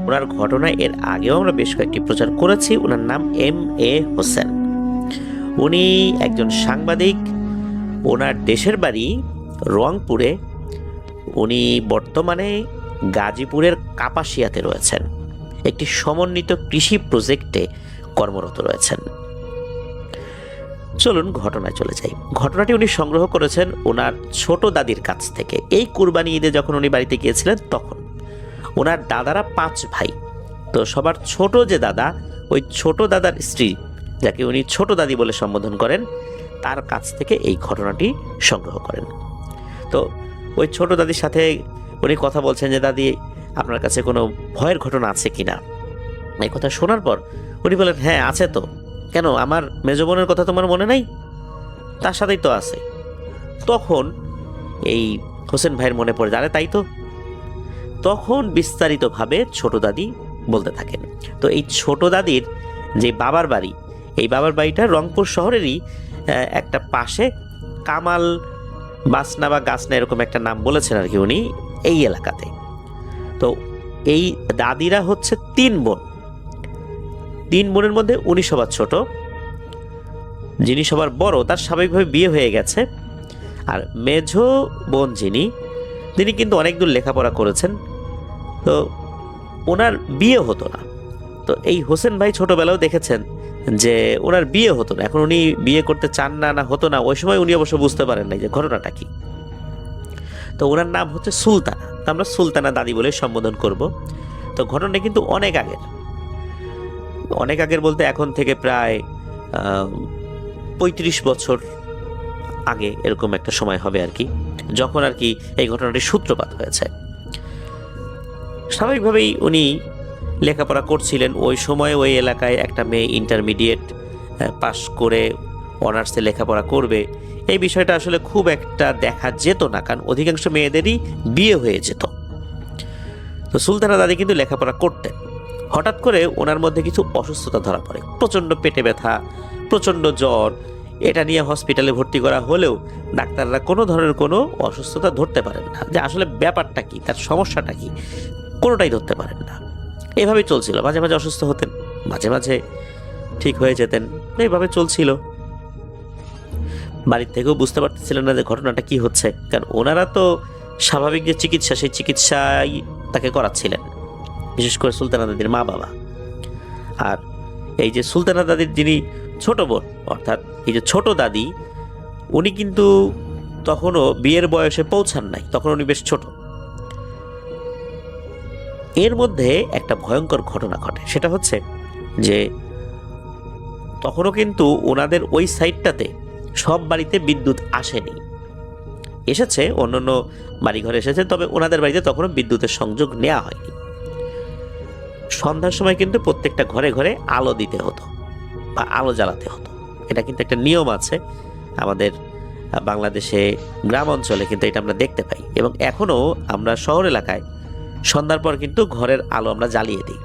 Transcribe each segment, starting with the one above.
ওনার ঘটনা এর আগেও আমরা বেশ কয়েকটি প্রচার করেছি। ওনার নাম M.A. হোসেন। উনি একজন সাংবাদিক। ওনার দেশের বাড়ি রংপুরে। উনি বর্তমানে গাজীপুরের কাপাসিয়াতে রয়েছেন, একটি সমন্বিত কৃষি প্রজেক্টে কর্মরত রয়েছেন। চলুন ঘটনায় চলে যাই। ঘটনাটি উনি সংগ্রহ করেছেন ওনার ছোট দাদির কাছ থেকে। এই কুরবানি ঈদে যখন উনি বাড়িতে গিয়েছিলেন তখন। ওনার দাদারা 5 ভাই। তো সবার ছোট যে দাদা, ওই ছোট দাদার স্ত্রী, যাকে উনি ছোট দাদি বলে সম্বোধন করেন, তার কাছ থেকে এই ঘটনাটি সংগ্রহ করেন। তো ওই ছোট দাদির সাথে উনি কথা বলছেন যে, দাদি আপনার কাছে কোনো ভয়ের ঘটনা আছে কিনা। এই কথা শোনার পর উনি বলেন, হ্যাঁ আছে তো, কেন আমার মেজ বোনের কথা তোমার মনে নাই? তার সাথেই তো আছে। তখন এই হোসেন ভাইয়ের মনে পড়ে, আরে তাই তো। তখন বিস্তারিতভাবে ছোট দাদি বলতে থাকেন। তো এই ছোট দাদির যে বাবার বাড়ি, এই বাবার বাড়িটা রংপুর শহরেরই একটা পাশে কামাল বাসনা বা গাছনা এরকম একটা নাম বলেছেন আর কি উনি, এই এলাকাতে। তো এই দাদিরা হচ্ছে 3 বোন। 3 বোনের মধ্যে উনি সবার ছোট। যিনি সবার বড় তার স্বাভাবিকভাবে বিয়ে হয়ে গেছে। আর মেঝো বোন তিনি কিন্তু অনেক দূর লেখাপড়া করেছেন, তো ওনার বিয়ে হতো না। তো এই হোসেন ভাই ছোটবেলাও দেখেছেন যে ওনার বিয়ে হতো না। এখন উনি বিয়ে করতে চান না, না হতো না, ওই সময় উনি অবশ্য বুঝতে পারেন নাই যে ঘটনাটা কি। তো ওনার নাম হচ্ছে সুলতানা। আমরা সুলতানা দাদি বলে সম্বোধন করব। তো ঘটনাটা কিন্তু অনেক আগের। অনেক আগের বলতে এখন থেকে প্রায় 35 বছর আগে এরকম একটা সময় হবে আর কি, যখন আর কি এই ঘটনাটির সূত্রপাত হয়েছে। স্বাভাবিকভাবেই উনি লেখাপড়া করছিলেন। ওই সময় ওই এলাকায় একটা মেয়ে ইন্টারমিডিয়েট পাশ করে অনার্সে লেখাপড়া করবে, এই বিষয়টা আসলে খুব একটা দেখা যেত না, কারণ অধিকাংশ মেয়েদেরই বিয়ে হয়ে যেত। তো সুলতানা দাদি কিন্তু লেখাপড়া করতেন। হঠাৎ করে ওনার মধ্যে কিছু অসুস্থতা ধরা পড়ে, প্রচণ্ড পেটে ব্যথা, প্রচণ্ড জ্বর। এটা নিয়ে হসপিটালে ভর্তি করা হলেও ডাক্তাররা কোনো ধরনের কোনো অসুস্থতা ধরতে পারেন না, যে আসলে ব্যাপারটা কি, তার সমস্যাটা কি, কোনোটাই ধরতে পারেন না। এভাবেই চলছিল। মাঝে মাঝে অসুস্থ হতেন, মাঝে মাঝে ঠিক হয়ে যেতেন, এইভাবে চলছিল। বাড়ির থেকেও বুঝতে পারতেছিলেন না যে ঘটনাটা কি হচ্ছে, কারণ ওনারা তো স্বাভাবিক যে চিকিৎসা, সেই চিকিৎসাই তাকে করাচ্ছিলেন, বিশেষ করে সুলতানা দাদির মা বাবা। আর এই যে সুলতানা দাদির যিনি ছোট বোন, অর্থাৎ এই যে ছোট দাদি, উনি কিন্তু তখনও বিয়ের বয়সে পৌঁছান নাই, তখন উনি বেশ ছোট। এর মধ্যে একটা ভয়ঙ্কর ঘটনা ঘটে। সেটা হচ্ছে যে তখনও কিন্তু ওনাদের ওই সাইডটাতে সব বাড়িতে বিদ্যুৎ আসেনি। এসেছে, অন্যান্য বাড়িঘরে এসেছে, তবে ওনাদের বাড়িতে তখনও বিদ্যুতের সংযোগ নেওয়া হয়নি। সন্ধ্যার সময় কিন্তু প্রত্যেকটা ঘরে ঘরে আলো দিতে হতো বা আলো জ্বালাতে হতো। এটা কিন্তু একটা নিয়ম আছে আমাদের বাংলাদেশে, গ্রাম অঞ্চলে কিন্তু এটা আমরা দেখতে পাই। এবং এখনও আমরা শহর এলাকায় সন্ধ্যার পর কিন্তু ঘরের আলো আমরা জ্বালিয়ে দিই।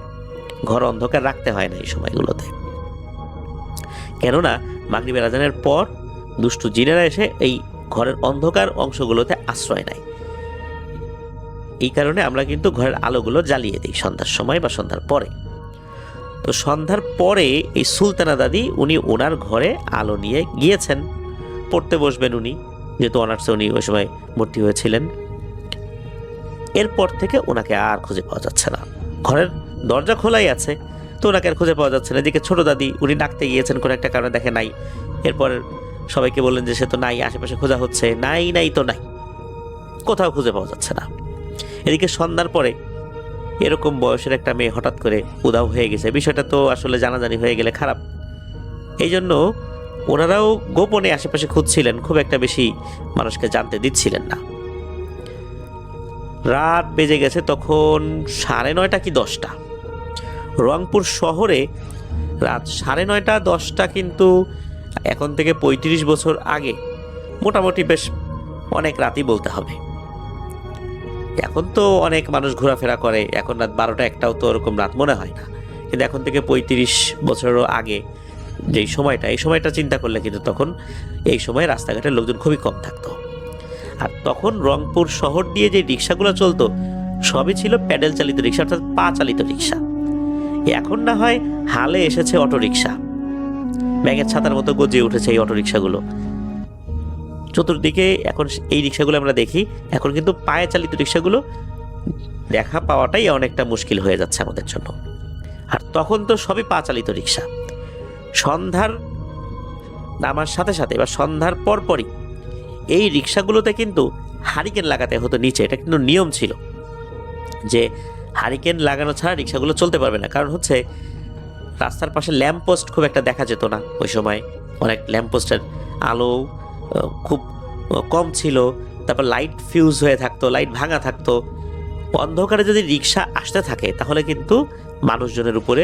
ঘর অন্ধকার রাখতে হয় না এই সময়গুলোতে, কেননা মাগরিবের আজানের পর দুষ্টু জিনেরা এসে এই ঘরের অন্ধকার অংশগুলোতে আশ্রয় নেয়। এই কারণে আমরা কিন্তু ঘরের আলোগুলো জ্বালিয়ে দিই সন্ধ্যার সময় বা সন্ধ্যার পরে। তো সন্ধ্যার পরে এই সুলতানা দাদি উনি ওনার ঘরে আলো নিয়ে গিয়েছেন, পড়তে বসবেন উনি, যেহেতু অনার্সে উনি ওই সময় ভর্তি হয়েছিলেন। এরপর থেকে ওনাকে আর খুঁজে পাওয়া যাচ্ছে না। ঘরের দরজা খোলাই আছে, তো ওনাকে আর খুঁজে পাওয়া যাচ্ছে না। এদিকে ছোট দাদি উনি ডাকতে গিয়েছেন, কোনো একটা কারণে দেখে নাই। এরপর সবাইকে বললেন যে সে তো নাই, আশেপাশে খোঁজা হচ্ছে, নাই নাই তো নাই, কোথাও খুঁজে পাওয়া যাচ্ছে না। এদিকে সন্ধ্যার পরে এরকম বয়সের একটা মেয়ে হঠাৎ করে উধাও হয়ে গেছে, বিষয়টা তো আসলে জানাজানি হয়ে গেলে খারাপ। এই জন্য ওনারাও গোপনে আশেপাশে খুঁজছিলেন, খুব একটা বেশি মানুষকে জানতে দিচ্ছিলেন না। রাত বেজে গেছে তখন 9:30 কি 10টা। রংপুর শহরে রাত 9:30 10টা কিন্তু এখন থেকে 35 বছর আগে মোটামুটি বেশ অনেক রাতই বলতে হবে। এখন তো অনেক মানুষ ঘোরাফেরা করে, এখন রাত 12টা 1টাও তো ওরকম রাত মনে হয় না, কিন্তু এখন থেকে 35 বছরেরও আগে যেই সময়টা, এই সময়টা চিন্তা করলে কিন্তু তখন এই সময় রাস্তাঘাটের লোকজন খুবই কম থাকতো। আর তখন রংপুর শহর দিয়ে যে রিক্সাগুলো চলতো, সবই ছিল প্যাডেল চালিত রিক্সা, অর্থাৎ পা চালিত রিক্সা। এখন না হয় হালে এসেছে অটো রিক্সা, ব্যাগের ছাতার মতো গজিয়ে উঠেছে এই অটো রিক্সাগুলো। চতুর্দিকে এখন এই রিক্সাগুলো আমরা দেখি, এখন কিন্তু পায়ে চালিত রিক্সাগুলো দেখা পাওয়াটাই অনেকটা মুশকিল হয়ে যাচ্ছে আমাদের জন্য। আর তখন তো সবই পা চালিত রিক্সা। সন্ধ্যার নামার সাথে সাথে বা সন্ধ্যার পরপরই এই রিক্সাগুলোতে কিন্তু হারিকেন লাগাতে হতো নিচে। এটা কিন্তু নিয়ম ছিল যে হারিকেন লাগানো ছাড়া রিক্সাগুলো চলতে পারবে না। কারণ হচ্ছে রাস্তার পাশে ল্যাম্পপোস্ট খুব একটা দেখা যেত না ওই সময়, অনেক ল্যাম্পপোস্টের আলো খুব কম ছিল, তারপর লাইট ফিউজ হয়ে থাকতো, লাইট ভাঙা থাকতো। অন্ধকারে যদি রিক্সা আসতে থাকে তাহলে কিন্তু মানুষজনের উপরে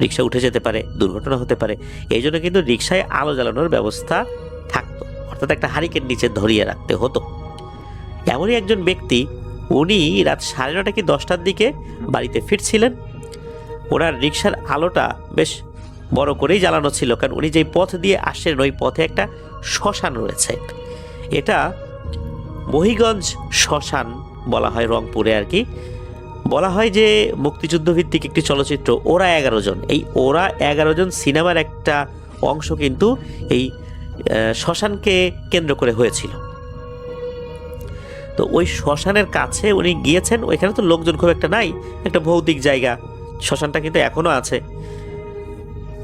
রিক্সা উঠে যেতে পারে, দুর্ঘটনা হতে পারে। এই জন্য কিন্তু রিক্সায় আলো জ্বালানোর ব্যবস্থা থাকতো, অর্থাৎ একটা হারিকেন নিচে ধরিয়ে রাখতে হতো। এমনই একজন ব্যক্তি, উনি রাত 9:30 কি 10টার দিকে বাড়িতে ফিরছিলেন। ওনার রিক্সার আলোটা বেশ বড় করেই জ্বালানো ছিল, কারণ উনি যেই পথ দিয়ে আসছেন ওই পথে একটা শ্মশান রয়েছে। এটা মহিগঞ্জ শ্মশান বলা হয় রংপুরে আর কি। বলা হয় যে মুক্তিযুদ্ধ ভিত্তিক একটি চলচ্চিত্র ওরা 11 জন, এই ওরা 11 জন সিনেমার একটা অংশ কিন্তু এই শ্মশানকে কেন্দ্র করে হয়েছিল। তো ওই শ্মশানের কাছে উনি গিয়েছেন। ওইখানে তো লোকজন খুব একটা নাই, একটা ভৌতিক জায়গা, শ্মশানটা কিন্তু এখনও আছে।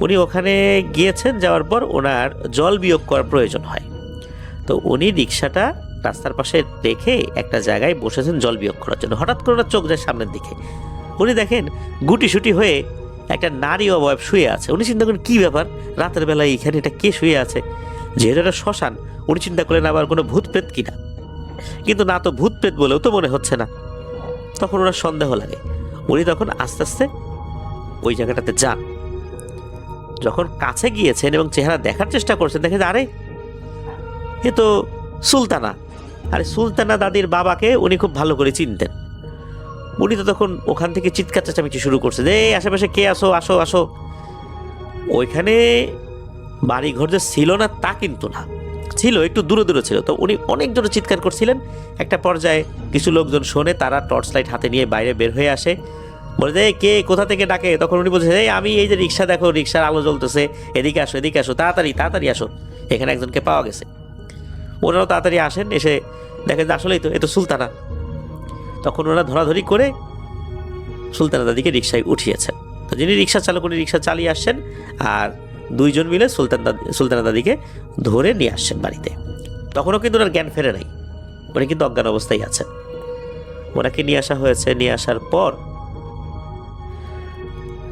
উনি ওখানে গিয়েছেন, যাওয়ার পর ওনার জল বিয়োগ করার প্রয়োজন হয়। তো উনি রিক্সাটা রাস্তার পাশে রেখে একটা জায়গায় বসেছেন জল বিয়োগ করার জন্য। হঠাৎ করে ওনার চোখ যায় সামনের দিকে, উনি দেখেন গুটিসুটি হয়ে একটা নারী অবয়ব শুয়ে আছে। উনি চিন্তা করেন কী ব্যাপার, রাতের বেলায় এখানে এটা কে শুয়ে আছে? যেহেতু এটা শ্মশান, উনি চিন্তা করলেন আবার কোনো ভূত প্রেত কিনা, কিন্তু না তো ভূত প্রেত বলেও তো মনে হচ্ছে না। তখন ওনার সন্দেহ লাগে। উনি তখন আস্তে আস্তে ওই জায়গাটাতে যান। যখন কাছে গিয়েছেন এবং চেহারা দেখার চেষ্টা করছেন, দেখেন আরে এ তো সুলতানা। আরে সুলতানা দাদির বাবাকে উনি খুব ভালো করে চিনতেন। উনি তো তখন ওখান থেকে চিৎকার চেঁচামেচি শুরু করছে যে এই আশেপাশে কে আসো, আসো আসো। ওইখানে বাড়িঘর যে ছিল না তা কিন্তু না, ছিল একটু দূরে দূরে ছিল। তো উনি অনেক জোরে চিৎকার করছিলেন। একটা পর্যায়ে কিছু লোকজন শোনে, তারা টর্চ লাইট হাতে নিয়ে বাইরে বের হয়ে আসে, বলে যে কে কোথা থেকে ডাকে। তখন উনি বলছে এই আমি, এই যে রিক্সা দেখো, রিক্সার আলো জ্বলতেছে, এদিকে আসো, এদিকে আসো, তাড়াতাড়ি তাড়াতাড়ি আসো, এখানে একজনকে পাওয়া গেছে। ওনারাও তাড়াতাড়ি আসেন, এসে দেখেন যে আসলেই তো এ তো সুলতানা। তখন ওরা ধরাধরি করে সুলতানা দাদিকে রিক্সায় উঠিয়েছেন। তো যিনি রিক্সা চালক উনি রিক্সা চালিয়ে আসছেন, আর দুইজন মিলে সুলতানা দাদিকে ধরে নিয়ে আসছেন বাড়িতে। তখনও কিন্তু ওনার জ্ঞান ফেরে নাই, উনি কিন্তু অজ্ঞান অবস্থায় আছেন। ওনাকে নিয়ে আসা হয়েছে। নিয়ে আসার পর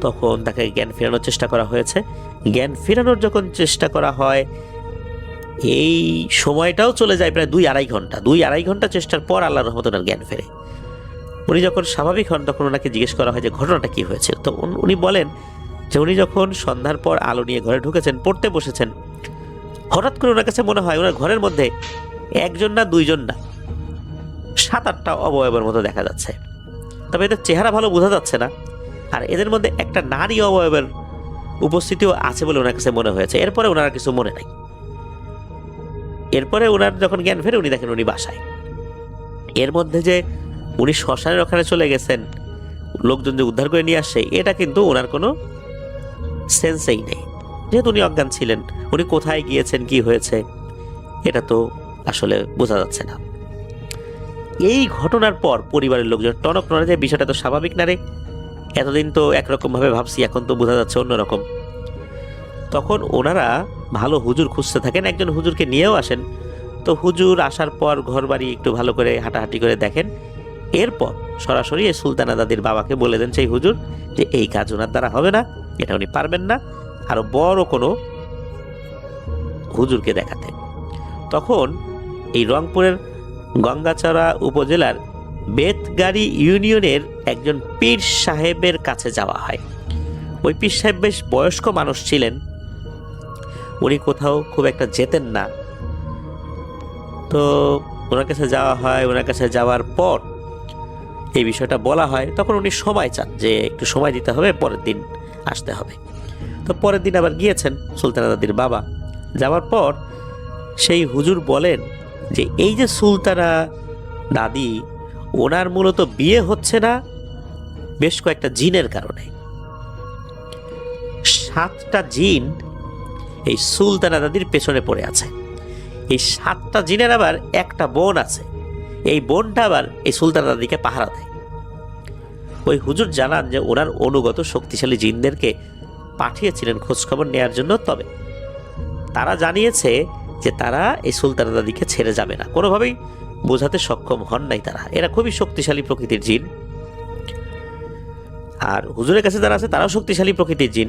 তখন তাকে জ্ঞান ফেরানোর চেষ্টা করা হয়েছে। জ্ঞান ফেরানোর যখন চেষ্টা করা হয়, এই সময়টাও চলে যায় প্রায় 2-2.5 ঘন্টা। 2-2.5 ঘন্টা চেষ্টার পর আল্লাহর রহমতে ওনার জ্ঞান ফেরে। উনি যখন স্বাভাবিক হন তখন ওনাকে জিজ্ঞেস করা হয় যে ঘটনাটা কী হয়েছে। তো উনি বলেন যে উনি যখন সন্ধ্যার পর আলো নিয়ে ঘরে ঢুকেছেন, পড়তে বসেছেন, হঠাৎ করে ওনার কাছে মনে হয় ওনার ঘরের মধ্যে একজন না দুইজন না 7-8টা অবয়বের মতো দেখা যাচ্ছে। তবে এদের চেহারা ভালো বোঝা যাচ্ছে না, আর এদের মধ্যে একটা নারী অবয়বের উপস্থিতিও আছে বলে ওনার কাছে মনে হয়েছে। এরপরে ওনার আর কিছু মনে নাই। এরপরে ওনার যখন জ্ঞান ফেরে উনি দেখেন উনি বাসায়। এর মধ্যে যে উনি শ্মশানের ওখানে চলে গেছেন, লোকজন যে উদ্ধার করে নিয়ে আসছে, এটা কিন্তু ওনার কোনো সেন্সেই নেই। যেহেতু উনি অজ্ঞান ছিলেন, উনি কোথায় গিয়েছেন, কি হয়েছে, এটা তো আসলে বোঝা যাচ্ছে না। এই ঘটনার পর পরিবারের লোকজন টনক নড়ে যে বিষয়টা তো স্বাভাবিক না রে, এতদিন তো একরকমভাবে ভাবছি, এখন তো বোঝা যাচ্ছে অন্যরকম। তখন ওনারা ভালো হুজুর খুঁজতে থাকেন, একজন হুজুরকে নিয়েও আসেন। তো হুজুর আসার পর ঘর বাড়ি একটু ভালো করে হাঁটাহাঁটি করে দেখেন। এরপর সরাসরি এই সুলতানা দাদির বাবাকে বলে দেন সেই হুজুর যে এই কাজ ওনার দ্বারা হবে না, এটা উনি পারবেন না, আরো বড় কোনো হুজুরকে দেখাতে। তখন এই রংপুরের গঙ্গাচড়া উপজেলার বেতগাড়ি ইউনিয়নের একজন পীর সাহেবের কাছে যাওয়া হয়। ওই পীর সাহেব বেশ বয়স্ক মানুষ ছিলেন, উনি কোথাও খুব একটা যেতেন না। তো ওনার কাছে যাওয়া হয়। ওনার কাছে যাওয়ার পর এই বিষয়টা বলা হয়। তখন উনি সময় চান যে একটু সময় দিতে হবে, পরের দিন আসতে হবে। তো পরের দিন আবার গিয়েছেন সুলতানা দাদির বাবা। যাওয়ার পর সেই হুজুর বলেন যে এই যে সুলতানা দাদি, ওনার মূলত বিয়ে হচ্ছে না বেশ কয়েকটা জিনের কারণে। 7টা জিন এই সুলতানা দাদির পেছনে পড়ে আছে। এই 7টা জিনের আবার একটা বোন আছে, এই বোনটা আবার এই সুলতানা দাদিকে পাহারা দেয়। ওই হুজুর জানান যে ওনার অনুগত শক্তিশালী জিনদেরকে পাঠিয়েছিলেন খোঁজখবর নেওয়ার জন্য, তবে তারা জানিয়েছে যে তারা এই সুলতানা দাদিকে ছেড়ে যাবে না, কোনোভাবেই বোঝাতে সক্ষম হন নাই তারা। এরা খুবই শক্তিশালী প্রকৃতির জিন, আর হুজুরের কাছে যারা আছে তারাও শক্তিশালী প্রকৃতির জিন,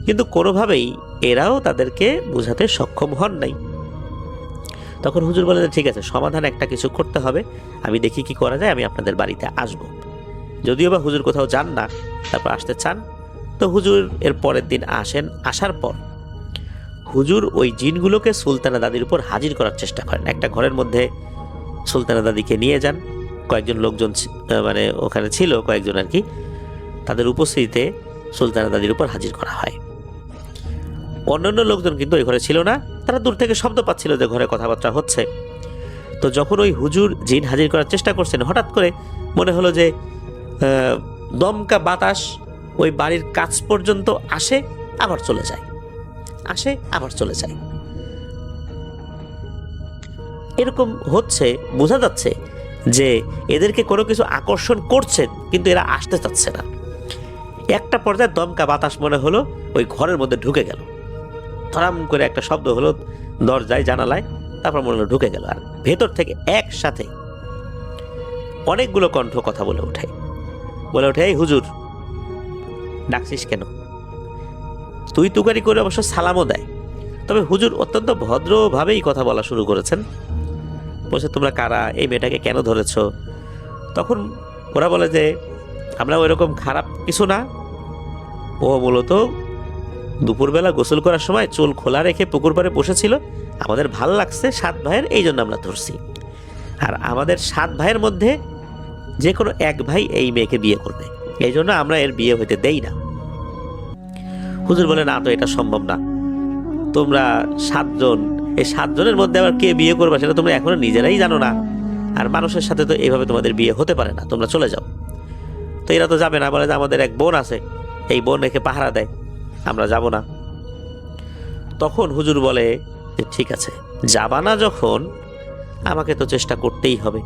কিন্তু কোনোভাবেই এরাও তাদেরকে বোঝাতে সক্ষম হন নাই। তখন হুজুর বলেন ঠিক আছে, সমাধান একটা কিছু করতে হবে, আমি দেখি কি করা যায়, আমি আপনাদের বাড়িতে আসব। যদিও বা হুজুর কোথাও যান না, তারপর আসতে চান, তো হুজুর এর পরের দিন আসেন। আসার পর হুজুর ওই জিনগুলোকে সুলতানা দাদির উপর হাজির করার চেষ্টা করেন। একটা ঘরের মধ্যে সুলতানা দাদিকে নিয়ে যান, কয়েকজন লোকজন মানে ওখানে ছিল কয়েকজন আর কি, তাদের উপস্থিতিতে সুলতানা দাদির উপর হাজির করা হয়। অন্যান্য লোকজন কিন্তু ওই ঘরে ছিল না, তারা দূর থেকে শব্দ পাচ্ছিল যে ঘরে কথাবার্তা হচ্ছে। তো যখন ওই হুজুর জিন হাজির করার চেষ্টা করছেন, হঠাৎ করে মনে হলো যে দমকা বাতাস ওই বাড়ির কাছ পর্যন্ত আসে, আবার চলে যায়, আসে আবার চলে যায়। এরকম হচ্ছে, বোঝা যাচ্ছে যে এদেরকে কোনো কিছু আকর্ষণ করছে, কিন্তু এরা আসতে চাচ্ছে না। একটা পর্যায়ে দমকা বাতাস মনে হলো ওই ঘরের মধ্যে ঢুকে গেল, ধরাম করে একটা শব্দ হলো দরজায় জানালায়, তারপর মনে হলো ঢুকে গেল। আর ভেতর থেকে একসাথে অনেকগুলো কণ্ঠ কথা বলে ওঠে, এই হুজুর ডাকছিস কেন? তুই তুকারি করে অবশ্য সালামও দেয়, তবে হুজুর অত্যন্ত ভদ্রভাবেই কথা বলা শুরু করেছেন। বলছে তোমরা কারা, এই মেয়েটাকে কেন ধরেছ? তখন ওরা বলে যে আমরা ওইরকম খারাপ কিছু না, ও মূলত দুপুরবেলা গোসল করার সময় চুল খোলা রেখে পুকুর পাড়ে বসেছিল, আমাদের ভাল লাগছে 7 ভাইয়ের, এই জন্য আমরা ধরছি। আর আমাদের 7 ভাইয়ের মধ্যে যে কোনো এক ভাই এই মেয়েকে বিয়ে করবে, এই জন্য আমরা এর বিয়ে হইতে দেই না। হুজুর বলে না, তো এটা সম্ভব না, তোমরা 7 জন, এই 7 জনের মধ্যে আবার কে বিয়ে করবে সেটা তোমরা এখনো নিজেরাই জানো না, আর মানুষের সাথে তো এইভাবে তোমাদের বিয়ে হতে পারে না, তোমরা চলে যাও। তো এরা তো যাবে না, বলে যে আমাদের এক বোন আছে, এই বোন একে পাহারা দেয়, আমরা যাব না। তখন হুজুর বলে যে ঠিক আছে, যাবা না যখন, আমাকে তো চেষ্টা করতেই হবে।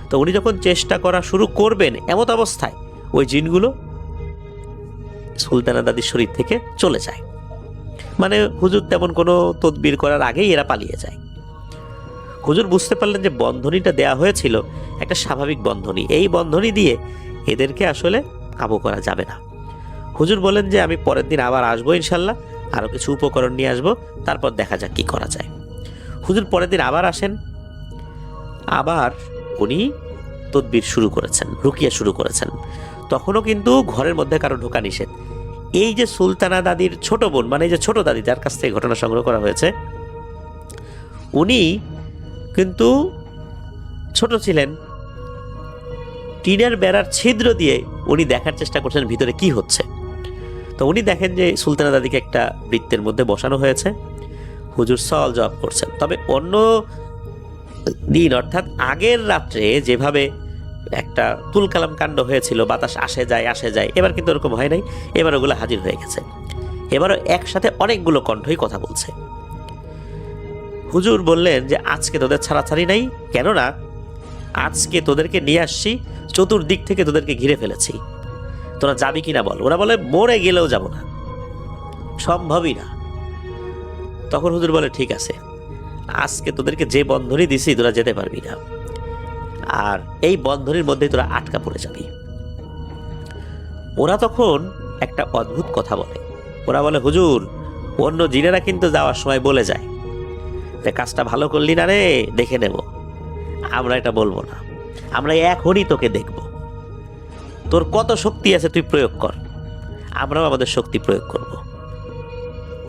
তো উনি যখন চেষ্টা করা শুরু করবেন, এমত অবস্থায় ওই জিনগুলো সুলতানা দাদির শরীর থেকে চলে যায়। মানে হুজুর তেমন কোনো তদবির করার আগেই এরা পালিয়ে যায়। হুজুর বুঝতে পারলেন যে বন্ধনীটা দেয়া হয়েছিল একটা স্বাভাবিক বন্ধনী, এই বন্ধনী দিয়ে এদেরকে আসলে কাবু করা যাবে না। হুজুর বলেন যে আমি পরের দিন আবার আসবো ইনশাল্লাহ, আরও কিছু উপকরণ নিয়ে আসবো, তারপর দেখা যাক কি করা যায়। হুজুর পরের দিন আবার আসেন, আবার উনি তদবির শুরু করেছেন, রুকিয়া শুরু করেছেন। তখনও কিন্তু ঘরের মধ্যে কারো ঢোকা নিষেধ। এই যে সুলতানা দাদির ছোট বোন, মানে এই যে ছোট দাদি যার কাছ থেকে ঘটনা সংগ্রহ করা হয়েছে, উনি কিন্তু ছোট ছিলেন। টিনের বেড়ার ছিদ্র দিয়ে উনি দেখার চেষ্টা করছেন ভিতরে কি হচ্ছে। তো উনি দেখেন যে সুলতানা দাদিকে একটা বৃত্তের মধ্যে বসানো হয়েছে, হুজুর সওয়াল জবাব করছেন। তবে অন্য দিন অর্থাৎ আগের রাত্রে যেভাবে একটা তুলকালাম কাণ্ড হয়েছিল, বাতাস আসে যায়, এবার কিন্তু ওরকম হয় নাই, এবার ওগুলো হাজির হয়ে গেছে। এবারও একসাথে অনেকগুলো কণ্ঠই কথা বলছে। হুজুর বললেন যে আজকে তোদের ছাড়াছাড়ি নাই, কেননা আজকে তোদেরকে নিয়ে আসছি, চতুর্দিক থেকে তোদেরকে ঘিরে ফেলেছি, তোরা যাবি কিনা বল। ওরা বলে মরে গেলেও যাব না, সম্ভবই না। তখন হুজুর বলে ঠিক আছে, আজকে তোদেরকে যে বন্ধনী দিছি তোরা যেতে পারবি না, আর এই বন্ধনীর মধ্যে তোরা আটকা পড়ে যাবি। ওরা তখন একটা অদ্ভুত কথা বলে, ওরা বলে হুজুর, অন্য জিনেরা কিন্তু যাওয়ার সময় বলে যায় যে কাজটা ভালো করলি না রে, দেখে নেব। আমরা এটা বলবো না, আমরা এখনই তোকে দেখব, তোর কত শক্তি আছে তুই প্রয়োগ কর, আমরাও আমাদের শক্তি প্রয়োগ করব,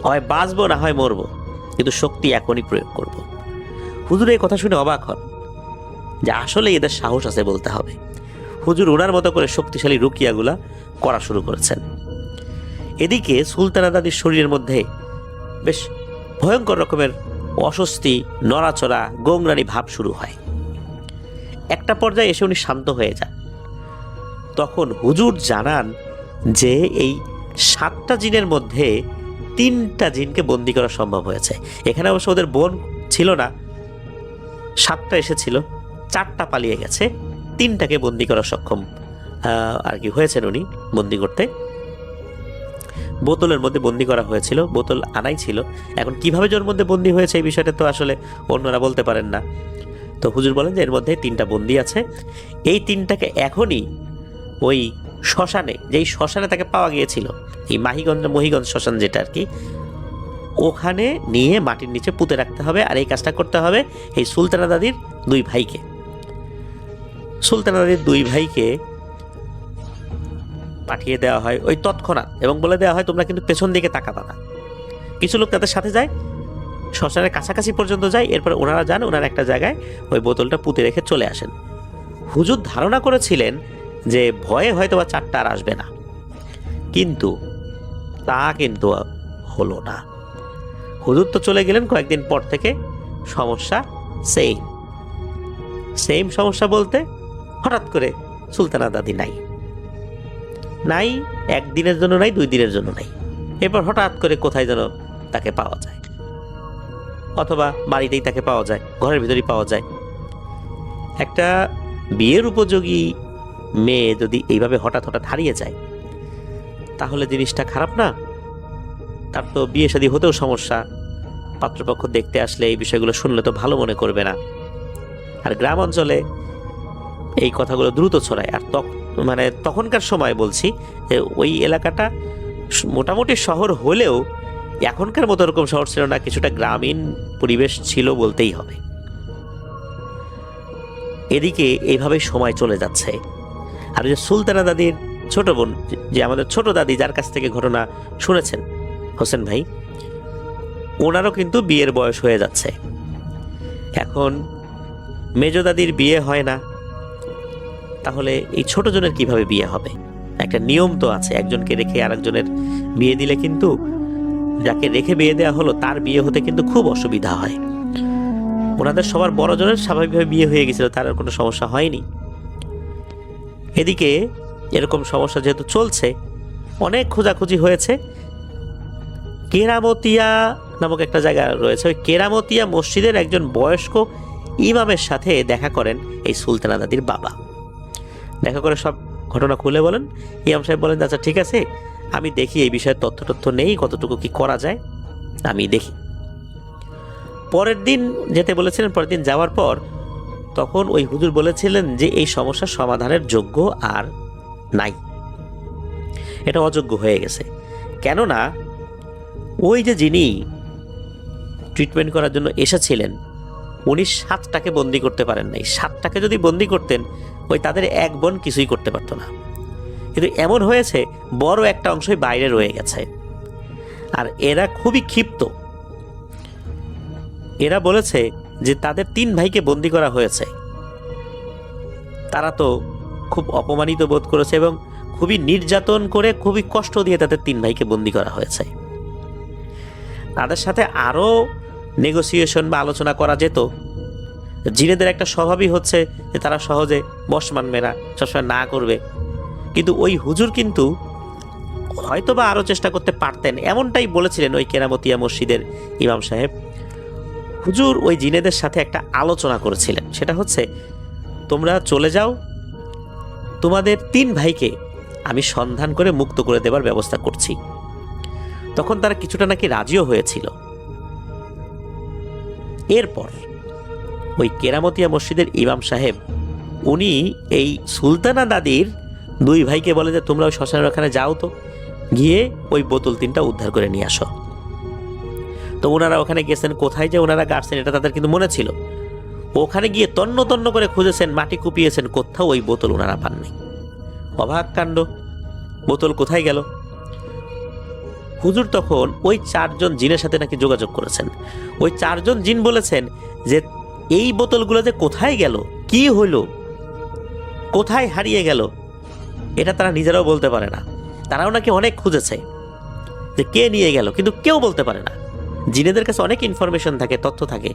হয় বাঁচবো না হয় মরবো, কিন্তু শক্তি এখনই প্রয়োগ করব। হুজুর এই কথা শুনে অবাক হন যে আসলে এদের সাহস আছে বলতে হবে। হুজুর ওনার মতো করে শক্তিশালী রুকিয়াগুলা করা শুরু করেছেন। এদিকে সুলতানা দাদির শরীরের মধ্যে বেশ ভয়ঙ্কর রকমের অস্বস্তি, নড়াচড়া, গোংরানি ভাব শুরু হয়। একটা পর্যায়ে এসে উনি শান্ত হয়ে যান। তখন হুজুর জানান যে এই 7টা জিনের মধ্যে 3টা জিনকে বন্দি করা সম্ভব হয়েছে। এখানে অবশ্য ওদের বোন ছিল না, 7টা এসেছিল, 4টা পালিয়ে গেছে, 3টাকে বন্দি করা সক্ষম আর কি হয়েছেন উনি বন্দি করতে। বোতলের মধ্যে বন্দি করা হয়েছিল, বোতল আনাই ছিল। এখন কিভাবে ওর মধ্যে বন্দি হয়েছে এই বিষয়টা তো আসলে অন্যরা বলতে পারেন না। তো হুজুর বলেন যে এর মধ্যে 3টা বন্দি আছে, এই 3টাকে এখনই ওই শ্মশানে, যেই শ্মশানে তাকে পাওয়া গিয়েছিল, এই মহিগঞ্জ শ্মশান যেটা আর কি, ওখানে নিয়ে মাটির নিচে পুঁতে রাখতে হবে। আর এই কাজটা করতে হবে এই সুলতানা দাদির 2 ভাইকে। সুলতানা দাদির 2 ভাইকে পাঠিয়ে দেওয়া হয় ওই তৎক্ষণাৎ, এবং বলে দেওয়া হয় তোমরা কিন্তু পেছন দিকে তাকাবা না। কিছু লোক তাদের সাথে যায়, শ্মশানের কাছাকাছি পর্যন্ত যায়, এরপর ওনারা যান, ওনারা একটা জায়গায় ওই বোতলটা পুঁতে রেখে চলে আসেন। হুজুর ধারণা করেছিলেন যে ভয়ে হয়তো বা 4টা আর আসবে না, কিন্তু তা কিন্তু হলো না। হুজুর তো চলে গেলেন, কয়েকদিন পর থেকে সমস্যা সেম সমস্যা বলতে হঠাৎ করে সুলতানা দাদি নাই, 1 দিনের জন্য নাই, 2 দিনের জন্য নাই। এরপর হঠাৎ করে কোথায় যেন তাকে পাওয়া যায়, অথবা বাড়িতেই তাকে পাওয়া যায়, ঘরের ভিতরেই পাওয়া যায়। একটা বিয়ের উপযোগী মেয়ে যদি এইভাবে হঠাৎ হারিয়ে যায়, তাহলে জিনিসটা খারাপ না? তার তো বিয়ে শাদী হতেও সমস্যা, পাত্রপক্ষ দেখতে আসলে এই বিষয়গুলো শুনলে তো ভালো মনে করবে না। আর গ্রাম অঞ্চলে এই কথাগুলো দ্রুত ছড়ায়। আর তখনকার সময় বলছি যে ওই এলাকাটা মোটামুটি শহর হলেও এখনকার মতো এরকম শহর ছিল না, কিছুটা গ্রামীণ পরিবেশ ছিল বলতেই হবে। এদিকে এইভাবে সময় চলে যাচ্ছে। আর যে সুলতানা দাদির ছোট বোন, যে আমাদের ছোট দাদি, যার কাছ থেকে ঘটনা শুনেছেন হোসেন ভাই, ওনারও কিন্তু বিয়ের বয়স হয়ে যাচ্ছে। এখন মেজ দাদির বিয়ে হয় না, তাহলে এই ছোট জনের কিভাবে বিয়ে হবে? একটা নিয়ম তো আছে, একজনকে রেখে আরেকজনের বিয়ে দিলে কিন্তু যাকে রেখে বিয়ে দেওয়া হলো তার বিয়ে হতে কিন্তু খুব অসুবিধা হয়। ওনাদের সবার বড় জনের স্বাভাবিকভাবে বিয়ে হয়ে গেছিল, তার আর কোনো সমস্যা হয়নি। এদিকে এরকম সমস্যা যেহেতু চলছে, অনেক খোঁজাখুঁজি হয়েছে। কেরামতিয়া নামক একটা জায়গা রয়েছে, ওই কেরামতিয়া মসজিদের একজন বয়স্ক ইমামের সাথে দেখা করেন এই সুলতানা দাদির বাবা। দেখা করে সব ঘটনা খুলে বলেন। ইমাম সাহেব বলেন, আচ্ছা ঠিক আছে, আমি দেখি এই বিষয়ে তথ্য নেই, কতটুকু কি করা যায় আমি দেখি। পরের দিন যেতে বলেছিলেন, পরের দিন যাওয়ার পর তখন ওই হুজুর বলেছিলেন যে এই সমস্যার সমাধানের যোগ্য আর নাই, এটা অযোগ্য হয়ে গেছে। কেননা ওই যে যিনি ট্রিটমেন্ট করার জন্য এসেছিলেন, উনি 7টাকে বন্দি করতে পারেন নাই। 7টাকে যদি বন্দি করতেন, ওই তাদের এক বোন কিছুই করতে পারত না। কিন্তু এমন হয়েছে বড় একটা অংশই বাইরে রয়ে গেছে। আর এরা খুবই ক্ষিপ্ত। এরা বলেছে যে তাদের 3 ভাইকে বন্দি করা হয়েছে, তারা তো খুব অপমানিত বোধ করেছে এবং খুবই নির্যাতন করে, খুবই কষ্ট দিয়ে তাদের 3 ভাইকে বন্দি করা হয়েছে। তাদের সাথে আরও নেগোসিয়েশন বা আলোচনা করা যেত। জিনেদের একটা স্বভাবই হচ্ছে যে তারা সহজে বশ মানবে না, সবসময় না করবে। কিন্তু ওই হুজুর কিন্তু হয়তো বা আরও চেষ্টা করতে পারতেন, এমনটাই বলেছিলেন ওই কেরামতিয়া মসজিদের ইমাম সাহেব। হুজুর ওই জিনেদের সাথে একটা আলোচনা করেছিলেন, সেটা হচ্ছে তোমরা চলে যাও, তোমাদের 3 ভাইকে আমি সন্ধান করে মুক্ত করে দেবার ব্যবস্থা করছি। তখন তারা কিছুটা নাকি রাজিও হয়েছিল। এরপর ওই কেরামতিয়া মসজিদের ইমাম সাহেব উনি এই সুলতানা দাদির 2 ভাইকে বলে যে তোমরা ওই শ্মশানের ওখানে যাও, তো গিয়ে ওই বোতল 3টা উদ্ধার করে নিয়ে আসো। তো ওনারা ওখানে গেছেন, কোথায় যে ওনারা গাড়ছেন এটা তাদের কিন্তু মনে ছিল। ওখানে গিয়ে তন্ন তন্ন করে খুঁজেছেন, মাটি কুপিয়েছেন, কোথাও ওই বোতল ওনারা পাননি। অবাক কাণ্ড, বোতল কোথায় গেল? হুজুর তখন ওই 4 জন জিনের সাথে নাকি যোগাযোগ করেছেন। ওই 4 জন জিন বলেছেন যে এই বোতলগুলো যে কোথায় গেল, কি হইল, কোথায় হারিয়ে গেল, এটা তারা নিজেরাও বলতে পারে না। তারাও নাকি অনেক খুঁজেছে যে কে নিয়ে গেল, কিন্তু কেউ বলতে পারে না। জিনেদের কাছে অনেক ইনফরমেশন থাকে, তথ্য থাকে,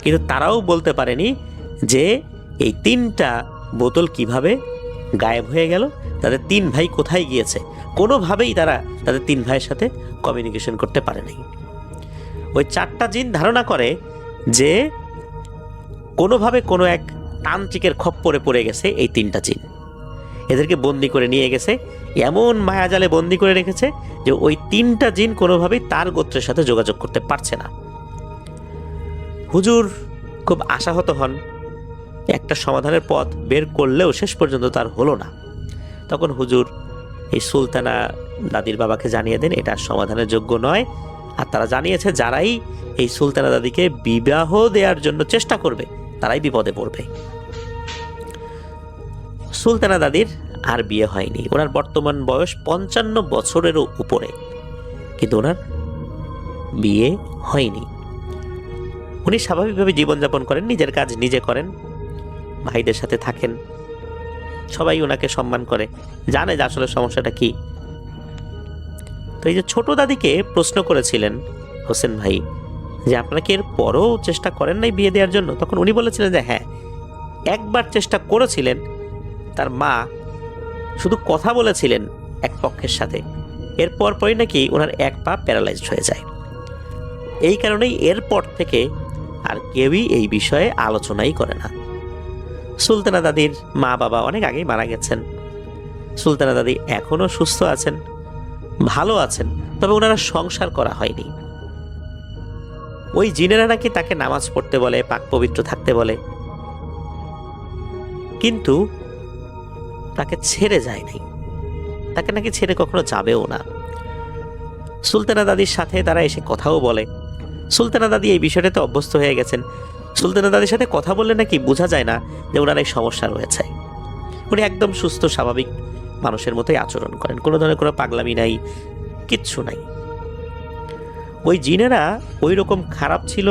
কিন্তু তারাও বলতে পারেনি যে এই 3টা বোতল কিভাবে গায়েব হয়ে গেল, তাদের 3 ভাই কোথায় গিয়েছে, কোনোভাবেই তারা তাদের 3 ভাইয়ের সাথে কমিউনিকেশন করতে পারে নাই। ওই 4টা জিন ধারণা করে যে কোনোভাবে কোনো এক তান্ত্রিকের খপ্পরে পড়ে গেছে এই 3টা জিন, এদেরকে বন্দি করে নিয়ে গেছে, এমন মায়াজালে বন্দি করে রেখেছে যে ওই 3টা জিন কোনোভাবেই তার গোত্রের সাথে যোগাযোগ করতে পারছে না। হুজুর খুব আশাহত হন, একটা সমাধানের পথ বের করলেও শেষ পর্যন্ত তার হলো না। তখন হুজুর এই সুলতানা দাদির বাবাকে জানিয়ে দেন এটা সমাধানের যোগ্য নয়, আর তারা জানিয়েছে যারাই এই সুলতানা দাদিকে বিবাহ দেওয়ার জন্য চেষ্টা করবে তারাই বিপদে পড়বে। সুলতানা দাদির আর বিয়ে হয়নি, ওনার বর্তমান বয়স 55 বছরেরও উপরে, কিন্তু ওনার বিয়ে হয়নি। উনি স্বাভাবিকভাবে জীবনযাপন করেন, নিজের কাজ নিজে করেন, ভাইদের সাথে থাকেন, সবাই ওনাকে সম্মান করে, জানে যে আসলে সমস্যাটা কি। তো এই যে ছোট দাদিকে প্রশ্ন করেছিলেন হোসেন ভাই যে আপনারা কি এর পরও চেষ্টা করেন নাই বিয়ে দেওয়ার জন্য, তখন উনি বলেছিলেন যে হ্যাঁ, একবার চেষ্টা করেছিলেন, তার মা শুধু কথা বলেছিলেন এক পক্ষের সাথে, এরপর পরই নাকি ওনার এক পা প্যারালাইজড হয়ে যায়। এই কারণেই এরপর থেকে আর কেউই এই বিষয়ে আলোচনাই করে না। সুলতানা দাদির মা বাবা অনেক আগেই মারা গেছেন, সুলতানা দাদি এখনো সুস্থ আছেন, ভালো আছেন, তবে ওনারা সংসার করা হয়নি। ওই জিনেরা নাকি তাকে নামাজ পড়তে বলে, পাক পবিত্র থাকতে বলে, কিন্তু তাকে ছেড়ে যায় নাই, তাকে নাকি ছেড়ে কখনো যাবেও না। সুলতানা দাদির সাথে তারা এসে কথাও বলে, সুলতানা দাদি এই বিষয়টাতে অভ্যস্ত হয়ে গেছেন। সুলতানা দাদির সাথে কথা বললে নাকি বোঝা যায় না যে ওনার এই সমস্যা রয়েছে। উনি একদম সুস্থ স্বাভাবিক মানুষের মতোই আচরণ করেন, কোনো ধরনের কোনো পাগলামি নাই, কিচ্ছু নাই। ওই জিনেরা ওই রকম খারাপ ছিল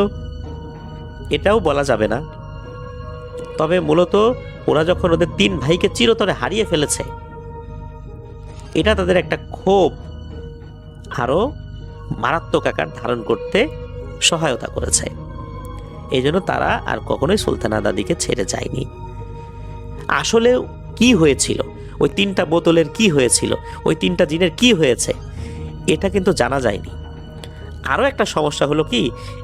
এটাও বলা যাবে না, তবে মূলত ওরা যখন ওদের 3 ভাইকে চিরতরে হারিয়ে ফেলেছে, এটা তাদের একটা ক্ষোভ আরো মারাত্মক আকার ধারণ করতে সহায়তা করেছে। এই জন্য তারা আর কখনোই সুলতানা দাদিকে ছেড়ে যায়নি। আসলে কি হয়েছিল, ওই 3টা বোতলের কি হয়েছিল, ওই 3টা জিনের কি হয়েছে, এটা কিন্তু জানা যায়নি। আরও একটা সমস্যা হলো কি,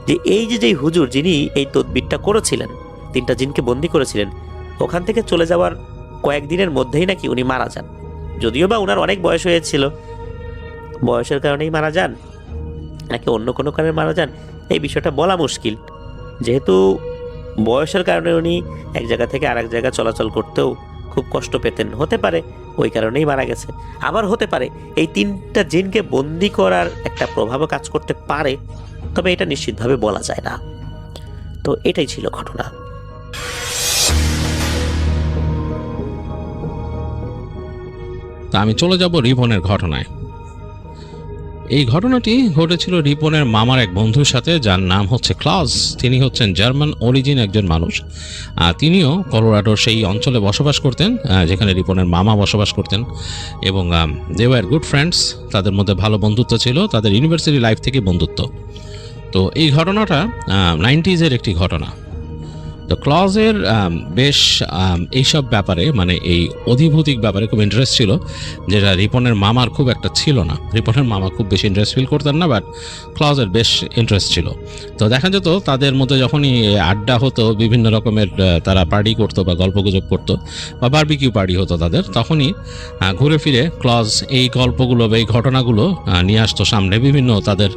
যে এই যে যেই হুজুর যিনি এই তদবিরটা করেছিলেন, 3টা জিনকে বন্দি করেছিলেন, ওখান থেকে চলে যাওয়ার কয়েকদিনের মধ্যেই নাকি উনি মারা যান। যদিও বা ওনার অনেক বয়স হয়েছিল, বয়সের কারণেই মারা যান নাকি অন্য কোনো কারণে মারা যান এই বিষয়টা বলা মুশকিল। যেহেতু বয়সের কারণে উনি এক জায়গা থেকে আরেক জায়গা চলাচল করতেও খুব কষ্ট পেতেন, হতে পারে ওই কারণেই মারা গেছে। আবার হতে পারে এই 3টা জিনকে বন্দি করার একটা প্রভাবও কাজ করতে পারে, তবে এটা নিশ্চিতভাবে বলা যায় না। তো এটাই ছিল ঘটনা। তা আমি চলে যাব রিপনের ঘটনায়। এই ঘটনাটি ঘটেছিল রিপনের মামার এক বন্ধুর সাথে, যার নাম হচ্ছে ক্লাস। তিনি হচ্ছেন জার্মান অরিজিন একজন মানুষ। তিনিও কলোরাডোর সেই অঞ্চলে বসবাস করতেন যেখানে রিপনের মামা বসবাস করতেন, এবং দে ওয়ার গুড ফ্রেন্ডস। তাদের মধ্যে ভালো বন্ধুত্ব ছিল, তাদের ইউনিভার্সিটি লাইফ থেকে বন্ধুত্ব। তো এই ঘটনাটা 90s-এর একটি ঘটনা। তো ক্লজের বেশ এইসব ব্যাপারে, মানে এই অধিভৌতিক ব্যাপারে খুব ইন্টারেস্ট ছিল, যেটা রিপনের মামার খুব একটা ছিল না। রিপনের মামা খুব বেশি ইন্টারেস্ট ফিল করতেন না, বাট ক্লজের বেশ ইন্টারেস্ট ছিল। তো দেখা যেত তাদের মধ্যে যখনই আড্ডা হতো, বিভিন্ন রকমের তারা পার্টি করতো বা গল্পগুজব করতো বা বারবিকিউ পার্টি হতো তাদের, তখনই ঘুরে ফিরে ক্লজ এই গল্পগুলো বা এই ঘটনাগুলো নিয়ে আসতো সামনে। বিভিন্ন তাদের,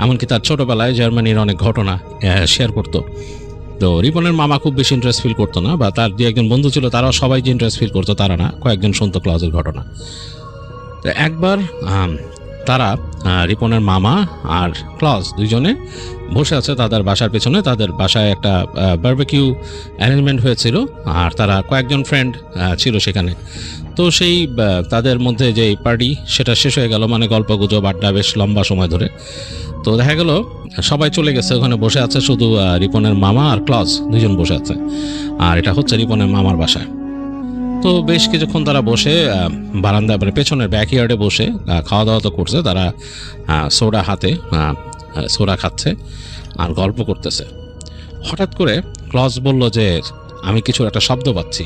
এমনকি তার ছোটোবেলায় জার্মানির অনেক ঘটনা শেয়ার করতো। তো রিপনের মামা খুব বেশি ইন্টারেস্ট ফিল করতো না, বা তার যে একজন বন্ধু ছিল তারাও সবাই যে ইন্টারেস্ট ফিল করতো তারা না, কয়েকজন শুনতো ক্লজের ঘটনা। তো একবার তারা রিপনের মামা আর ক্লজ দুইজনে বসে আছে তাদের বাসার পেছনে। তাদের বাসায় একটা বারবিকিউ অ্যারেঞ্জমেন্ট হয়েছিল, আর তারা কয়েকজন ফ্রেন্ড ছিল সেখানে। তো সেই তাদের মধ্যে যে পার্টি সেটা শেষ হয়ে গেল, মানে গল্প গুজব আড্ডা বেশ লম্বা সময় ধরে। তো দেখা গেল সবাই চলে গেছে, ওখানে বসে আছে শুধু রিপনের মামা আর ক্লজ দুইজন বসে আছে, আর এটা হচ্ছে রিপনের মামার বাসায়। তো বেশ কিছুক্ষণ তারা বসে বারান্দায়, মানে পেছনের ব্যাকইয়ার্ডে বসে খাওয়া দাওয়া তো করছে তারা, সোডা হাতে সোডা খাচ্ছে আর গল্প করতেছে। হঠাৎ করে ক্লজ বলল যে আমি কিছু একটা শব্দ পাচ্ছি।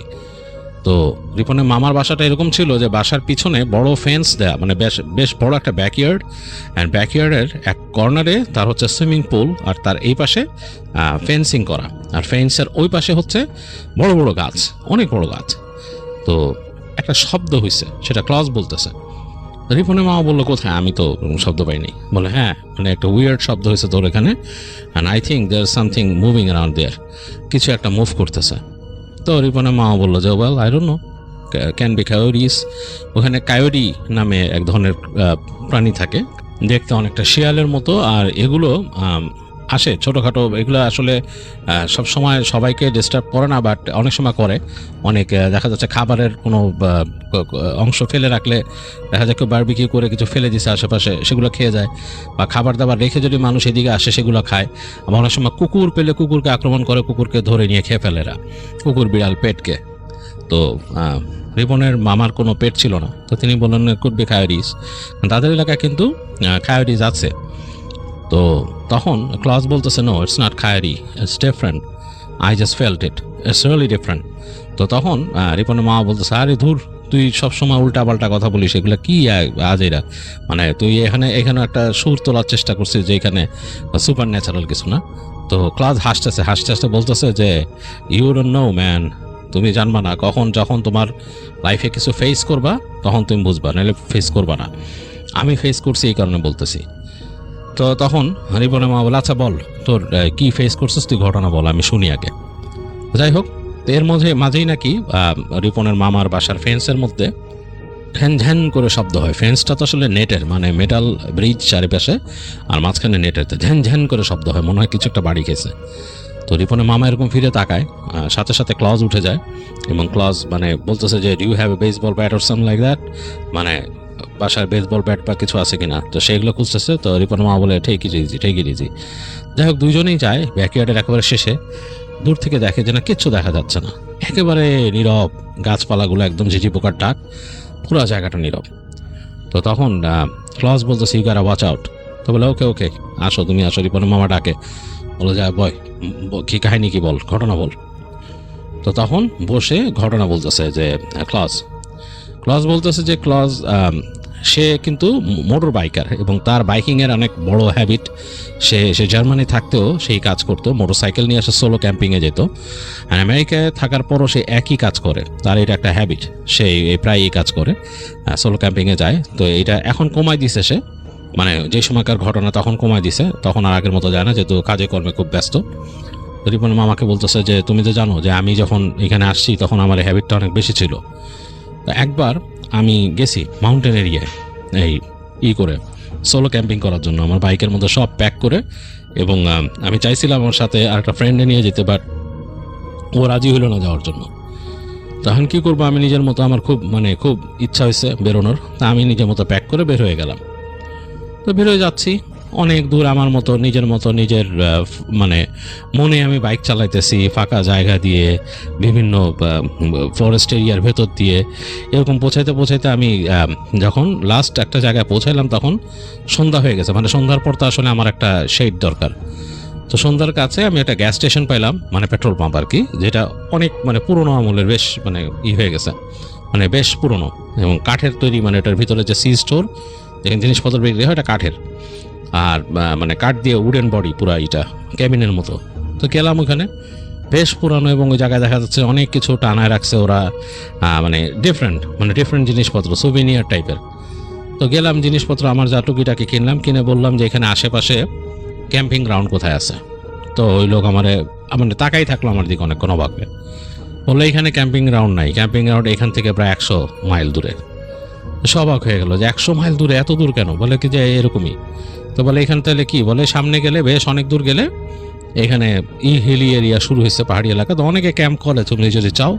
তো রিপনের মামার বাসাটা এরকম ছিল যে বাসার পিছনে বড় ফেন্স দেয়া, মানে বেশ বেশ বড় একটা ব্যাকইয়ার্ড, অ্যান্ড ব্যাকইয়ার্ডের এক কর্নারে তার হচ্ছে সুইমিং পুল, আর তার এই পাশে ফেন্সিং করা, আর ফেন্সের ওই পাশে হচ্ছে বড় বড় গাছ, অনেক বড় গাছ। তো একটা শব্দ হয়েছে, সেটা ক্লজ বলতেছে। রিপনের মামা বললো কোথায়, আমি তো কোনো শব্দ পাইনি। বলে হ্যাঁ, মানে একটা উইয়ার্ড শব্দ হয়েছে তোর এখানে, and I think there something moving around there, কিছু একটা মুভ করতেছে। তো রিপনের মামা বললো যে well I don't know, can be coyotes. ওখানে কায়োডি নামে এক ধরনের প্রাণী থাকে, দেখতে অনেকটা শিয়ালের মতো, আর এগুলো আসে ছোটোখাটো, এগুলো আসলে সব সময় সবাইকে ডিস্টার্ব করে না, বাট অনেক সময় করে। অনেক দেখা যাচ্ছে খাবারের কোনো অংশ ফেলে রাখলে দেখা যায় কেউ বারবিকিউ করে কিছু ফেলে দিছে আশেপাশে, সেগুলো খেয়ে যায়, বা খাবার দাবার রেখে যদি মানুষ এদিকে আসে সেগুলো খায়। আবার অনেক সময় কুকুর পেলে কুকুরকে আক্রমণ করে, কুকুরকে ধরে নিয়ে খেয়ে ফেলে এরা, কুকুর বিড়াল পেটকে। তো রিপনের মামার কোনো পেট ছিল না, তো তিনি বললেন কুড বি কায়োডিস, তাদের এলাকায় কিন্তু কায়োডিস আছে। তো তখন ক্লজ বলতেছে no, it's not coyote, it's different, I just felt it, it's really different. তো তখন রিপনের মা বলতেছে আরে ধুর, তুই সবসময় উল্টা পাল্টা কথা বলিস, এগুলো কি আজ এরা, মানে তুই এখানে একটা সুর তোলার চেষ্টা করছিস যে এখানে সুপার ন্যাচারাল কিছু না। তো ক্লাস হাসতে বলতেছে যে ইউ ডোন্ট নো ম্যান, তুমি জানবা না, যখন তোমার লাইফে কিছু ফেস করবা তখন তুমি বুঝবা, নাহলে ফেস করবা না। আমি ফেস করছি এই কারণে বলতেছি। তো তখন রিপনের মা বলে আচ্ছা বল তোর কি ফেস করছিস, তুই ঘটনা বল, আমি শুনি আগে। যাই হোক, এর মাঝেই নাকি রিপনের মামার বাসার ফেন্সের মধ্যে ঝ্যান ঝ্যান করে শব্দ হয়। ফেন্সটা তো আসলে নেটের, মানে মেটাল ব্রিজ চারিপাশে, আর মাঝখানে নেটের, তো ঝ্যান ঝ্যান করে শব্দ হয়, মনে হয় কিছু একটা বাড়ি খেয়েছে। তো রিপনের মামা এরকম ফিরে তাকায়, সাথে সাথে ক্লজ উঠে যায়, এবং ক্লজ মানে বলতেছে যে do you have a baseball bat or something like that, মানে বাসায় বেসবল ব্যাট বা কিছু আছে কিনা। তো সেগুলো খুঁজতেছে। তো রিপনের মামা বলে ঠেকি ইজি। যাই হোক, দুজনেই যায় ব্যাকইয়ার্ডের একেবারে শেষে। দূর থেকে দেখে যে না, কিচ্ছু দেখা যাচ্ছে না, একেবারে নীরব, গাছপালাগুলো একদম ঝিঝি পোকার ডাক, পুরো জায়গাটা নীরব। তো তখন ক্লজ বলতেছে ইউ গোটা ওয়াচ আউট। তো বলে ওকে আসো, তুমি আসো। রিপনের মামা ডাকে, বলে যায় বয়, কি কাহিনী, কি বল, ঘটনা বল। তো তখন বসে ঘটনা বলতেছে যে ক্লজ বলতেছে যে সে কিন্তু মোটর বাইকার, এবং তার বাইকিংয়ের অনেক বড় হ্যাবিট। সে জার্মানি থাকতেও সেই কাজ করতো, মোটরসাইকেল নিয়ে এসে সোলো ক্যাম্পিংয়ে যেত। আর আমেরিকায় থাকার পরও সে একই কাজ করে, তার এটা একটা হ্যাবিট, সে প্রায় এই কাজ করে, সোলো ক্যাম্পিংয়ে যায়। তো এটা এখন কমায় দিছে সে, মানে যে সময়কার ঘটনা তখন কমায় দিছে, তখন আর আগের মতো যায় না, যেহেতু কাজে কর্মে খুব ব্যস্ত। রিপনের মামাকে বলতেছে যে তুমি তো জানো যে আমি যখন এখানে আসছি তখন আমার হ্যাবিটটা অনেক বেশি ছিল। তো একবার আমি গেছি মাউন্টেন এরিয়ায় এই করে সোলো ক্যাম্পিং করার জন্য, আমার বাইকের মধ্যে সব প্যাক করে, এবং আমি চাইছিলাম আমার সাথে আর একটা ফ্রেন্ডে নিয়ে যেতে, বাট ও রাজি হইল না যাওয়ার জন্য। তখন কী করবো, আমি নিজের মতো, আমার খুব ইচ্ছা হয়েছে বেরোনোর, তা আমি নিজের মতো প্যাক করে বের হয়ে গেলাম। তো বের হয়ে যাচ্ছি অনেক দূর, আমার মতো নিজের মানে মনে আমি বাইক চালাইতেছি, ফাঁকা জায়গা দিয়ে, বিভিন্ন ফরেস্ট এরিয়ার ভেতর দিয়ে, এরকম পৌঁছাইতে আমি যখন লাস্ট একটা জায়গায় পৌঁছাইলাম তখন সন্ধ্যা হয়ে গেছে। মানে সন্ধ্যার পর তো আসলে আমার একটা শেড দরকার। তো সন্ধ্যার কাছে আমি একটা গ্যাস স্টেশন পাইলাম, মানে পেট্রোল পাম্প আর কি, যেটা অনেক পুরোনো আমলের, বেশ হয়ে গেছে, বেশ পুরোনো, এবং কাঠের তৈরি, এটার ভিতরে যে সি স্টোর যেখানে জিনিসপত্র বিক্রি হয়, এটা কাঠের, আর কাঠ দিয়ে উডেন বডি পুরা, এটা ক্যাবিনের মতো। তো গেলাম ওখানে, বেশ পুরানো, এবং ওই জায়গায় দেখা যাচ্ছে অনেক কিছু টানায় রাখছে ওরা, ডিফারেন্ট জিনিসপত্র, সুভিনিয়ার টাইপের। তো গেলাম, জিনিসপত্র আমার যা টুকিটাকি কিনলাম, কিনে বললাম যে এখানে আশেপাশে ক্যাম্পিং গ্রাউন্ড কোথায় আছে। তো ওই লোক আমার তাকাই থাকলো আমার দিকে অনেকক্ষণ অবাক হয়ে, বললো এখানে ক্যাম্পিং গ্রাউন্ড নাই, ক্যাম্পিং গ্রাউন্ড এখান থেকে প্রায় 100 মাইল দূরে। অবাক হয়ে গেল যে 100 মাইল দূরে, এত দূর কেন? বলে কি যে এরকমই। তো বলে এখান তাহলে কি, বলে সামনে গেলে, বেশ অনেক দূর গেলে এখানে হিলি এরিয়া শুরু হয়েছে, পাহাড়ি এলাকা। তো অনেকে ক্যাম্প করে, তুমি যদি চাও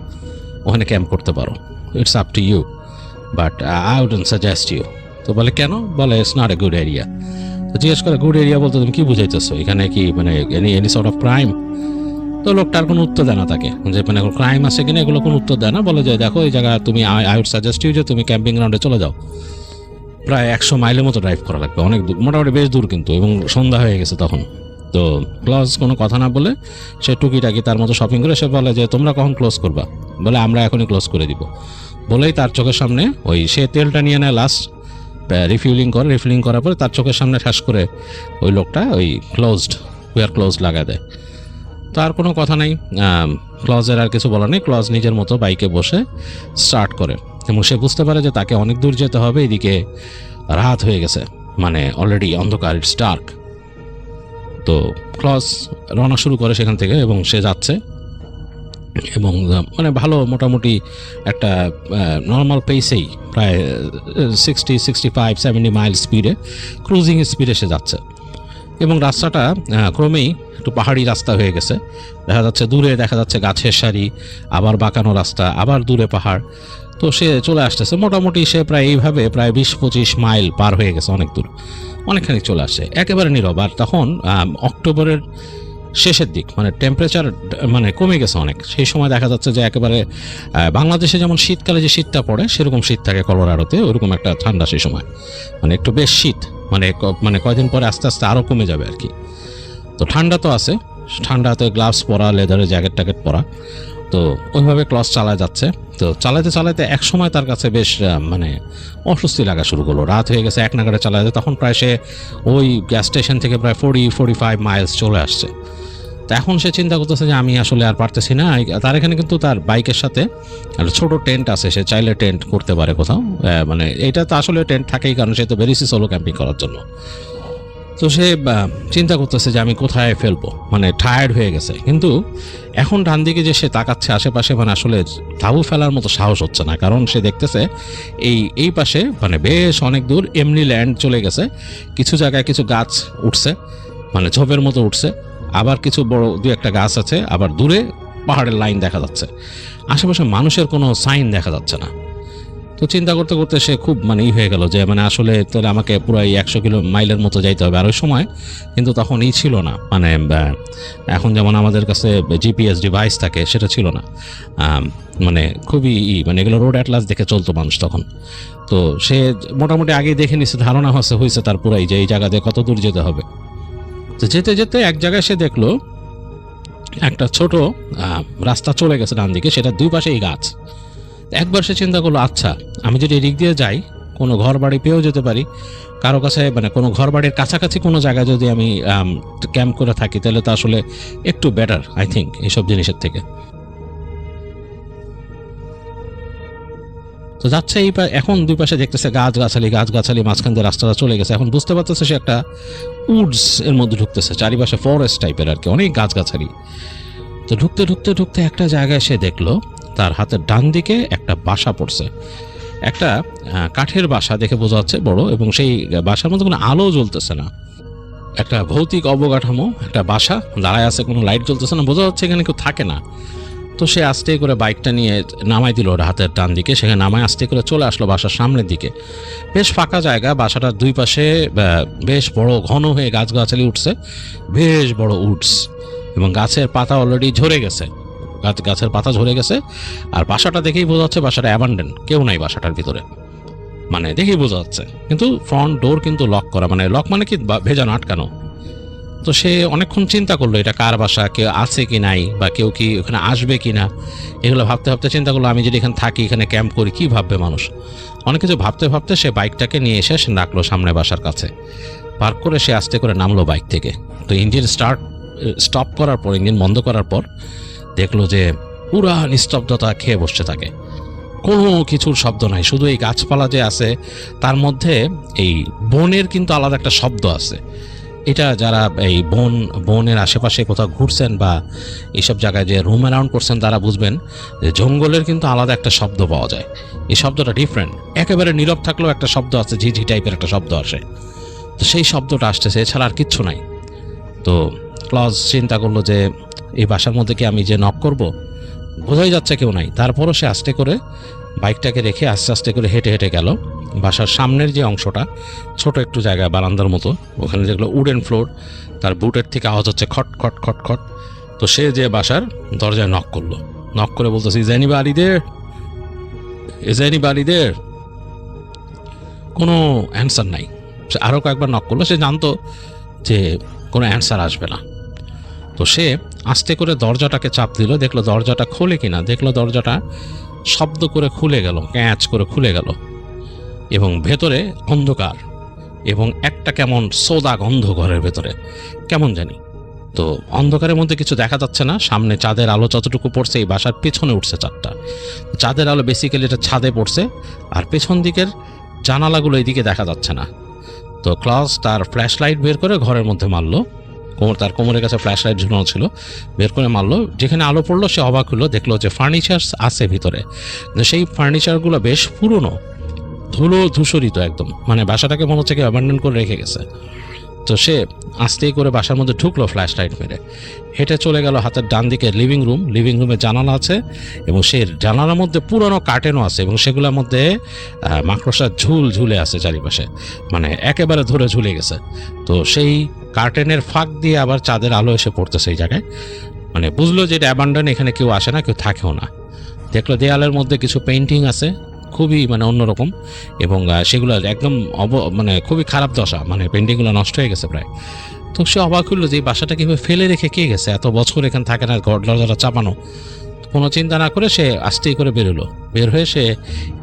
ওখানে ক্যাম্প করতে পারো, it's up to you, but I wouldn't suggest you. তো বলে কেন? বলে it's not a good area. তো জিজ্ঞেস করে গুড এরিয়া বলতে তুমি কি বুঝাইতেছো, এখানে কি এনি সর্ট অফ ক্রাইম? তো লোকটার কোনো উত্তর দেয় না তাকে, যে ক্রাইম আছে কিনা এগুলো কোনো উত্তর দেয় না। বলে যে দেখো এই জায়গা তুমি, আই উড সাজেস্ট ইউ যে তুমি ক্যাম্পিং গ্রাউন্ডে চলে যাও, প্রায় 100 মাইলের মতো ড্রাইভ করা লাগবে, অনেক দূর, মোটামুটি বেশ দূর কিন্তু, এবং সন্ধ্যা হয়ে গেছে তখন। তো ক্লজ কোনো কথা না বলে সে টুকিটাকি তার মতো শপিং করে সে বলে যে তোমরা কখন ক্লোজ করবা, বলে আমরা এখনই ক্লোজ করে দিব। বলেই তার চোখের সামনে ওই সে তেলটা নিয়ে নেয় লাস্ট, রিফিলিং করার পরে তার চোখের সামনে ঠাস করে ওই লোকটা ওই উই আর ক্লোজড লাগা দেয়। তার কোনো কথা নেই, ক্লজের আর কিছু বলার নেই। ক্লজ নিজের মতো বাইকে বসে স্টার্ট করে এবং সে বুঝতে পারে যে তাকে অনেক দূর যেতে হবে, এদিকে রাত হয়ে গেছে, মানে অলরেডি অন্ধকার, ইটস ডার্ক। তো ক্লজ রওনা শুরু করে সেখান থেকে এবং সে যাচ্ছে এবং মানে ভালো মোটামুটি একটা নর্মাল পেসেই প্রায় 60-65-70 মাইল স্পিডে, ক্রুজিং স্পিডে সে যাচ্ছে এবং রাস্তাটা ক্রমেই একটু পাহাড়ি রাস্তা হয়ে গেছে। দেখা যাচ্ছে দূরে দেখা যাচ্ছে গাছের সারি, আবার বাঁকানো রাস্তা, আবার দূরে পাহাড়। তো সে চলে আসতেছে মোটামুটি, সে প্রায় এইভাবে প্রায় 20-25 মাইল পার হয়ে গেছে, অনেক দূর, অনেকখানি চলে আসে, একেবারে নীরব। আর তখন অক্টোবরের শেষের দিক, মানে টেম্পারেচার মানে কমে গেছে অনেক। সেই সময় দেখা যাচ্ছে যে একেবারে বাংলাদেশে যেমন শীতকালে যে শীতটা পড়ে সেরকম শীত থাকে কলোরাডোতে, ওরকম একটা ঠান্ডা সেই সময়, মানে একটু বেশ শীত, মানে কয়দিন পরে আস্তে আস্তে আরও কমে যাবে আর কি। তো ঠান্ডা তো আছে, ঠান্ডাতে গ্লাভস পরা, লেদারের জ্যাকেট ট্যাকেট পরা। তো ওইভাবে ক্লস চালায় যাচ্ছে। তো চালাতে চালাতে এক সময় তার কাছে বেশ মানে অস্বস্তি লাগা শুরু করলো। রাত হয়ে গেছে, এক নাগাড়ে চালাতে, তখন প্রায় সে ওই গ্যাস স্টেশন থেকে প্রায় 40-45 মাইলস চলে আসছে। তো এখন সে চিন্তা করতেছে যে আমি আসলে আর পারতেছি না। তার এখানে কিন্তু তার বাইকের সাথে একটা ছোটো টেন্ট আছে, সে চাইলে টেন্ট করতে পারে কোথাও, মানে এটা তো আসলে টেন্ট থাকেই, কারণ সে তো বেরিয়েছে সোলো ক্যাম্পিং করার জন্য। তো সে চিন্তা করতেছে যে আমি কোথায় ফেলবো, মানে টায়ার্ড হয়ে গেছে। কিন্তু এখন ডান দিকে যে সে তাকাচ্ছে আশেপাশে, মানে আসলে তাঁবু ফেলার মতো সাহস হচ্ছে না, কারণ সে দেখতেছে এই পাশে মানে বেশ অনেক দূর এমনি ল্যান্ড চলে গেছে, কিছু জায়গায় কিছু গাছ উঠছে, মানে ঝোপের মতো উঠছে, আবার কিছু বড় দু একটা গাছ আছে, আবার দূরে পাহাড়ের লাইন দেখা যাচ্ছে, আশেপাশে মানুষের কোনো সাইন দেখা যাচ্ছে না। তো চিন্তা করতে করতে সে খুব মানে হয়ে গেল যে মানে আসলে তাহলে আমাকে পুরো 100 মাইলের মতো যাইতে হবে। আর ওই সময় কিন্তু তখন ছিল না, মানে এখন যেমন আমাদের কাছে জিপিএস ডিভাইস থাকে সেটা ছিল না, মানে খুবই মানে এগুলো রোড অ্যাটলাস দেখে চলতো মানুষ তখন। তো সে মোটামুটি আগে দেখে নিচ্ছে, ধারণা হয়েছে তার পুরাই যে এই জায়গা দিয়ে কত দূর যেতে হবে। তো যেতে যেতে এক জায়গায় সে দেখলো একটা ছোট রাস্তা চলে গেছে ডান দিকে, সেটা দুই পাশেই গাছ। একবার সে চিন্তা করলো, আচ্ছা আমি যদি এদিক দিয়ে যাই কোনো ঘর বাড়ি পেয়েও যেতে পারি, কারো কাছে মানে কোনো ঘর বাড়ির কাছাকাছি কোনো জায়গায় যদি আমি ক্যাম্প করে থাকি তাহলে তো আসলে একটু বেটার আই থিঙ্ক এইসব জিনিসের থেকে। তো যাচ্ছে এখন দুই পাশে দেখতেছে গাছগাছালি, মাঝখান দিয়ে রাস্তাটা চলে গেছে। এখন বুঝতে পারতেছে সে একটা উডস এর মধ্যে ঢুকতেছে, চারিপাশে ফরেস্ট টাইপের আর কি, অনেক গাছগাছালি। তো ঢুকতে একটা জায়গায় সে দেখলো তার হাতের ডান দিকে একটা বাসা পড়ছে, একটা কাঠের বাসা, দেখে বোঝা যাচ্ছে বড়, এবং সেই বাসার মধ্যে কোনো আলো জ্বলতেছে না, একটা ভৌতিক অবকাঠামো, একটা বাসা দাঁড়ায় আছে, কোনো লাইট জ্বলতেছে না, বোঝা যাচ্ছে এখানে কেউ থাকে না। তো সে আস্তে করে বাইকটা নিয়ে নামাই দিল ওর হাতের ডান দিকে, সেখানে নামায় আস্তে করে চলে আসলো বাসার সামনের দিকে। বেশ ফাঁকা জায়গা, বাসাটার দুই পাশে বেশ বড় ঘন হয়ে গাছগাছালি উঠছে, বেশ বড় উডস, এবং গাছের পাতা অলরেডি ঝরে গেছে, গাছের পাতা ঝরে গেছে। আর বাসাটা দেখেই বোঝা যাচ্ছে বাসাটা অ্যাবান্ডেন, কেউ নাই বাসাটার ভিতরে, মানে দেখেই বোঝা যাচ্ছে। কিন্তু ফ্রন্ট ডোর কিন্তু লক করা, মানে লক মানে কি ভেজানো, আটকানো। তো সে অনেকক্ষণ চিন্তা করলো এটা কার বাসা, কেউ আছে কি নাই, বা কেউ কি ওখানে আসবে কি না, এগুলো ভাবতে ভাবতে চিন্তা করলো আমি যদি এখানে থাকি, এখানে ক্যাম্প করি, কি ভাববে মানুষ, অনেক কিছু ভাবতে ভাবতে সে বাইকটাকে নিয়ে এসে সে রাখলো সামনে বাসার কাছে, পার্ক করে সে আস্তে করে নামলো বাইক থেকে। তো ইঞ্জিন স্টপ করার পর, ইঞ্জিন বন্ধ করার পর দেখলো যে পুরা নিস্তব্ধতা খেয়ে বসছে থাকে, কোনো কিছুর শব্দ নাই, শুধু এই গাছপালা যে আছে তার মধ্যে এই বনের কিন্তু আলাদা একটা শব্দ আছে। এটা যারা এই বনের আশেপাশে কোথাও ঘুরছেন বা এইসব জায়গায় যে রুম অ্যারাউন্ড করছেন তারা বুঝবেন যে জঙ্গলের কিন্তু আলাদা একটা শব্দ পাওয়া যায়, এই শব্দটা ডিফারেন্ট, একেবারে নীরব থাকলেও একটা শব্দ আছে, ঝিঝি টাইপের একটা শব্দ আসে। তো সেই শব্দটা আসতেছে, এছাড়া আর কিচ্ছু নাই। তো ক্লজ চিন্তা করলো যে এই বাসার মধ্যে কি আমি যে নক করব, বোঝাই যাচ্ছে কেউ নাই। তারপরও সে আস্তে করে বাইকটাকে রেখে আস্তে আস্তে করে হেঁটে হেঁটে গেল বাসার সামনের যে অংশটা, ছোট একটু জায়গা বারান্দার মতো, ওখানে দেখলো উডেন ফ্লোর, তার বুটের থেকে আওয়াজ হচ্ছে খট খট খট খট। তো সে যে বাসার দরজায় নক করলো, নক করে বলতেছে ইজ এনিবডি দেয়ার, কোনো অ্যান্সার নাই। সে আরও কয়েকবার নক করলো, সে জানতো যে কোনো অ্যান্সার আসবে না। তো সে আস্তে করে দরজাটাকে চাপ দিল, দেখলো দরজাটা খোলে কিনা, দেখলো দরজাটা শব্দ করে খুলে গেল, ক্যাঁচ করে খুলে গেল, এবং ভেতরে অন্ধকার এবং একটা কেমন সোদা গন্ধ ঘরের ভেতরে কেমন জানি। তো অন্ধকারের মধ্যে কিছু দেখা যাচ্ছে না, সামনে চাঁদের আলো যতটুকু পড়ছে এই বাসার পেছনে উঠছে চারটা চাঁদের আলো, বেসিক্যালি এটা ছাদে পড়ছে, আর পেছন দিকের জানালাগুলো এইদিকে দেখা যাচ্ছে না। তো ক্লজ তার ফ্ল্যাশ লাইট বের করে ঘরের মধ্যে মারলো, তার কোমরের কাছে ফ্ল্যাশ লাইট ঝুলানো ছিল, বের করে মারলো। যেখানে আলো পড়লো সে অবাক হলো, দেখলো যে ফার্নিচার আছে ভিতরে, সেই ফার্নিচারগুলো বেশ পুরনো, ধুলো ধূসরিত একদম, মানে বাসাটাকে মনে হচ্ছে কি অ্যাবান্ডন করে রেখে গেছে। তো সে আস্তেই করে বাসার মধ্যে ঢুকলো ফ্ল্যাশ লাইট মেরে, হেঁটে চলে গেল হাতের ডান দিকে লিভিং রুমে জানালা আছে, এবং সেই জানালার মধ্যে পুরনো কার্টেনও আছে, এবং সেগুলোর মধ্যে মাকড়সার ঝুলে আছে চারিপাশে, মানে একেবারে ধরে ঝুলে গেছে। তো সেই কার্টেনের ফাঁক দিয়ে আবার চাঁদের আলো এসে পড়তেছে এই জায়গায়, মানে বুঝলো যে এটা অ্যাবান্ডন, এখানে কেউ আসে না, কেউ থাকেও না। দেখলো দেয়ালের মধ্যে কিছু পেন্টিং আছে, খুবই মানে অন্যরকম, এবং সেগুলো একদম মানে খুবই খারাপ দশা, মানে পেন্টিংগুলো নষ্ট হয়ে গেছে প্রায়। তো সে অবাক হলো যে এই বাসাটা কীভাবে ফেলে রেখে কে গেছে, এত বছর এখানে থাকে না, দরজাটা চাপানো। কোনো চিন্তা না করে সে আস্তেই করে বেরোলো, বের হয়ে সে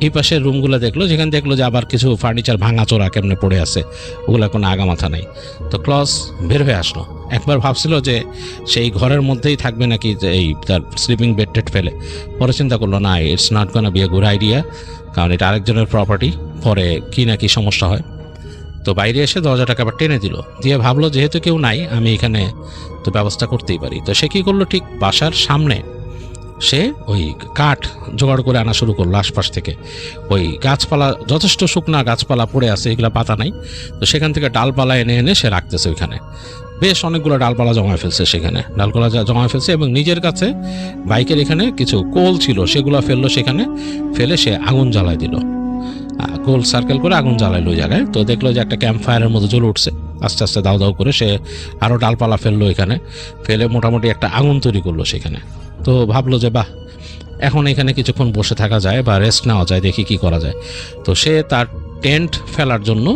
এই পাশের রুমগুলো দেখলো, যেখানে দেখলো যে আবার কিছু ফার্নিচার ভাঙাচোরা কেমনে পড়ে আছে, ওগুলো কোনো আগামাথা নেই। তো ক্লজ বের হয়ে আসলো, একবার ভাবছিল যে সেই ঘরের মধ্যেই থাকবে নাকি, যে এই তার স্লিপিং বেড টেড ফেলে, পরে চিন্তা করলো না, it's not gonna B a good idea, কারণ এটা আরেকজনের প্রপার্টি, পরে কি না কি সমস্যা হয়। তো বাইরে এসে দরজাটাকে আবার টেনে দিল, দিয়ে ভাবলো যেহেতু কেউ নাই, আমি এখানে তো ব্যবস্থা করতেই পারি। তো সে কী করলো, ঠিক বাসার সামনে সে ওই কাঠ জোগাড় করে আনা শুরু করলো আশপাশ থেকে। ওই গাছপালা, যথেষ্ট শুকনা গাছপালা পড়ে আছে, এগুলো পাতা নাই, তো সেখান থেকে ডালপালা এনে এনে সে রাখতেছে ওইখানে। বেশ অনেকগুলো ডালপালা জমা ফেলছে সেখানে, ডালপালা জমা ফেলছে, এবং নিজের কাছে বাইকের এখানে কিছু কোল ছিল, সেগুলো ফেললো সেখানে, ফেলে সে আগুন জ্বালায় দিল, গোল সার্কেল করে আগুন জ্বালাইলো ওই জায়গায়। তো দেখলো যে একটা ক্যাম্প ফায়ারের মতো জ্বলে উঠছে, আস্তে আস্তে দাউ দাউ করে সে আরও ডালপালা ফেললো এখানে, ফেলে মোটামুটি একটা আগুন তৈরি করলো সেখানে। তো ভাবলো যে বাহ, এখন এখানে কিছুক্ষণ বসে থাকা যায় বা রেস্ট নেওয়া যায়, দেখি কি করা যায়। তো সে তার টেন্ট ফেলার জন্য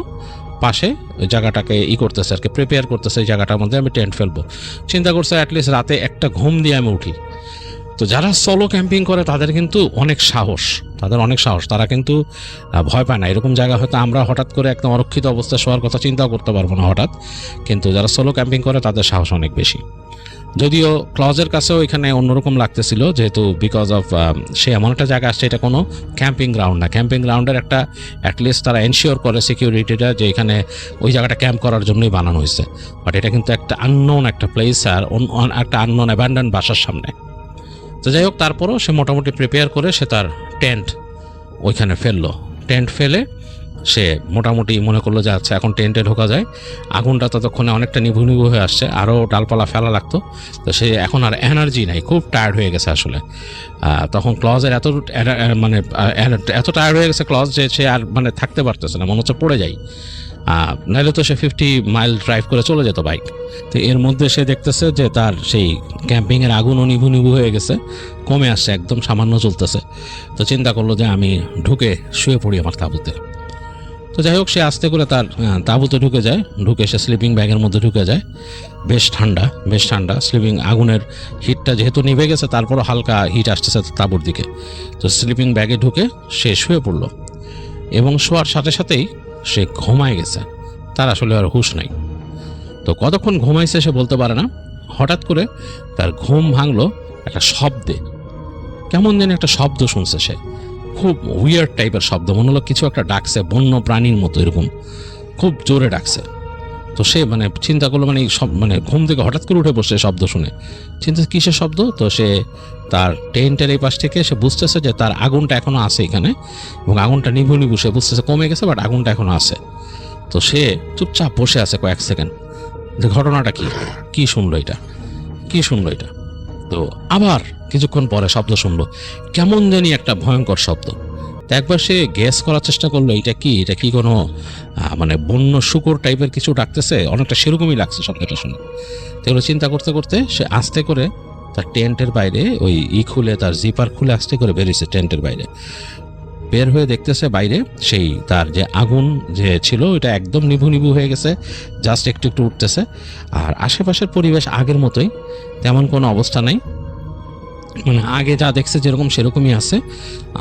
পাশে ওই জায়গাটাকে করতেছে আর কি, প্রিপেয়ার করতেছে, এই জায়গাটার মধ্যে আমি টেন্ট ফেলবো। চিন্তা করছে অ্যাটলিস্ট রাতে একটা ঘুম দিয়ে আমি উঠি। তো যারা সোলো ক্যাম্পিং করে তাদের কিন্তু অনেক সাহস, তারা কিন্তু ভয় পায় না। এরকম জায়গা হয়তো আমরা হঠাৎ করে একদম অরক্ষিত অবস্থায় শোয়ার কথা চিন্তাও করতে পারবো না হঠাৎ, কিন্তু যারা সোলো ক্যাম্পিং করে তাদের সাহস অনেক বেশি। যদিও ক্লজের কাছেও এখানে অন্যরকম লাগতেছিল, যেহেতু বিকজ অফ সে এমন একটা জায়গা আসছে, এটা কোনো ক্যাম্পিং গ্রাউন্ড না। ক্যাম্পিং গ্রাউন্ডের একটা অ্যাটলিস্ট তারা এনশিওর করে সিকিউরিটিটা, যে এখানে ওই জায়গাটা ক্যাম্প করার জন্যই বানানো হয়েছে, বাট এটা কিন্তু একটা আননোন একটা প্লেস, আর একটা আননোন অ্যাবান্ডন বাসার সামনে। তো যাই হোক, তারপরও সে মোটামুটি প্রিপেয়ার করে সে তার টেন্ট ওইখানে ফেললো। টেন্ট ফেলে সে মোটামুটি মনে করলো যে আচ্ছা এখন টেন্টে ঢোকা যায়। আগুনটা ততক্ষণে অনেকটা নিভু হয়ে আসছে, আরও ডালপালা ফেলা লাগতো। তো সে এখন আর এনার্জি নাই, খুব টায়ার্ড হয়ে গেছে আসলে। তখন ক্লজের এত টায়ার্ড হয়ে গেছে ক্লজ, যে সে আর মানে থাকতে পারতেছে না, মনে হচ্ছে পড়ে যাই। নাহলে তো সে 50 মাইল ড্রাইভ করে চলে যেত বাইক। তো এর মধ্যে সে দেখতেছে যে তার সেই ক্যাম্পিংয়ের আগুনও নিভু হয়ে গেছে, কমে আসছে, একদম সামান্য চলতেছে। তো চিন্তা করলো যে আমি ঢুকে শুয়ে পড়ি আমার তাঁবুতে। তো যাই হোক, সে আস্তে করে তার তাঁবুতে ঢুকে সে স্লিপিং ব্যাগের মধ্যে ঢুকে যায়। বেশ ঠান্ডা স্লিপিং, আগুনের হিটটা যেহেতু নিভে গেছে তারপরও হালকা হিট আসতেছে তাঁবুর দিকে। তো স্লিপিং ব্যাগে ঢুকে সে শুয়ে পড়ল, এবং শোয়ার সাথে সাথেই সে ঘুমায় গেছে, তার আসলে আর হুঁশ নাই। তো কতক্ষণ ঘুমাইছে সে বলতে পারে না। হঠাৎ করে তার ঘুম ভাঙলো একটা শব্দে, কেমন যেন একটা শব্দ শুনছে সে, খুব উইয়ার্ড টাইপের শব্দ, মনে হলো কিছু একটা ডাকছে, বন্য প্রাণীর মতো এরকম খুব জোরে ডাকছে। তো সে মানে চিন্তা করলো, মানে ঘুম থেকে হঠাৎ করে উঠে বসে শব্দ শুনে, চিন্তা কিসের শব্দ। তো সে তার টেন্টের এই পাশ থেকে সে বুঝতেছে যে তার আগুনটা এখনো আছে এখানে, এবং আগুনটা নিভু সে বুঝতেছে কমে গেছে, বাট আগুনটা এখনো আছে। তো সে চুপচাপ বসে আছে কয়েক সেকেন্ড, যে ঘটনাটা কি শুনলো এটা। তো আবার কিছুক্ষণ পরে শব্দ শুনলো, কেমন জানি একটা ভয়ঙ্কর শব্দ। তো একবার সে গেস করার চেষ্টা করলো এটা কি কোনো মানে বন্য শুকর টাইপের কিছু ডাকতেছে, অনেকটা সেরকমই লাগছে শব্দটা শুনে। তো এগুলো চিন্তা করতে করতে সে আস্তে করে তার টেন্টের বাইরে ওই খুলে, তার জিপার খুলে আস্তে করে বেরিয়েছে টেন্টের বাইরে। বের হয়ে দেখতেছে বাইরে সেই তার যে আগুন যে ছিল ওটা একদম নিভু নিভু হয়ে গেছে, জাস্ট একটু একটু উঠতেছে। আর আশেপাশের পরিবেশ আগের মতোই, তেমন কোনো অবস্থা নেই, মানে আগে যা দেখছে যেরকম সেরকমই আছে,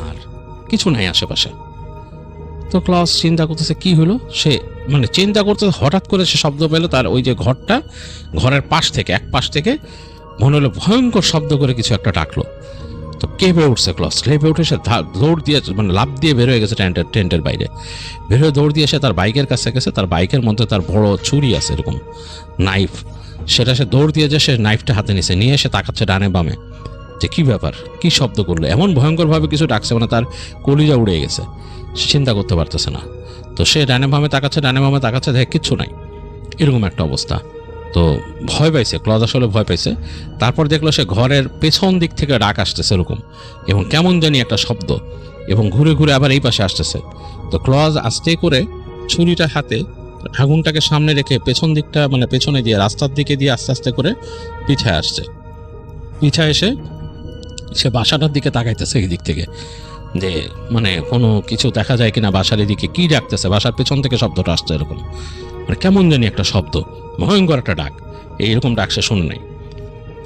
আর কিছু নাই আশেপাশে। তো ক্লজ চিন্তা করতেছে কি হলো, সে মানে চিন্তা করতেছে, হঠাৎ করে সে শব্দ পেল তার ওই যে ঘরের পাশ থেকে এক পাশ থেকে মনে হলো ভয়ঙ্কর শব্দ করে কিছু একটা ডাকলো। তো কেঁপে উঠছে ক্লজ, কেঁপে উঠে সে দৌড় দিয়ে মানে লাফ দিয়ে বের হয়ে গেছে টেন্টের বাইরে। বের হয়ে দৌড় দিয়ে সে তার বাইকের কাছে গেছে, তার বাইকের মধ্যে তার বড় ছুরি আছে এরকম নাইফ, সেটা সে দৌড় দিয়ে যে সে নাইফটা হাতে নিছে, নিয়ে সে তাকাচ্ছে ডানে বামে যে কি ব্যাপার, কি শব্দ করলো, এমন ভয়ঙ্করভাবে কিছু ডাকছে, মানে তার কলিজা উড়ে গেছে, সে চিন্তা করতে পারতেছে না। তো সে ডানে বামে তাকাচ্ছে, দেখে কিচ্ছু নাই, এরকম একটা অবস্থা। তো ভয় পাইছে ক্লজ, আসলে ভয় পাইছে। তারপর দেখলো সে ঘরের পেছন দিক থেকে ডাক আসতেছে এরকম, এবং কেমন জানি একটা শব্দ, এবং ঘুরে ঘুরে আবার এই পাশে আসতেছে। তো ক্লজ আস্তে করে ছুরিটা হাতে আগুনটাকে সামনে রেখে পেছন দিকটা মানে পেছনে দিয়ে রাস্তার দিকে দিয়ে আস্তে আস্তে করে পিছায় আসছে। পিছায় এসে সে বাসাটার দিকে তাকাইতেছে এই দিক থেকে, যে মানে কোনো কিছু দেখা যায় কিনা, বাসার এদিকে কি ডাকতেছে, বাসার পেছন থেকে শব্দটা আসছে এরকম, মানে কেমন জানি একটা শব্দ, ভয়ঙ্কর একটা ডাক, এইরকম ডাক সে শুনে নাই।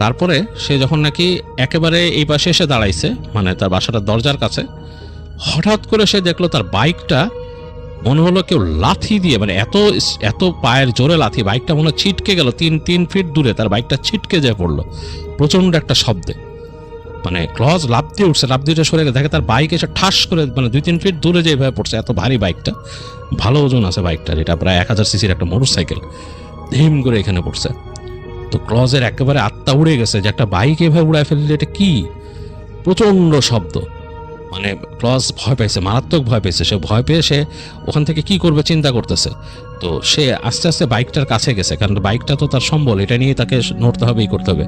তারপরে সে যখন নাকি একেবারে এই পাশে এসে দাঁড়াইছে, মানে তার বাসাটার দরজার কাছে, হঠাৎ করে সে দেখলো তার বাইকটা মনে হলো কেউ লাথি দিয়ে, মানে এত পায়ের জোরে লাথি, বাইকটা মনে ছিটকে গেল, 3 ফিট দূরে তার বাইকটা ছিটকে যেয়ে পড়লো প্রচণ্ড একটা শব্দে। মানে ক্লজ লাফ দিয়ে উঠছে, লাফ দিয়ে সরে গেছে, দেখে তার বাইক এসে ঠাস করে মানে 2-3 ফিট দূরে যেভাবে পড়ছে, এত ভারী বাইকটা, ভালো ওজন আছে বাইকটার, এটা প্রায় 1000 সিসির একটা মোটরসাইকেল, হিম করে এখানে পড়ছে। তো ক্লজের একেবারে আত্মা উড়ে গেছে যে একটা বাইক এভাবে উড়ায় ফেললে এটা কি, প্রচণ্ড শব্দ। মানে ক্লজ ভয় পাইছে, মারাত্মক ভয় পেয়েছে। সে ভয় পেয়ে সে ওখান থেকে কি করবে চিন্তা করতেছে। তো সে আস্তে আস্তে বাইকটার কাছে গেছে, কারণ বাইকটা তো তার সম্বল, এটা নিয়ে তাকে নড়তে হবে, করতে হবে।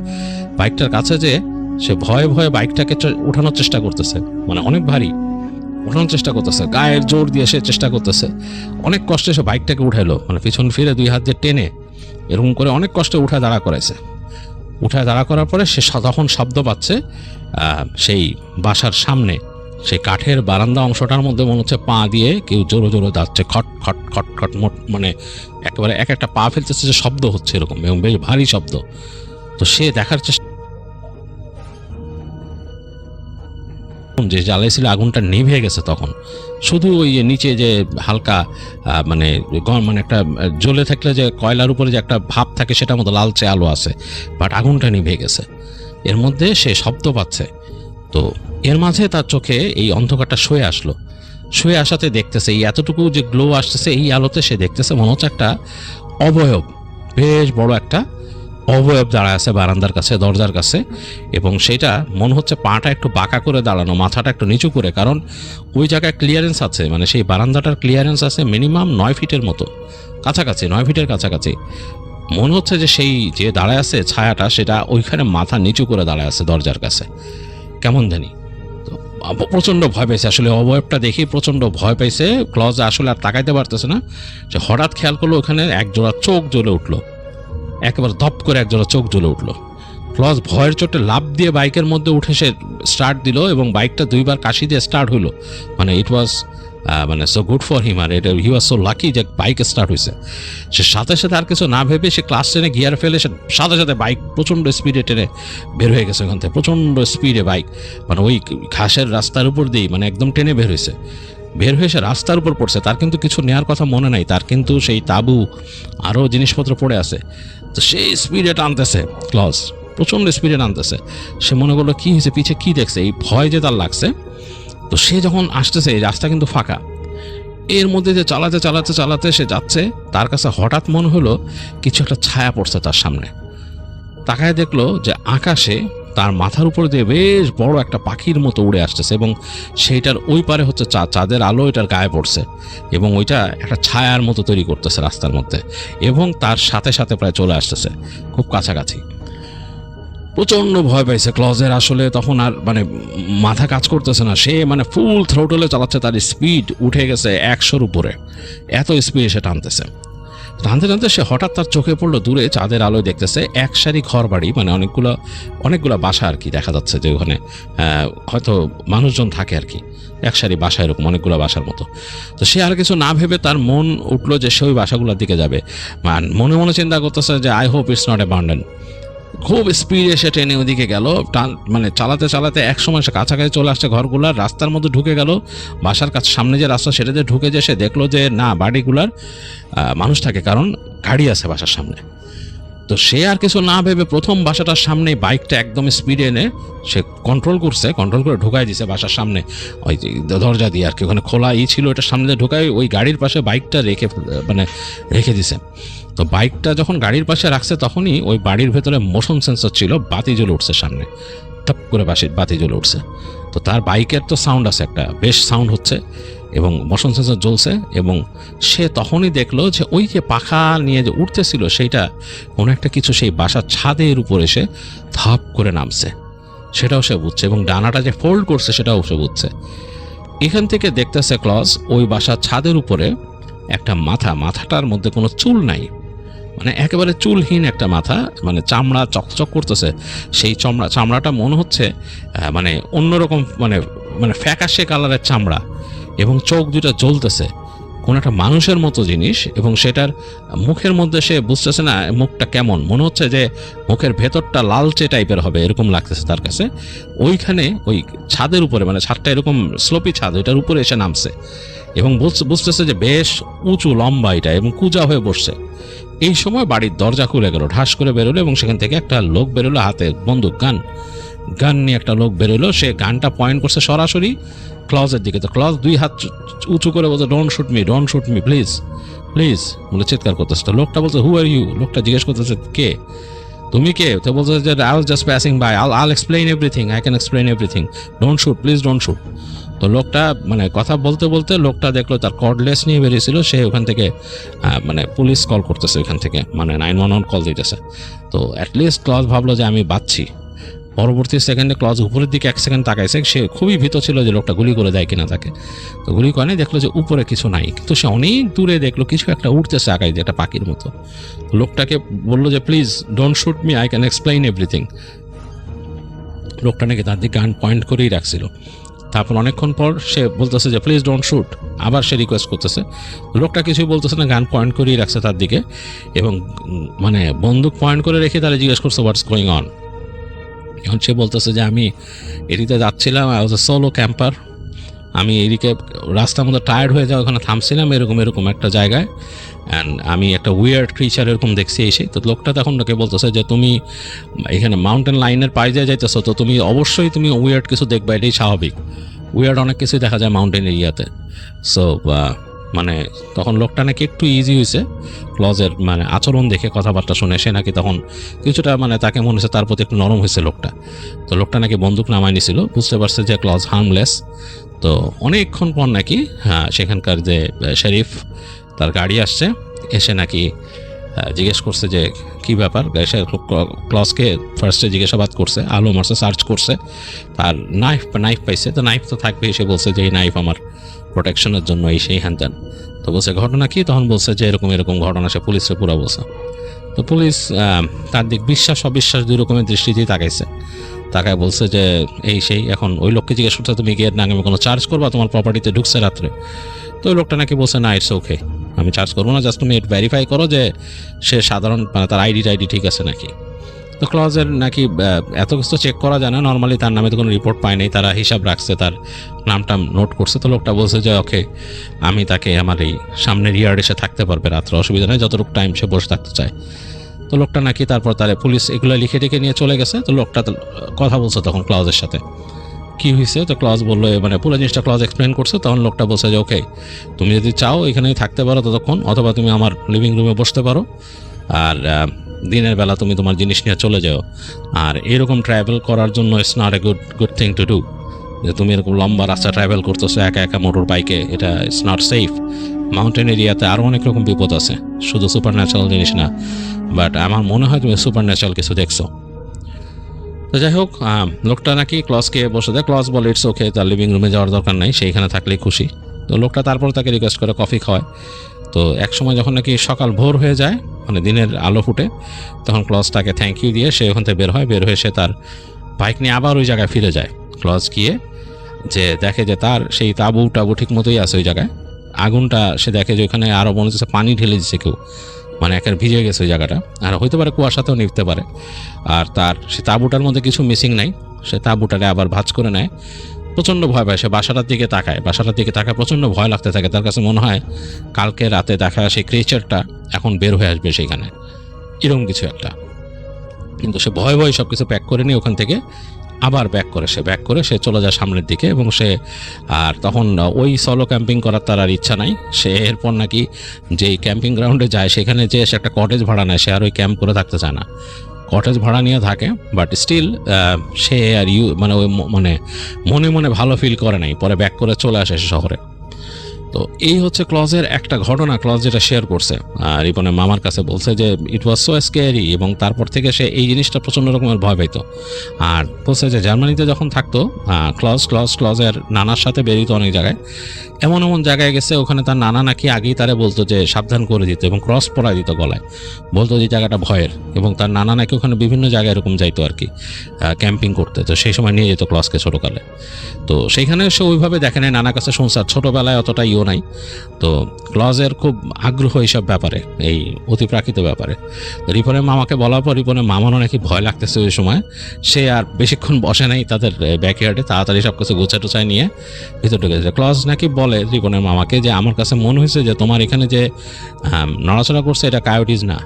বাইকটার কাছে যে সে ভয়ে ভয়ে বাইকটাকে উঠানোর চেষ্টা করতেছে, মানে অনেক ভারী, উঠানোর চেষ্টা করতেছে, গায়ের জোর দিয়ে সে চেষ্টা করতেছে, অনেক কষ্টে সে বাইকটাকে উঠাইলো, মানে পিছন ফিরে 2 হাত দিয়ে টেনে এরকম করে অনেক কষ্টে উঠায় দাঁড়া করাইছে। উঠায় দাঁড়া করার পরে সে তখন শব্দ পাচ্ছে সেই বাসার সামনে সেই কাঠের বারান্দা অংশটার মধ্যে মনে হচ্ছে পা দিয়ে কেউ জোরে জোরে যাচ্ছে, খট খট খট খট, মানে একেবারে এক একটা পা ফেলতেছে যে শব্দ হচ্ছে এরকম, এবং বেশ ভারী শব্দ। তো সে দেখার চেষ্টা, যে জ্বালাইছিল আগুনটা নিভে গেছে, তখন শুধু ওই নিচে যে হালকা মানে মানে একটা জ্বলে থাকলে যে কয়লার উপরে যে একটা ভাব থাকে সেটার মতো লালচে আলো আছে, বাট আগুনটা নিভে গেছে। এর মধ্যে সে শব্দ পাচ্ছে। তো এর মাঝে তার চোখে এই অন্ধকারটা শুয়ে আসলো, শুয়ে আসাতে দেখতেছে এই এতটুকু যে গ্লো আসতেছে এই আলোতে, সে দেখতেছে মনে হচ্ছে একটা অবয়ব, বেশ বড় একটা অবয়ব দাঁড়ায় আছে বারান্দার কাছে, দরজার কাছে, এবং সেটা মনে হচ্ছে পাটা একটু বাঁকা করে দাঁড়ানো, মাথাটা একটু নিচু করে, কারণ ওই জায়গায় ক্লিয়ারেন্স আছে, মানে সেই বারান্দাটার ক্লিয়ারেন্স আছে মিনিমাম 9 ফিটের মতো কাছাকাছি, 9 ফিটের কাছাকাছি। মনে হচ্ছে যে সেই যে দাঁড়ায় আছে ছায়াটা, সেটা ওইখানে মাথা নিচু করে দাঁড়ায় আছে দরজার কাছে, কেমন জানি। তো প্রচণ্ড ভয় পেয়েছে, আসলে অবয়বটা দেখেই প্রচণ্ড ভয় পেয়েছে। ক্লজ আসলে আর তাকাইতে পারতেছে না, যে হঠাৎ খেয়াল করলো ওখানে একজোড়া চোখ জ্বলে উঠলো, একেবারে ধপ করে একজোড়া চোখ জ্বলে উঠলো। ক্লজ ভয়ের চোটে লাফ দিয়ে বাইকের মধ্যে উঠে সে স্টার্ট দিল, এবং বাইকটা 2 বার কাশি দিয়ে স্টার্ট হইলো। মানে ইট ওয়াজ মানে সো গুড ফর হিম, আর এটা হি ওয়াজ সো লাকি যে বাইক স্টার্ট হয়েছে। সে সাথে সাথে আর কিছু না ভেবে সে ক্লাস টেনে গিয়ার ফেলে সে সাথে সাথে বাইক প্রচণ্ড স্পিডে টেনে বের হয়ে গেছে ওখান থেকে, প্রচণ্ড স্পিডে বাইক, মানে ওই ঘাসের রাস্তার উপর দিয়েই মানে একদম টেনে বের হয়েছে। বের হয়ে সে রাস্তার উপর পড়ছে, তার কিন্তু কিছু নেওয়ার কথা মনে নাই, তার কিন্তু সেই তাঁবু আরও জিনিসপত্র পড়ে আছে। তো সেই স্পিডে টানতেছে ক্লজ, প্রচণ্ড স্পিডে টানতেছে। সে মনে করলো কি হয়েছে, পিছে কি দেখছে, এই ভয় যে তার লাগছে। তো সে যখন আসতেছে, এই রাস্তা কিন্তু ফাঁকা, এর মধ্যে যে চালাতে চালাতে চালাতে সে যাচ্ছে, তার কাছে হঠাৎ মনে হলো কিছু একটা ছায়া পড়ছে তার সামনে। তাকায় দেখলো যে আকাশে তার মাথার উপর দিয়ে বেশ বড় একটা পাখির মতো উড়ে আসতেছে, এবং সেইটার ওই পারে হচ্ছে চাঁদের আলো এটার গায়ে পড়ছে, এবং ওইটা একটা ছায়ার মতো তৈরি করতেছে রাস্তার মধ্যে, এবং তার সাথে সাথে প্রায় চলে আসতেছে খুব কাছাকাছি। প্রচণ্ড ভয় পাইছে ক্লজের, আসলে তখন আর মানে মাথা কাজ করতেছে না, সে মানে ফুল থ্রোটলে চালাচ্ছে, তার স্পিড উঠে গেছে 100-র উপরে, এত স্পিডে সে টানতেছে। টানতে টানতে সে হঠাৎ তার চোখে পড়লো দূরে চাঁদের আলোয় দেখতেছে এক সারি ঘর বাড়ি, মানে অনেকগুলো বাসা আর কি দেখা যাচ্ছে, যে ওখানে হয়তো মানুষজন থাকে আর কি, এক সারি বাসা, এরকম অনেকগুলো বাসার মতো। তো সে আর কিছু না ভেবে তার মন উঠলো যে সে ওই বাসাগুলোর দিকে যাবে। মনে মনে চিন্তা করতেছে যে I hope it's not abandon. খুব স্পিডে সে ট্রেনে ওদিকে গেল, মানে চালাতে চালাতে এক সময় সে কাছাকাছি চলে আসছে ঘরগুলার, রাস্তার মধ্যে ঢুকে গেল। বাসার কাছে সামনে যে রাস্তা সেটাতে ঢুকে যে সে দেখলো যে না, বাড়িগুলার মানুষ থাকে, কারণ গাড়ি আছে বাসার সামনে। তো সে আর কিছু না ভেবে প্রথম বাসাটার সামনে বাইকটা একদম স্পিডে এনে সে কন্ট্রোল করে ঢুকাই দিছে বাসার সামনে, ওই দরজা দিয়ে আর কি, ওখানে খোলা ছিল, ওটার সামনে ঢুকাই ওই গাড়ির পাশে বাইকটা রেখে দিছে। তো বাইকটা যখন গাড়ির পাশে রাখছে তখনই ওই বাড়ির ভেতরে মোশন সেন্সর ছিল, বাতি জ্বলে উঠছে সামনে, টপ করে বাতি জ্বলে উঠছে। তো তার বাইকের তো সাউন্ড আছে, একটা বেশ সাউন্ড হচ্ছে, এবং মোশন সেন্সর জ্বলছে, এবং সে তখনই দেখলো যে ওই যে পাখা নিয়ে যে উঠতেছিল সেইটা কোনো একটা কিছু সেই বাসার ছাদের উপর এসে ধাপ করে নামছে, সেটাও সে বুঝছে, এবং ডানাটা যে ফোল্ড করছে সেটাও সে বুঝছে। এখান থেকে দেখতেছে ক্লজ ওই বাসার ছাদের উপরে একটা মাথাটার মধ্যে কোনো চুল নাই, মানে একেবারে চুলহীন একটা মাথা, মানে চামড়া চকচক করতেছে, সেই চামড়াটা মনে হচ্ছে মানে অন্যরকম, মানে ফ্যাকাশে কালারের চামড়া, এবং চোখ দুটা জ্বলতেছে, কোন একটা মানুষের মতো জিনিস। এবং সেটার মুখের মধ্যে সে বুঝতেছে না মুখটা কেমন, মনে হচ্ছে যে মুখের ভেতরটা লালচে টাইপের হবে, এরকম লাগতেছে তার কাছে। ওইখানে ওই ছাদের উপরে, মানে ছাদটা এরকম স্লোপি ছাদ, ওইটার উপরে এসে নামছে, এবং বুঝতেছে যে বেশ উঁচু লম্বা এটা, এবং কুজা হয়ে বসছে। এই সময় বাড়ির দরজা খুলে গেল, ঢাস করে বেরোলো, এবং সেখান থেকে একটা লোক বেরোলো, হাতে বন্দুক, গান নিয়ে একটা লোক বেরোলো। সে গানটা পয়েন্ট করছে সরাসরি ক্লজের দিকে। তো ক্লজ দুই হাত উঁচু করে বলছে ডোন্ট শুট মি প্লিজ বলে চিৎকার করতেছে। তো লোকটা বলছে হু আর ইউ, লোকটা জিজ্ঞেস করতেছে কে, তুমি কে? তো বলছে যে I was just passing by, I explain everything, I can explain everything, don't shoot please, don't shoot. তো লোকটা মানে কথা বলতে বলতে লোকটা দেখলো তার কর্ডলেস নিয়ে বেরিয়েছিল, সে ওখান থেকে মানে পুলিশ কল করতেছে, ওইখান থেকে মানে 911 কল দিতেছে। তো অ্যাটলিস্ট ক্লজ ভাবলো যে আমি বাঁচছি। পরবর্তী সেকেন্ডে ক্লজ উপরের দিকে এক সেকেন্ড তাকাইছে, সে খুবই ভীত ছিল যে লোকটা গুলি করে দেয় কিনা তাকে। তো গুলি করে দেখলো যে উপরে কিছু নাই, কিন্তু সে অনেক দূরে দেখলো কিছু একটা উঠতেছে আকাশ দিয়ে, একটা পাখির মতো। লোকটাকে বললো যে please don't shoot me, I can explain everything. লোকটা নাকি তার দিকে গান পয়েন্ট করেই রাখছিল। তারপর অনেকক্ষণ পর সে বলতেছে যে প্লিজ ডোন্ট শুট, আবার সে রিকোয়েস্ট করতেছে। লোকটা কিছুই বলতেছে না, গান পয়েন্ট করেই রাখছে তার দিকে, এবং মানে বন্দুক পয়েন্ট করে রেখে তারা জিজ্ঞেস করছে হোয়াটস গোয়িং অন। এখন সে বলতেছে যে আমি এদিকে যাচ্ছিলাম, আই ওয়াজ এ সোলো ক্যাম্পার, আমি এদিকে রাস্তার মধ্যে টায়ার্ড হয়ে যাওয়া, ওখানে থামছিলাম এরকম একটা জায়গায়, অ্যান্ড আমি একটা উইয়ার্ড ক্রিচার এরকম দেখছি এসে। তো লোকটা তখন লোকে বলতেছে যে তুমি এখানে মাউন্টেন লাইনের পায়ে যাইতেছো, তো তুমি অবশ্যই তুমি উইয়ার্ড কিছু দেখবা, এটাই স্বাভাবিক, উইয়ার্ড অনেক কিছুই দেখা যায় মাউন্টেন এরিয়াতে। সো মানে তখন লোকটা নাকি একটু ইজি হয়েছে ক্লজের মানে আচরণ দেখে, কথাবার্তা শুনে সে নাকি তখন কিছুটা মানে তাকে মনে হচ্ছে তার প্রতি একটু নরম হয়েছে লোকটা। তো লোকটা নাকি বন্দুক নামায় নিছিল, বুঝতে পারছে যে ক্লজ হার্মলেস। তো অনেকক্ষণ পর নাকি সেখানকার যে শেরিফ তার গাড়ি আসছে, এসে নাকি জিজ্ঞেস করছে যে কী ব্যাপার। সে ক্লজকে ফার্স্টে জিজ্ঞাসাবাদ করছে, আলো মারছে, সার্চ করছে, তার নাইফ পাইছে। তো নাইফ তো থাকবে, সে বলছে যে এই নাইফ আমার প্রোটেকশনের জন্য, এই সেই হ্যান ত্যান। তো বলছে ঘটনা কি, তখন বলছে যে এরকম ঘটনা, সে পুলিশে পুরো বলছে। তো পুলিশ তার দিক বিশ্বাস অবিশ্বাস দুই রকমের দৃষ্টিতেই তাকায় বলছে যে এই সেই। এখন ওই লোককে জিজ্ঞেস করছে তুমি গিয়ে নাকি কোনো চার্জ করবা, তোমার প্রপার্টিতে ঢুকছে রাত্রে? তো ওই লোকটা নাকি বলছে না ইটস ওকে, আমি চার্জ করবো না, জাস্ট তুমি ভেরিফাই করো যে সে সাধারণ মানে তার আইডি ঠিক আছে নাকি। তো ক্লজের নাকি এত কিছু চেক করা যায় না, নর্মালি তার নামে তো কোনো রিপোর্ট পায় নাই, তারা হিসাব রাখছে, তার নামটা নোট করছে। তো লোকটা বলছে যে ওকে, আমি তাকে আমার এই সামনের ইয়ার্ড এসে থাকতে পারবে রাত্রে, অসুবিধা নেই, যতটুকু টাইম সে বসে থাকতে চায়। তো লোকটা নাকি তারপর তারা পুলিশ এগুলো লিখে টেকে নিয়ে চলে গেছে। তো লোকটা কথা বলছে তখন ক্লজের সাথে কী হয়েছে। তো ক্লজ বললো মানে পুরো জিনিসটা ক্লজ এক্সপ্লেন করছে। তখন লোকটা বলছে যে ওকে, তুমি যদি চাও এখানেই থাকতে পারো ততক্ষণ, অথবা তুমি আমার লিভিং রুমে বসতে পারো, আর দিনের বেলা তুমি তোমার জিনিস নিয়ে চলে যাও। আর এরকম ট্রাভেল করার জন্য it's not a good thing to do, যে তুমি এরকম লম্বা রাস্তা ট্রাভেল করতেছো একা মোটর বাইকে, এটা ইটস নট সেফ। মাউন্টেন এরিয়াতে আরও অনেক রকম বিপদ আছে, শুধু সুপার ন্যাচারাল জিনিস না, বাট আমার মনে হয় তুমি সুপার ন্যাচারাল কিছু দেখছো। তো যাই হোক, লোকটা নাকি ক্লজকে বসে দেয়। ক্লজ বলে ইটস ওকে, তার লিভিং রুমে যাওয়ার দরকার নাই, সেইখানে থাকলেই খুশি। তো লোকটা তারপর তাকে রিকোয়েস্ট করে কফি খাওয়ায়। তো এক সময় যখন নাকি সকাল ভোর হয়ে যায়, মানে দিনের আলো ফুটে, তখন ক্লজ তাকে থ্যাংক ইউ দিয়ে সে ওখান থেকে বের হয়ে সে তার বাইক নিয়ে আবার ওই জায়গায় ফিরে যায়। ক্লজ গিয়ে যে দেখে যে তার সেই তাঁবু ঠিক মতোই আছে ওই জায়গায়। আগুনটা সে দেখে যে ওখানে আরও মনে হচ্ছে পানি ঢেলে দিচ্ছে কেউ, মানে একের ভিজে গেছে ওই জায়গাটা, আর হইতে পারে কুয়াশাতেও নিতে পারে। আর তার সে তাঁবুটার মধ্যে কিছু মিসিং নাই, সে তাঁবুটারে আবার ভাঁজ করে নেয়। প্রচণ্ড ভয় পায়, সে বাসাটার দিকে তাকায়, প্রচণ্ড ভয় লাগতে থাকে। তার কাছে মনে হয় কালকে রাতে দেখা সেই ক্রিয়েচারটা এখন বের হয়ে আসবে সেইখানে, এরকম কিছু একটা। কিন্তু সে ভয় সব কিছু প্যাক করে নিয়ে ওখান থেকে আবার ব্যাক করে সে চলে যায় সামনের দিকে। এবং সে আর তখন ওই সলো ক্যাম্পিং করার তার আর ইচ্ছা নাই। সে এরপর নাকি যেই ক্যাম্পিং গ্রাউন্ডে যায় সেখানে যে সে একটা কটেজ ভাড়া নেয়, সে আর ওই ক্যাম্প করে থাকতে চায় না, কটেজ ভাড়া নিয়ে থাকে। বাট স্টিল সে আর মানে ওই মনে মনে ভালো ফিল করে নাই, পরে ব্যাক করে চলে আসে শহরে। তো এই হচ্ছে ক্লজের একটা ঘটনা, ক্লজ যেটা শেয়ার করছে রিপনের মামার কাছে, বলছে যে ইট ওয়াজ সো স্ক্যারি, এবং তারপর থেকে সে এই জিনিসটা প্রচণ্ড রকমের ভয় পাইতো। আর বলছে যে জার্মানিতে যখন থাকতো ক্লজের নানার সাথে বেরিত অনেক জায়গায়, এমন জায়গায় গেছে ওখানে তার নানা নাকি আগেই তারে বলতো যে সাবধান করে দিত এবং ক্রস পরাই দিত গলায়, বলতো যে জায়গাটা ভয়ের। এবং তার নানা নাকি ওখানে বিভিন্ন জায়গায় এরকম যাইতো আর কি ক্যাম্পিং করতে, তো সেই সময় নিয়ে যেত ক্লজকে ছোটোকালে। তো সেইখানে সে ওইভাবে দেখে নেয়, নানা কাছে শুনছে, আর ছোটোবেলায় অতটা ইও নাই। তো ক্লজের খুব আগ্রহ এইসব ব্যাপারে, এই অতিপ্রাকৃত ব্যাপারে। রিপনের মামাকে বলার পর রিপনের মামারও নাকি ভয় লাগতেছে ওই সময়। সে আর বেশিক্ষণ বসে নাই তাদের ব্যাকইয়ার্ডে, তাড়াতাড়ি সব কিছু গোছায় নিয়ে ভিতরে ঢুকেছে। ক্লজ নাকি বলে রিপনের মামাকে যে আমার কাছে মনে হয়েছে যে তোমার এখানে যে নড়াচড়া করছে এটা কায়োটিস না।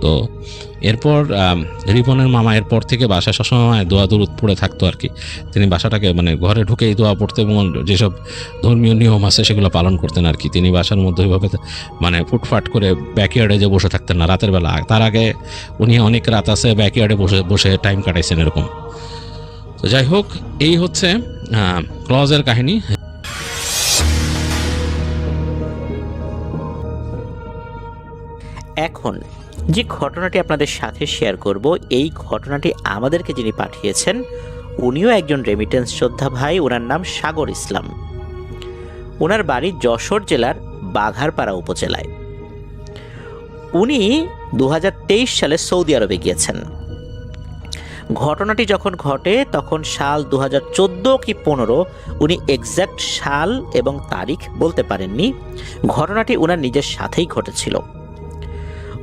তো এরপর রিপনের মামা এরপর থেকে বাসায় সবসময় দোয়া দরুদ পড়ে থাকতো আর কি। তিনি বাসাটাকে ঘরে ঢুকেই দোয়া পড়তে এবং যেসব ধর্মীয় নিয়ম আছে সেগুলো পালন করতেন আর কি। তিনি বাসার মধ্যে ওইভাবে ফুটফাট করে ব্যাকইয়ার্ডে যে বসে থাকতেন না রাতের বেলা। তার আগে উনি অনেক রাত আছে ব্যাকইয়ার্ডে বসে টাইম কাটাইছেন এরকম। তো যাই হোক, এই হচ্ছে ক্লজের কাহিনী। এখন যে ঘটনাটি আপনাদের সাথে শেয়ার করব, এই ঘটনাটি আমাদেরকে যিনি পাঠিয়েছেন উনিও একজন রেমিটেন্স যোদ্ধা ভাই। ওনার নাম সাগর ইসলাম। ওনার বাড়ি যশোর জেলার বাঘারপাড়া উপজেলায়। উনি 2023 সালে সৌদি আরবে গিয়েছেন। ঘটনাটি যখন ঘটে তখন সাল 2014 কি 15, উনি এক্স্যাক্ট সাল এবং তারিখ বলতে পারেননি। ঘটনাটি ওনার নিজের সাথেই ঘটেছিল।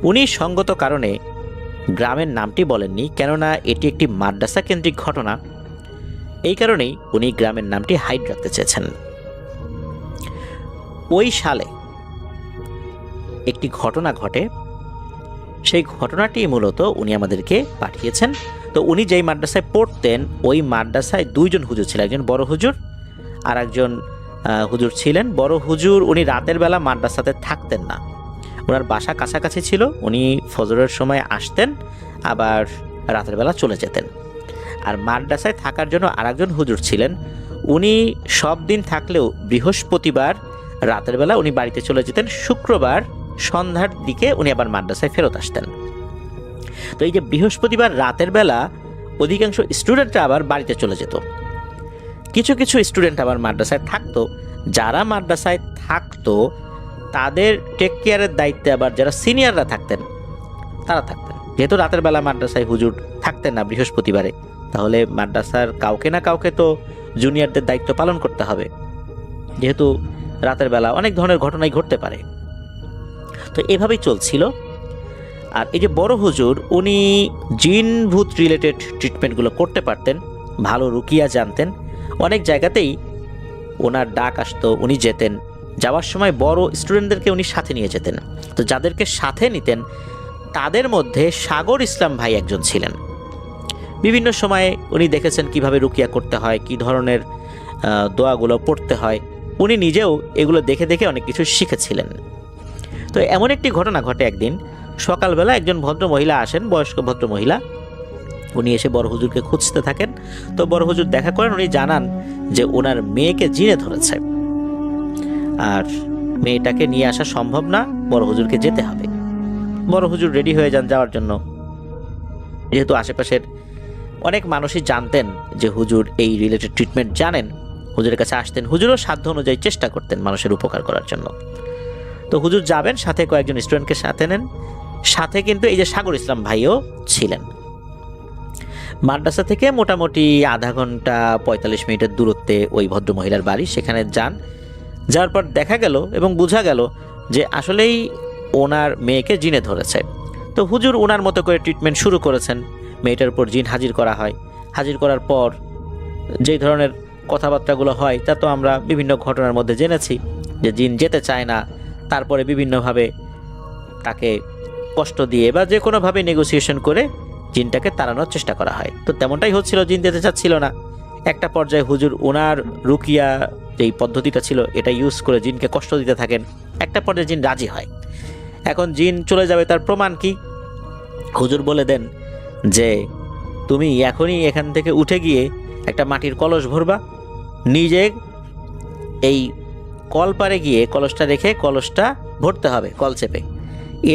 উনি সঙ্গত কারণে গ্রামের নামটি বলেননি, কেননা এটি একটি মাদ্রাসা কেন্দ্রিক ঘটনা। এই কারণেই উনি গ্রামের নামটি হাইড রাখতে চেয়েছেন। ওই সালে একটি ঘটনা ঘটে, সেই ঘটনাটি মূলত উনি আমাদেরকে পাঠিয়েছেন। তো উনি যেই মাদ্রাসায় পড়তেন ওই মাদ্রাসায় দুইজন হুজুর ছিল, একজন বড় হুজুর আর একজন হুজুর ছিলেন। বড় হুজুর উনি রাতের বেলা মাদ্রাসাতে থাকতেন না, ওনার বাসা কাছাকাছি ছিল। উনি ফজরের সময় আসতেন, আবার রাতের বেলা চলে যেতেন। আর মাদ্রাসায় থাকার জন্য আরেকজন হুজুর ছিলেন, উনি সব দিন থাকলেও বৃহস্পতিবার রাতের বেলা উনি বাড়িতে চলে যেতেন, শুক্রবার সন্ধ্যার দিকে উনি আবার মাদ্রাসায় ফেরত আসতেন। তো এই যে বৃহস্পতিবার রাতের বেলা অধিকাংশ স্টুডেন্টরা আবার বাড়িতে চলে যেত, কিছু কিছু স্টুডেন্ট আবার মাদ্রাসায় থাকতো। যারা মাদ্রাসায় থাকতো তাদের টেক কেয়ারের দায়িত্বে আবার যারা সিনিয়ররা থাকতেন তারা থাকতেন। যেহেতু রাতের বেলা মাদ্রাসায় হুজুর থাকতেন না বৃহস্পতিবারে, তাহলে মাদ্রাসার কাউকে না কাউকে তো জুনিয়রদের দায়িত্ব পালন করতে হবে, যেহেতু রাতের বেলা অনেক ধরনের ঘটনাই ঘটতে পারে। তো এভাবেই চলছিল। আর এই যে বড় হুজুর, উনি জিন ভূত রিলেটেড ট্রিটমেন্টগুলো করতে পারতেন, ভালো রুকিয়া জানতেন। অনেক জায়গাতেই ওনার ডাক আসতো, উনি যেতেন। যাওয়ার সময় বড় স্টুডেন্টদেরকে উনি সাথে নিয়ে যেতেন। তো যাদেরকে সাথে নিতেন তাদের মধ্যে সাগর ইসলাম ভাই একজন ছিলেন। বিভিন্ন সময়ে উনি দেখেছেন কিভাবে রুকিয়া করতে হয়, কি ধরনের দোয়াগুলো পড়তে হয়। উনি নিজেও এগুলো দেখে দেখে অনেক কিছু শিখেছিলেন। তো এমন একটি ঘটনা ঘটে, একদিন সকালবেলা একজন ভদ্র মহিলা আসেন, বয়স্ক ভদ্র মহিলা। উনি এসে বড় হুজুরকে খুঁজতে থাকেন। তো বড় হুজুর দেখা করেন, উনি জানান যে ওনার মেয়েকে জিনে ধরেছে আর মেয়েটাকে নিয়ে আসা সম্ভব না, বড় হুজুরকে যেতে হবে। বড় হুজুর রেডি হয়ে যান যাওয়ার জন্য। যেহেতু আশেপাশের অনেক মানুষই জানতেন যে হুজুর এই রিলেটেড ট্রিটমেন্ট জানেন, হুজুরের কাছে আসতেন। হুজুরও সাধ্য অনুযায়ী চেষ্টা করতেন মানুষের উপকার করার জন্য। তো হুজুর যাবেন, সাথে কয়েকজন স্টুডেন্টকে সাথে নেন, সাথে কিন্তু এই যে সাগর ইসলাম ভাইও ছিলেন। মাদ্রাসা থেকে মোটামুটি আধা ঘন্টা 45 মিনিটের দূরত্বে ওই ভদ্রমহিলার বাড়ি, সেখানে যান। যাওয়ার পর দেখা গেল এবং বোঝা গেল যে আসলেই ওনার মেয়েকে জিনে ধরেছে। তো হুজুর ওনার মতো করে ট্রিটমেন্ট শুরু করেছেন। মেয়েটার উপর জিন হাজির করা হয়। হাজির করার পর যেই ধরনের কথাবার্তাগুলো হয় তা তো আমরা বিভিন্ন ঘটনার মধ্যে জেনেছি, যে জিন যেতে চায় না, তারপরে বিভিন্নভাবে তাকে কষ্ট দিয়ে বা যে কোনোভাবে নেগোসিয়েশন করে জিনটাকে তাড়ানোর চেষ্টা করা হয়। তো তেমনটাই হচ্ছিল, জিন যেতে চাচ্ছিল না। একটা পর্যায়ে হুজুর ওনার রুকিয়া যেই পদ্ধতিটা ছিল এটা ইউজ করে জিনকে কষ্ট দিতে থাকেন। একটা পর্যায়ে জিন রাজি হয়। এখন জিন চলে যাবে তার প্রমাণ কি? হুজুর বলে দেন যে তুমি এখনই এখান থেকে উঠে গিয়ে একটা মাটির কলস ভরবা, নিজে এই কল পারে গিয়ে কলসটা রেখে কলসটা ভরতে হবে কল চেপে,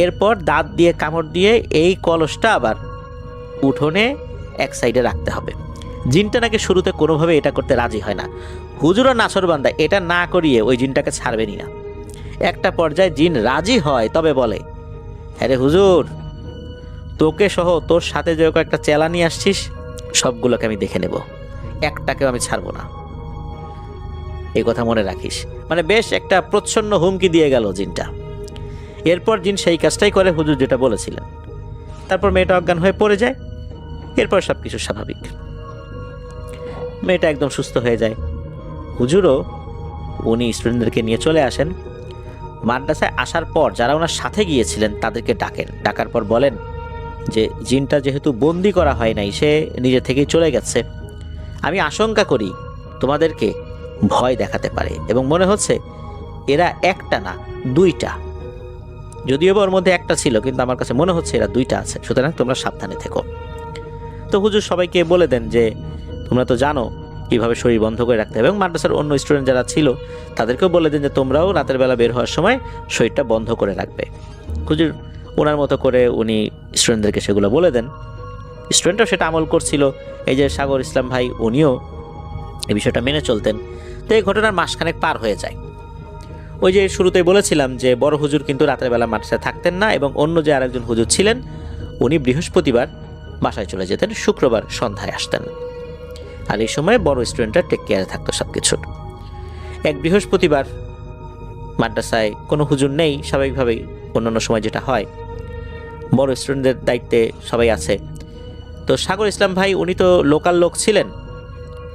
এরপর দাঁত দিয়ে কামড় দিয়ে এই কলসটা আবার উঠোনে এক সাইডে রাখতে হবে। জিনটা নাকি শুরুতে কোনোভাবে এটা করতে রাজি হয় না। হুজুরও নাছরবান্দা, এটা না করিয়ে ওই জিনটাকে ছাড়বেনই না। একটা পর্যায়ে জিন রাজি হয়, তবে বলে, হ্যাঁ রে হুজুর, তোকে সহ তোর সাথে যে কয়েকটা চেলা নিয়ে আসছিস সবগুলোকে আমি দেখে নেব, একটাকেও আমি ছাড়বো না, এই কথা মনে রাখিস। মানে বেশ একটা প্রচ্ছন্ন হুমকি দিয়ে গেল জিনটা। এরপর জিন সেই কাজটাই করে হুজুর যেটা বলেছিলেন। তারপর মেয়েটা অজ্ঞান হয়ে পড়ে যায়। এরপর সব কিছু স্বাভাবিক, মেয়েটা একদম সুস্থ হয়ে যায়। হুজুরও উনি স্টুডেন্টদেরকে নিয়ে চলে আসেন। মাদ্রাসায় আসার পর যারা ওনার সাথে গিয়েছিলেন তাদেরকে ডাকেন। ডাকার পর বলেন যে জিনটা যেহেতু বন্দি করা হয় নাই, সে নিজে থেকেই চলে গেছে, আমি আশঙ্কা করি তোমাদেরকে ভয় দেখাতে পারে এবং মনে হচ্ছে এরা একটা না দুইটা, যদিও বা ওর মধ্যে একটা ছিল কিন্তু আমার কাছে মনে হচ্ছে এরা দুইটা আছে, সুতরাং তোমরা সাবধানে থেকো। তো হুজুর সবাইকে বলে দেন যে তোমরা তো জানো কীভাবে শরীর বন্ধ করে রাখতে হবে, এবং মাদ্রাসার অন্য স্টুডেন্ট যারা ছিল তাদেরকেও বলে দেন যে তোমরাও রাতের বেলা বের হওয়ার সময় শরীরটা বন্ধ করে রাখবে। হুজুর ওনার মতো করে উনি স্টুডেন্টদেরকে সেগুলো বলে দেন। স্টুডেন্টরাও সেটা আমল করছিল। এই যে সাগর ইসলাম ভাই, উনিও এই বিষয়টা মেনে চলতেন। তো এই ঘটনার মাসখানেক পার হয়ে যায়। ওই যে শুরুতেই বলেছিলাম যে বড় হুজুর কিন্তু রাতের বেলা মাদ্রাসায় থাকতেন না, এবং অন্য যে আরেকজন হুজুর ছিলেন উনি বৃহস্পতিবার বাসায় চলে যেতেন, শুক্রবার সন্ধ্যায় আসতেন। আর এই সময় বড় স্টুডেন্টরা টেক কেয়ারে থাকতো সব কিছুর। এক বৃহস্পতিবার মাদ্রাসায় কোনো হুজুর নেই, স্বাভাবিকভাবেই অন্যান্য সময় যেটা হয়, বড় স্টুডেন্টদের দায়িত্বে সবাই আছে। তো সাগর ইসলাম ভাই উনি তো লোকাল লোক ছিলেন,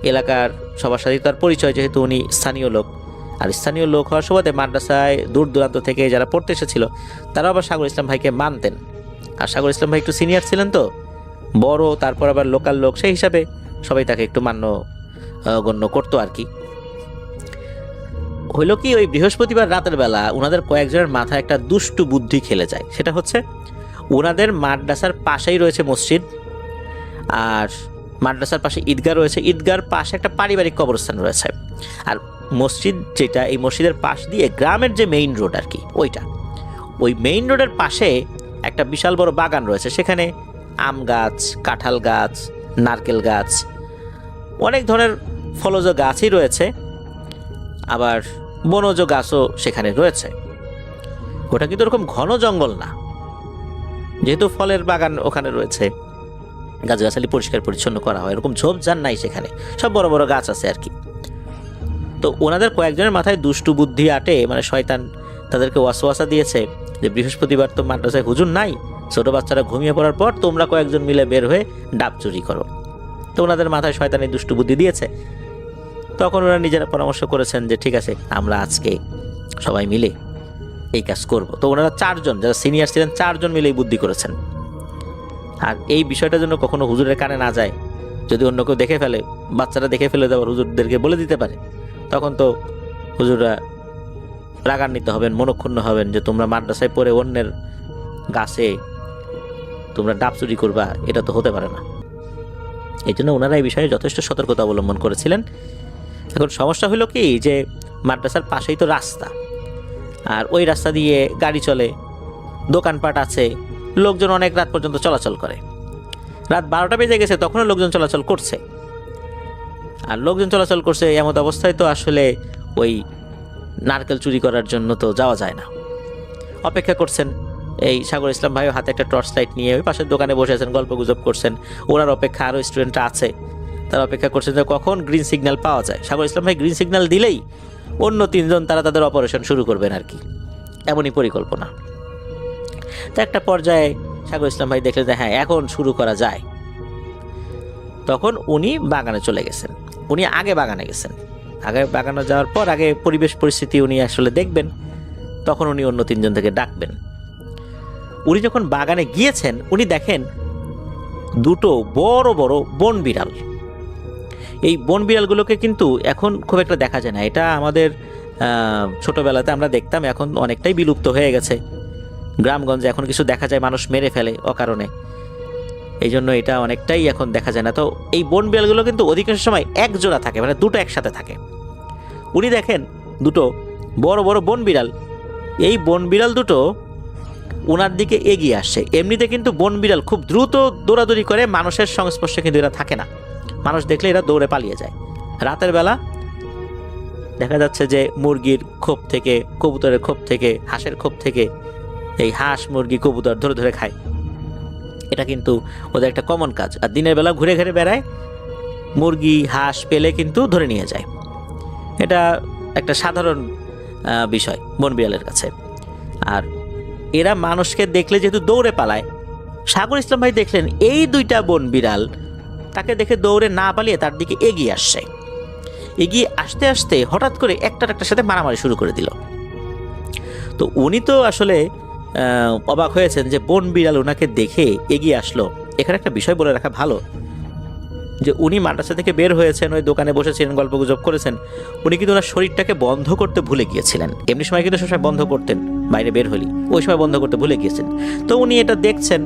এলাকার সবার সাথে তার পরিচয়, যেহেতু উনি স্থানীয় লোক। আর স্থানীয় লোক হওয়ার সুবাদে মাদ্রাসায় দূর দূরান্ত থেকে যারা পড়তে এসেছিল তারা আবার সাগর ইসলাম ভাইকে মানতেন। আর সাগর ইসলাম ভাই একটু সিনিয়র ছিলেন, তো বড়, তারপর আবার লোকাল লোক, সেই হিসাবে সবাই তাকে একটু গণ্য করতো আর কি। হইল কি, ওই বৃহস্পতিবার রাতের বেলা ওনাদের কয়েকজনের মাথায় একটা দুষ্টু বুদ্ধি খেলে যায়। সেটা হচ্ছে ওনাদের মাদ্রাসার পাশেই রয়েছে মসজিদ, আর মাদ্রাসার পাশে ঈদগাহ রয়েছে, ঈদগাহর পাশে একটা পারিবারিক কবরস্থান রয়েছে, আর মসজিদ যেটা, এই মসজিদের পাশ দিয়ে গ্রামের যে মেইন রোড আর কি, ওই মেইন রোডের পাশে একটা বিশাল বড় বাগান রয়েছে। সেখানে আম গাছ, কাঁঠাল গাছ, নারকেল গাছ, অনেক ধরনের ফলজ গাছই রয়েছে, আবার বনজ গাছও সেখানে রয়েছে। ওটা কিন্তু এরকম ঘন জঙ্গল না, যেহেতু ফলের বাগান ওখানে রয়েছে, গাছগাছালি পরিষ্কার পরিচ্ছন্ন করা হয়, এরকম ঝোপঝাড় নাই সেখানে, সব বড় বড় গাছ আছে আর কি। তো ওনাদের কয়েকজনের মাথায় দুষ্টু বুদ্ধি আটে, মানে শয়তান তাদেরকে ওয়াসওয়াসা দিয়েছে যে বৃহস্পতিবার তো মাদ্রাসায় হুজুর নাই, ছোট বাচ্চারা ঘুমিয়ে পড়ার পর তোমরা কয়েকজন মিলে বের হয়ে ডাব চুরি করো। তো ওনাদের মাথায় শয়তানি দুষ্টু বুদ্ধি দিয়েছে। তখন ওরা নিজেরা পরামর্শ করেছেন যে ঠিক আছে, আমরা আজকে সবাই মিলে এই কাজ করব। তো ওনারা চারজন, যারা সিনিয়র ছিলেন, চারজন মিলে এই বুদ্ধি করেছেন। আর এই বিষয়টা যেন কখনো হুজুরের কানে না যায়, যদি অন্য কেউ দেখে ফেলে, বাচ্চারা দেখে ফেলে দেওয়ার হুজুরদেরকে বলে দিতে পারে, তখন তো হুজুররা রাগান্বিত হবেন, মনক্ষুণ্ণ হবেন যে তোমরা মাদ্রাসায় পড়ে অন্যের গাছে তোমরা ডাব চুরি করবা, এটা তো হতে পারে না। এই জন্য ওনারা এই বিষয়ে যথেষ্ট সতর্কতা অবলম্বন করেছিলেন। এখন সমস্যা হলো কি, যে মাদ্রাসার পাশেই তো রাস্তা, আর ওই রাস্তা দিয়ে গাড়ি চলে, দোকানপাট আছে, লোকজন অনেক রাত পর্যন্ত চলাচল করে। রাত 12টা বেজে গেছে, তখনও লোকজন চলাচল করছে। আর লোকজন চলাচল করছে এমন অবস্থায় তো আসলে ওই নারকেল চুরি করার জন্য তো যাওয়া যায় না। অপেক্ষা করছেন। এই সাগর ইসলাম ভাইও হাতে একটা টর্চ লাইট নিয়ে ওই পাশের দোকানে বসে আছেন, গল্প গুজব করছেন। ওনার অপেক্ষা আরও স্টুডেন্টরা আছে, তারা অপেক্ষা করছেন যে কখন গ্রিন সিগন্যাল পাওয়া যায়। সাগর ইসলাম ভাই গ্রিন সিগন্যাল দিলেই অন্য 3 জন তারা তাদের অপারেশন শুরু করবেন আর কি, এমনই পরিকল্পনা। তো একটা পর্যায়ে সাগর ইসলাম ভাই দেখলেন যে হ্যাঁ এখন শুরু করা যায়। তখন উনি বাগানে চলে গেছেন। উনি আগে বাগানে গেছেন, আগে বাগানে যাওয়ার পর আগে পরিবেশ পরিস্থিতি উনি আসলে দেখবেন, তখন উনি অন্য 3 জন থেকে ডাকবেন। উনি যখন বাগানে গিয়েছেন উনি দেখেন দুটো বড় বড় বন বিড়াল। এই বন বিড়ালগুলোকে কিন্তু এখন খুব একটা দেখা যায় না। এটা আমাদের ছোটবেলাতে আমরা দেখতাম, এখন অনেকটাই বিলুপ্ত হয়ে গেছে। গ্রামগঞ্জে এখন কিছু দেখা যায়, মানুষ মেরে ফেলে অকারণে, এই জন্য এটা অনেকটাই এখন দেখা যায় না। তো এই বন বিড়ালগুলো কিন্তু অধিকাংশ সময় এক জোড়া থাকে, মানে দুটো একসাথে থাকে। উনি দেখেন দুটো বড় বড় বন বিড়াল, এই বন বিড়াল দুটো ওনার দিকে এগিয়ে আসছে। এমনিতে কিন্তু বন বিড়াল খুব দ্রুত দৌড়াদৌড়ি করে, মানুষের সংস্পর্শে কিন্তু এরা থাকে না, মানুষ দেখলে এরা দৌড়ে পালিয়ে যায়। রাতের বেলা দেখা যাচ্ছে যে মুরগির খোপ থেকে, কবুতরের খোপ থেকে, হাঁসের খোপ থেকে এই হাঁস মুরগি কবুতর ধরে ধরে খায়। এটা কিন্তু ওদের একটা কমন কাজ। আর দিনের বেলা ঘুরে ঘুরে বেড়ায়, মুরগি হাঁস পেলে কিন্তু ধরে নিয়ে যায়। এটা একটা সাধারণ বিষয় বন বিড়ালের কাছে। আর এরা মানুষকে দেখলে যেহেতু দৌড়ে পালায়, সাগর ইসলাম ভাই দেখলেন এই দুইটা বন বিড়াল তাকে দেখে দৌড়ে না পালিয়ে তার দিকে এগিয়ে আসছে। এগিয়ে আসতে আসতে হঠাৎ করে একটার সাথে মারামারি শুরু করে দিল। তো উনি তো আসলে অবাক হয়েছেন যে বন বিড়াল ওনাকে দেখে এগিয়ে আসলো। এখানে একটা বিষয় বলে রাখা ভালো যে উনি মাদ্রাসা থেকে বের হয়েছেন, ওই দোকানে বসেছিলেন, গল্প গুজব করেছেন। উনি কিন্তু ওনার শরীরটাকে বন্ধ করতে ভুলে গিয়েছিলেন। এমনি সময় কিন্তু সবসময় বন্ধ করতেন, বাইরে বের হলি ওই সময় বন্ধ করতে ভুলে গিয়েছেন। তো উনি এটা দেখছেন,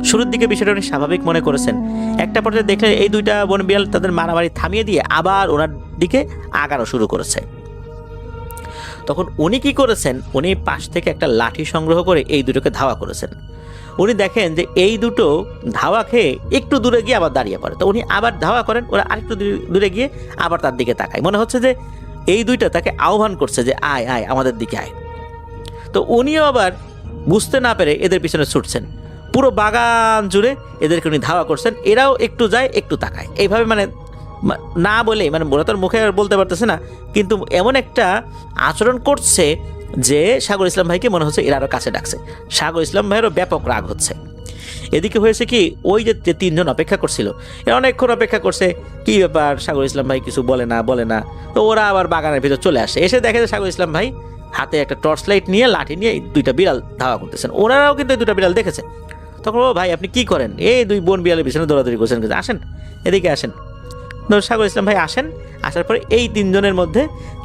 শুরুর দিকে বিষয়টা উনি স্বাভাবিক মনে করেছেন। একটা পর্যায়ে দেখলেন এই দুইটা বন বিড়াল তাদের মারামারি থামিয়ে দিয়ে আবার ওনার দিকে আগানো শুরু করেছে। তখন উনি কি করেছেন, উনি পাশ থেকে একটা লাঠি সংগ্রহ করে এই দুটোকে ধাওয়া করেছেন। উনি দেখেন যে এই দুটো ধাওয়া খেয়ে একটু দূরে গিয়ে আবার দাঁড়িয়ে পড়ে। তো উনি আবার ধাওয়া করেন, ওরা আরেকটু দূরে গিয়ে আবার তার দিকে তাকায়। মনে হচ্ছে যে এই দুইটা তাকে আহ্বান করছে যে আয় আয় আমাদের দিকে আয়। তো উনিও আবার বুঝতে না পেরে এদের পিছনে ছুটছেন। পুরো বাগান জুড়ে এদেরকে উনি ধাওয়া করছেন, এরাও একটু যায় একটু তাকায়। এইভাবে মানে না বলে, মানে ওরা তার মুখে আর বলতে পারতেছে না, কিন্তু এমন একটা আচরণ করছে যে সাগর ইসলাম ভাইকে মনে হচ্ছে এরা আরও কাছে ডাকছে। সাগর ইসলাম ভাইয়েরও ব্যাপক রাগ হচ্ছে। এদিকে হয়েছে কি, ওই যে 3 জন অপেক্ষা করছিল, এরা অনেকক্ষণ অপেক্ষা করছে, কি ব্যাপার সাগর ইসলাম ভাই কিছু বলে না। তো ওরা আবার বাগানের ভিতর চলে আসে। এসে দেখে যে সাগর ইসলাম ভাই হাতে একটা টর্চ লাইট নিয়ে, লাঠি নিয়ে দুইটা বিড়াল ধাওয়া করতেছেন। ওনারাও কিন্তু এই দুটা বিড়াল দেখেছে। তখন ও ভাই আপনি কি করেন, এই 2 বন বিড়ালের পিছনে দৌড়াদৌড়ি করছেন, আসেন এদিকে আসেন। সাগর ইসলাম ভাই আসেন, আসার পরে এই 3 জনের মধ্যে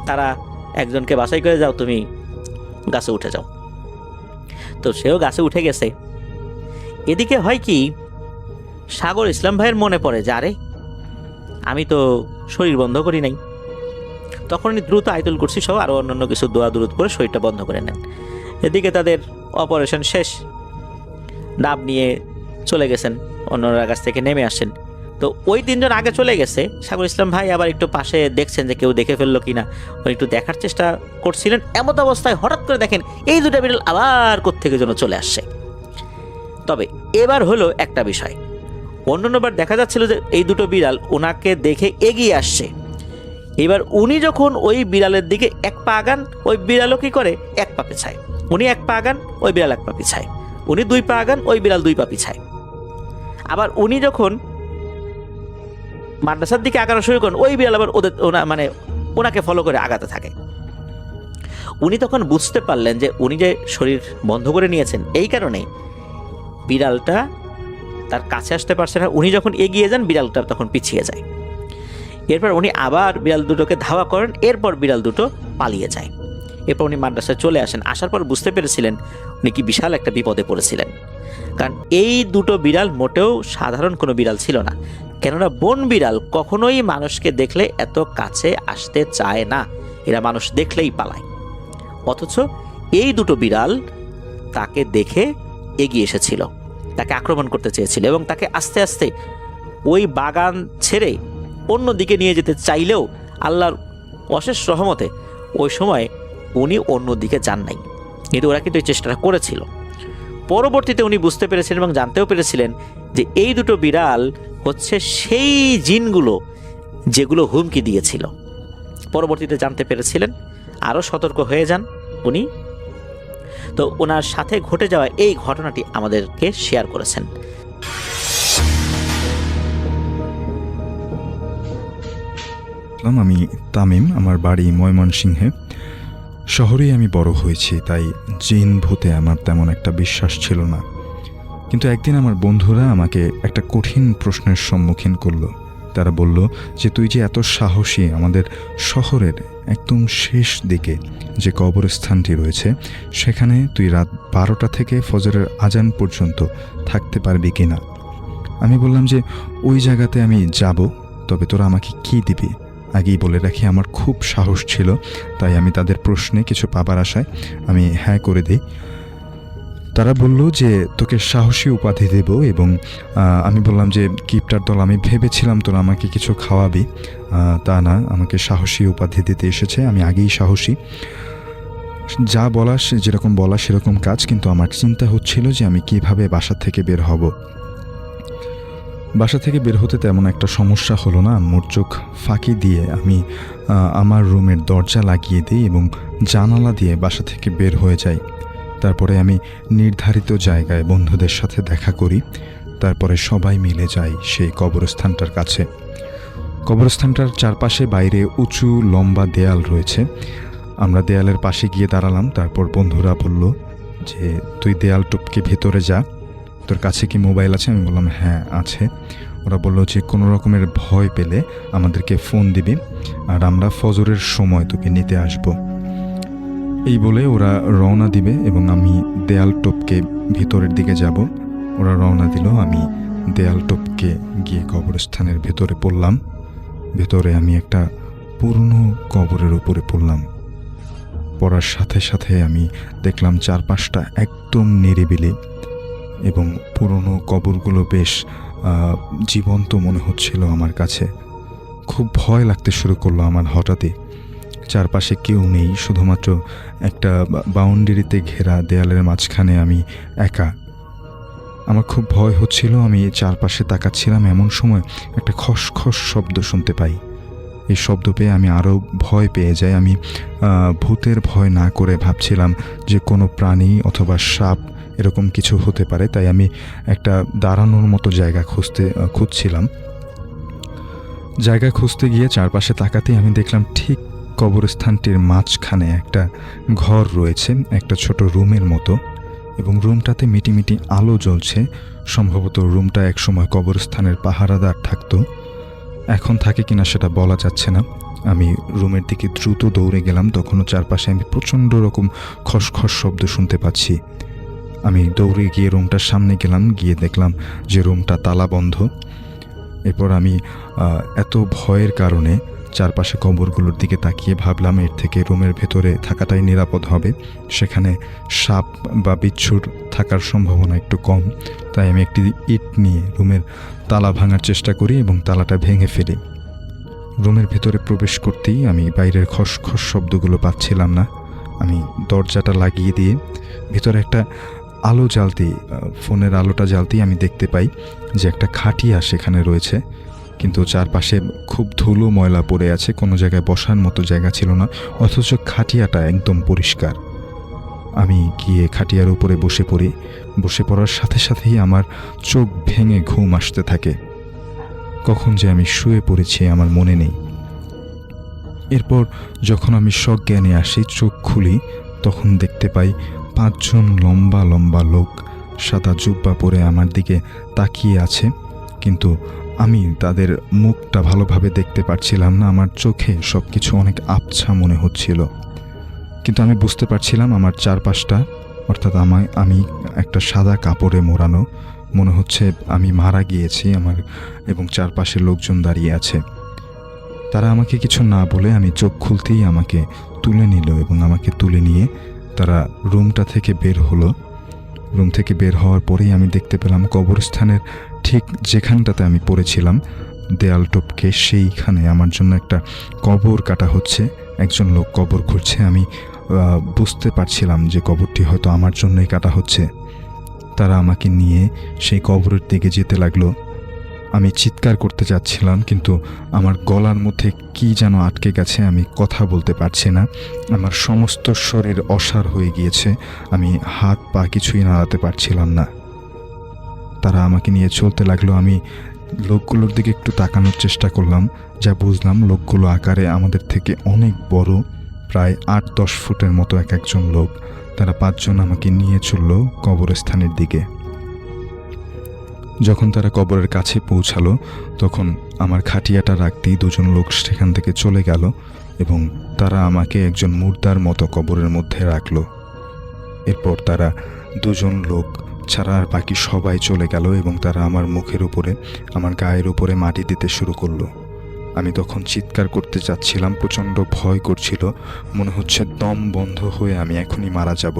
তারা একজনকে বাছাই করে, যাও তুমি গাছে উঠে যাও। তো সেও গাছে উঠে গেছে। এদিকে হয় কি, সাগর ইসলাম ভাইয়ের মনে পড়ে যে আরে আমি তো শরীর বন্ধ করি নাই। তখন উনি দ্রুত আয়াতুল কুরসি সহ আরও অন্যান্য কিছু দোয়া দুরুদ করে শরীরটা বন্ধ করে নেন। এদিকে তাদের অপারেশন শেষ, ডাব নিয়ে চলে গেছেন, অন্যরা কাছ থেকে নেমে আসেন। তো ওই 3 জন আগে চলে গেছে, সাগর ইসলাম ভাই আবার একটু পাশে দেখছেন যে কেউ দেখে ফেললো কিনা, উনি একটু দেখার চেষ্টা করছিলেন। এমত অবস্থায় হঠাৎ করে দেখেন এই দুটা বিড়াল আবার কোত্থেকে যেন চলে আসছে। তবে এবার হলো একটা বিষয়, অন্যান্যবার দেখা যাচ্ছিল যে এই দুটো বিড়াল ওনাকে দেখে এগিয়ে আসছে। এবার উনি যখন ওই বিড়ালের দিকে 1 পা আগান, ওই বিড়ালও কি করে 1 পা পিছায়। উনি 1 পা আগান, ওই বিড়াল 1 পা পিছায়। উনি 2 পা আগান, ওই বিড়াল 2 পা পিছায়। আবার উনি যখন মাদ্রাসার দিকে আগানো শুরু করেন, ওই বিড়াল আবার ওনাকে ফলো করে আগাতে থাকে। উনি তখন বুঝতে পারলেন যে উনি যে শরীর বন্ধ করে নিয়েছেন, এই কারণে বিড়ালটা তার কাছে আসতে পারছে না। উনি যখন এগিয়ে যান, বিড়ালটা তখন পিছিয়ে যায়। এরপর উনি আবার বিড়াল দুটোকে ধাওয়া করেন, এরপর বিড়াল দুটো পালিয়ে যায়। এরপর উনি মাদ্রাসায় চলে আসেন। আসার পর বুঝতে পেরেছিলেন উনি কি বিশাল একটা বিপদে পড়েছিলেন। কারণ এই দুটো বিড়াল মোটেও সাধারণ কোনো বিড়াল ছিল না। কেননা বন বিড়াল কখনোই মানুষকে দেখলে এত কাছে আসতে চায় না, এরা মানুষ দেখলেই পালায়। অথচ এই দুটো বিড়াল তাকে দেখে এগিয়ে এসেছিল, তাকে আক্রমণ করতে চেয়েছিল এবং তাকে আস্তে আস্তে ওই বাগান ছেড়ে অন্য দিকে নিয়ে যেতে চাইলেও আল্লাহর অশেষ রহমতে ওই সময় উনি অন্য দিকে যান নাই। কিন্তু ওরা কিন্তু এই চেষ্টাটা করেছিল। পরবর্তীতে উনি বুঝতে পেরেছিলেন এবং জানতেও পেরেছিলেন যে এই দুটো বিড়াল হচ্ছে সেই জিনগুলো যেগুলো হুমকি দিয়েছিল। পরবর্তীতে জানতে পেরেছিলেন, আরও সতর্ক হয়ে যান উনি। তো ওনার সাথে ঘটে যাওয়া এই ঘটনাটি আমাদেরকে শেয়ার করেছেন। আমি তামিম, আমার বাড়ি ময়মনসিংহে। শহরেই আমি বড় হয়েছি, তাই জিন ভূতে আমার তেমন একটা বিশ্বাস ছিল না। কিন্তু একদিন আমার বন্ধুরা আমাকে একটা কঠিন প্রশ্নের সম্মুখীন করলো। তারা বলল যে তুই যে এত সাহসী, আমাদের শহরের একদম শেষ দিকে যে কবরস্থানটি রয়েছে সেখানে তুই রাত 12টা থেকে ফজরের আজান পর্যন্ত থাকতে পারবি কি না। আমি বললাম যে ওই জায়গাতে আমি যাব, তবে তোরা আমাকে কী দিবি। আগেই বলে রাখি আমার খুব সাহস ছিল, তাই আমি তাদের প্রশ্নে কিছু পাবার আশায় আমি হ্যাঁ করে দিই। তারা বলল যে তোকে সাহসী উপাধি দেব, এবং আমি বললাম যে কিপটার দল, আমি ভেবেছিলাম তোরা আমাকে কিছু খাওয়াবি। তা না, আমাকে সাহসী উপাধি দিতে এসেছে। আমি আগেই সাহসী, যা বলা যেরকম বলা সেরকম কাজ। কিন্তু আমার চিন্তা হচ্ছিল যে আমি কিভাবে বাসা থেকে বের হব। বাসা থেকে বের হতে তেমন একটা সমস্যা হলো না। আম্মুর চোখ ফাঁকি দিয়ে আমি আমার রুমের দরজা লাগিয়ে দিই এবং জানালা দিয়ে বাসা থেকে বের হয়ে যাই। তারপরে আমি নির্ধারিত জায়গায় বন্ধুদের সাথে দেখা করি। তারপরে সবাই মিলে যাই সেই কবরস্থানটার কাছে। কবরস্থানটার চারপাশে বাইরে উঁচু লম্বা দেয়াল রয়েছে। আমরা দেয়ালের পাশে গিয়ে দাঁড়ালাম। তারপর বন্ধুরা বলল যে তুই দেয়াল টপকে ভেতরে যা, তোর কাছে কি মোবাইল আছে? আমি বললাম হ্যাঁ আছে। ওরা বলল যে কোনো রকমের ভয় পেলে আমাদেরকে ফোন দিবি, আর আমরা ফজরের সময় তোকে নিতে আসব। এই বলে ওরা রওনা দিবে এবং আমি দেয়াল টপকে ভিতরের দিকে যাব। ওরা রওনা দিল, আমি দেয়াল টপকে গিয়ে কবরস্থানের ভেতরে পড়লাম। ভেতরে আমি একটা পুরনো কবরের উপরে পড়লাম। পড়ার সাথে সাথে আমি দেখলাম চারপাশটা একদম নিরিবিলি এবং পুরনো কবরগুলো বেশ জীবন্ত মনে হচ্ছিল আমার কাছে। খুব ভয় লাগতে শুরু করলো আমার হঠাৎই। চারপাশে কেউ নেই, শুধুমাত্র একটা বাউন্ডারিতে ঘেরা দেয়ালের মাঝখানে আমি একা। আমার খুব ভয় হচ্ছিল। আমি চারপাশে তাকাচ্ছিলাম, এমন সময় একটা খসখস শব্দ শুনতে পাই। এই শব্দ পেয়ে আমি আরও ভয় পেয়ে যাই। আমি ভূতের ভয় না করে ভাবছিলাম যে কোনো প্রাণী অথবা সাপ এরকম কিছু হতে পারে। তাই আমি একটা দাঁড়ানোর মতো জায়গা খুঁজছিলাম। জায়গা খুঁজতে গিয়ে চারপাশে তাকাতেই আমি দেখলাম ঠিক কবরস্থানটির মাঝখানে একটা ঘর রয়েছে, একটা ছোট রুমের মতো, এবং রুমটাতে মিটিমিটি আলো জ্বলছে। সম্ভবত রুমটা একসময় কবরস্থানের পাহারাদার থাকতো, এখন থাকে কিনা সেটা বলা যাচ্ছে না। আমি রুমের দিকে দ্রুত দৌড়ে গেলাম। তখনও চারপাশে আমি প্রচণ্ড রকম খসখস শব্দ শুনতে পাচ্ছি। আমি দৌড়ে গিয়ে রুমটার সামনে গেলাম, গিয়ে দেখলাম যে রুমটা তালা বন্ধ। এরপর আমি এত ভয়ের কারণে চারপাশে কবরগুলোর দিকে তাকিয়ে ভাবলাম এর থেকে রুমের ভেতরে থাকাটাই নিরাপদ হবে। সেখানে সাপ বা বিচ্ছুর থাকার সম্ভাবনা একটু কম। তাই আমি একটি ইট নিয়ে রুমের তালা ভাঙার চেষ্টা করি এবং তালাটা ভেঙে ফেলি। রুমের ভেতরে প্রবেশ করতেই আমি বাইরের খসখস শব্দগুলো পাচ্ছিলাম না। আমি দরজাটা লাগিয়ে দিয়ে ভেতরে একটা আলো জ্বালতেই, ফোনের আলোটা জ্বালতেই আমি দেখতে পাই যে একটা খাটিয়া সেখানে রয়েছে, কিন্তু চারপাশে খুব ধুলো ময়লা পড়ে আছে। কোনো জায়গায় বসার মতো জায়গা ছিল না, অথচ খাটিয়াটা একদম পরিষ্কার। আমি গিয়ে খাটিয়ার উপরে বসে পড়ি। বসে পড়ার সাথে সাথেই আমার চোখ ভেঙে ঘুম আসতে থাকে। কখন যে আমি শুয়ে পড়েছি আমার মনে নেই। এরপর যখন আমি সজ্ঞানে আসি, চোখ খুলি, তখন দেখতে পাই 5 জন লম্বা লম্বা লোক সাদা জুব্বা পরে আমার দিকে তাকিয়ে আছে, কিন্তু আমি তাদের মুখটা ভালোভাবে দেখতে পারছিলাম না। আমার চোখে সব কিছু অনেক আবছা মনে হচ্ছিল, কিন্তু আমি বুঝতে পারছিলাম আমার চারপাশটা, অর্থাৎ আমি একটা সাদা কাপড়ে মোড়ানো, মনে হচ্ছে আমি মারা গিয়েছি আমার, এবং চারপাশে লোকজন দাঁড়িয়ে আছে। তারা আমাকে কিছু না বলে আমি চোখ খুলতেই আমাকে তুলে নিল এবং আমাকে তুলে নিয়ে তারা রুমটা থেকে বের হলো। রুম থেকে বের হওয়ার পরেই আমি দেখতে পেলাম কবরস্থানের ঠিক যেখানটাতে আমি পড়েছিলাম দেয়াল টপকে, সেইখানে আমার জন্য একটা কবর কাটা হচ্ছে। একজন লোক কবর খুঁড়ছে। আমি বুঝতে পারছিলাম যে কবরটি হয়তো আমার জন্যই কাটা হচ্ছে। তারা আমাকে নিয়ে সেই কবরের দিকে যেতে লাগলো। আমি চিৎকার করতে যাচ্ছিলাম, কিন্তু আমার গলার মধ্যে কি যেন আটকে গেছে, আমি কথা বলতে পারছি না। আমার সমস্ত শরীর অসাড় হয়ে গিয়েছে, আমি হাত পা কিছুই নাড়াতে পারছিলাম না। তারা আমাকে নিয়ে চলতে লাগলো। আমি লোকগুলোর দিকে একটু তাকানোর চেষ্টা করলাম, যা বুঝলাম লোকগুলো আকারে আমাদের থেকে অনেক বড়, প্রায় 8-10 ফুটের মতো এক একজন লোক। তারা 5 জন আমাকে নিয়ে চলল কবরস্থানের দিকে। যখন তারা কবরের কাছে পৌঁছালো, তখন আমার খাটিয়াটা রাখতেই 2 জন লোক সেখান থেকে চলে গেল এবং তারা আমাকে একজন মুর্দার মতো কবরের মধ্যে রাখলো। এরপর তারা 2 জন লোক ছাড়া আর বাকি সবাই চলে গেল এবং তারা আমার মুখের উপরে, আমার গায়ের উপরে মাটি দিতে শুরু করলো। আমি তখন চিৎকার করতে যাচ্ছিলাম, প্রচণ্ড ভয় করছিল, মনে হচ্ছে দম বন্ধ হয়ে আমি এখনই মারা যাব।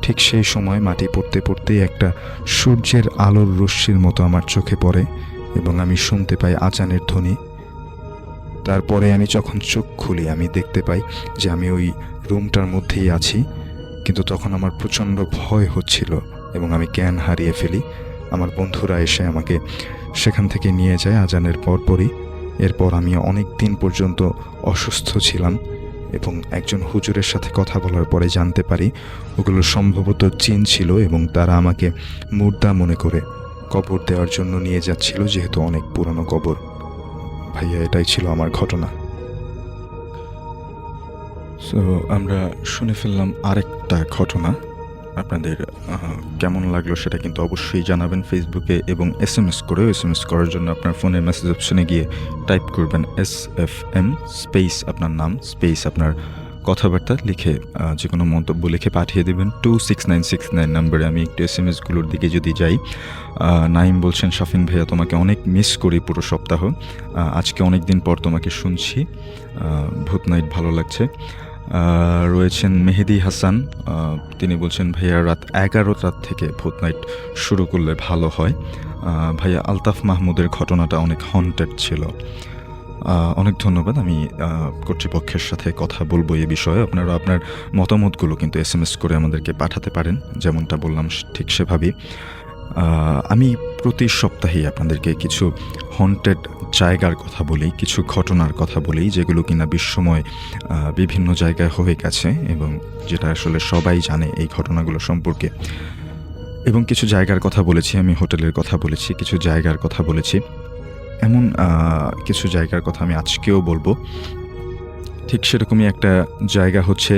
ঠিক সেই সময় মাটি পড়তে পড়তেই একটা সূর্যের আলোর রশ্মির মতো আমার চোখে পড়ে এবং আমি শুনতে পাই আজানের ধ্বনি। তারপরে আমি যখন চোখ খুলি, আমি দেখতে পাই যে আমি ওই রুমটার মধ্যেই আছি, কিন্তু তখন আমার প্রচণ্ড ভয় হচ্ছিল এবং আমি জ্ঞান হারিয়ে ফেলি। আমার বন্ধুরা এসে আমাকে সেখান থেকে নিয়ে যায় আজানের পরপরই। এরপর আমি অনেক দিন পর্যন্ত অসুস্থ ছিলাম এবং একজন হুজুরের সাথে কথা বলার পরে জানতে পারি ওগুলো সম্ভবত জিন ছিল এবং তারা আমাকে মুর্দা মনে করে কবর দেওয়ার জন্য নিয়ে যাচ্ছিল, যেহেতু অনেক পুরনো কবর। ভাইয়া, এটাই ছিল আমার ঘটনা। সো আমরা শুনে ফেললাম আরেকটা ঘটনা। আপনাদের কেমন লাগলো সেটা কিন্তু অবশ্যই জানাবেন ফেসবুকে এবং SMS করেও। SMS করার জন্য আপনার ফোনের মেসেজ অপশনে গিয়ে টাইপ করবেন SFM স্পেস আপনার নাম স্পেস আপনার কথাবার্তা লিখে যে কোনো মন্তব্য লিখে পাঠিয়ে দেবেন 26969 নম্বরে। আমি একটু SMS-গুলোর দিকে যদি যাই, নাইম বলছেন, শাফিন ভাইয়া তোমাকে অনেক মিস করি পুরো সপ্তাহ, আজকে অনেক দিন পর তোমাকে শুনছি, ভূত নাইট ভালো লাগছে। রয়েছেন মেহেদি হাসান, তিনি বলছেন ভাইয়া রাত 11টা থেকে ভূত নাইট শুরু করলে ভালো হয়। ভাইয়া আলতাফ মাহমুদের ঘটনাটা অনেক হন্টেড ছিল। অনেক ধন্যবাদ। আমি কর্তৃপক্ষের সাথে কথা বলবো এ বিষয়ে। আপনারা আপনার মতামতগুলো কিন্তু SMS করে আমাদেরকে পাঠাতে পারেন, যেমনটা বললাম ঠিক সেভাবেই। আমি প্রতি সপ্তাহেই আপনাদেরকে কিছু হন্টেড জায়গার কথা বলি, কিছু ঘটনার কথা বলি, যেগুলো কিনা বিশ্বময় বিভিন্ন জায়গায় হয়ে গেছে এবং যেটা আসলে সবাই জানে এই ঘটনাগুলো সম্পর্কে। এবং কিছু জায়গার কথা বলেছি, আমি হোটেলের কথা বলেছি, কিছু জায়গার কথা বলেছি। এমন কিছু জায়গার কথা আমি আজকেও বলবো। ঠিক সেরকমই একটা জায়গা হচ্ছে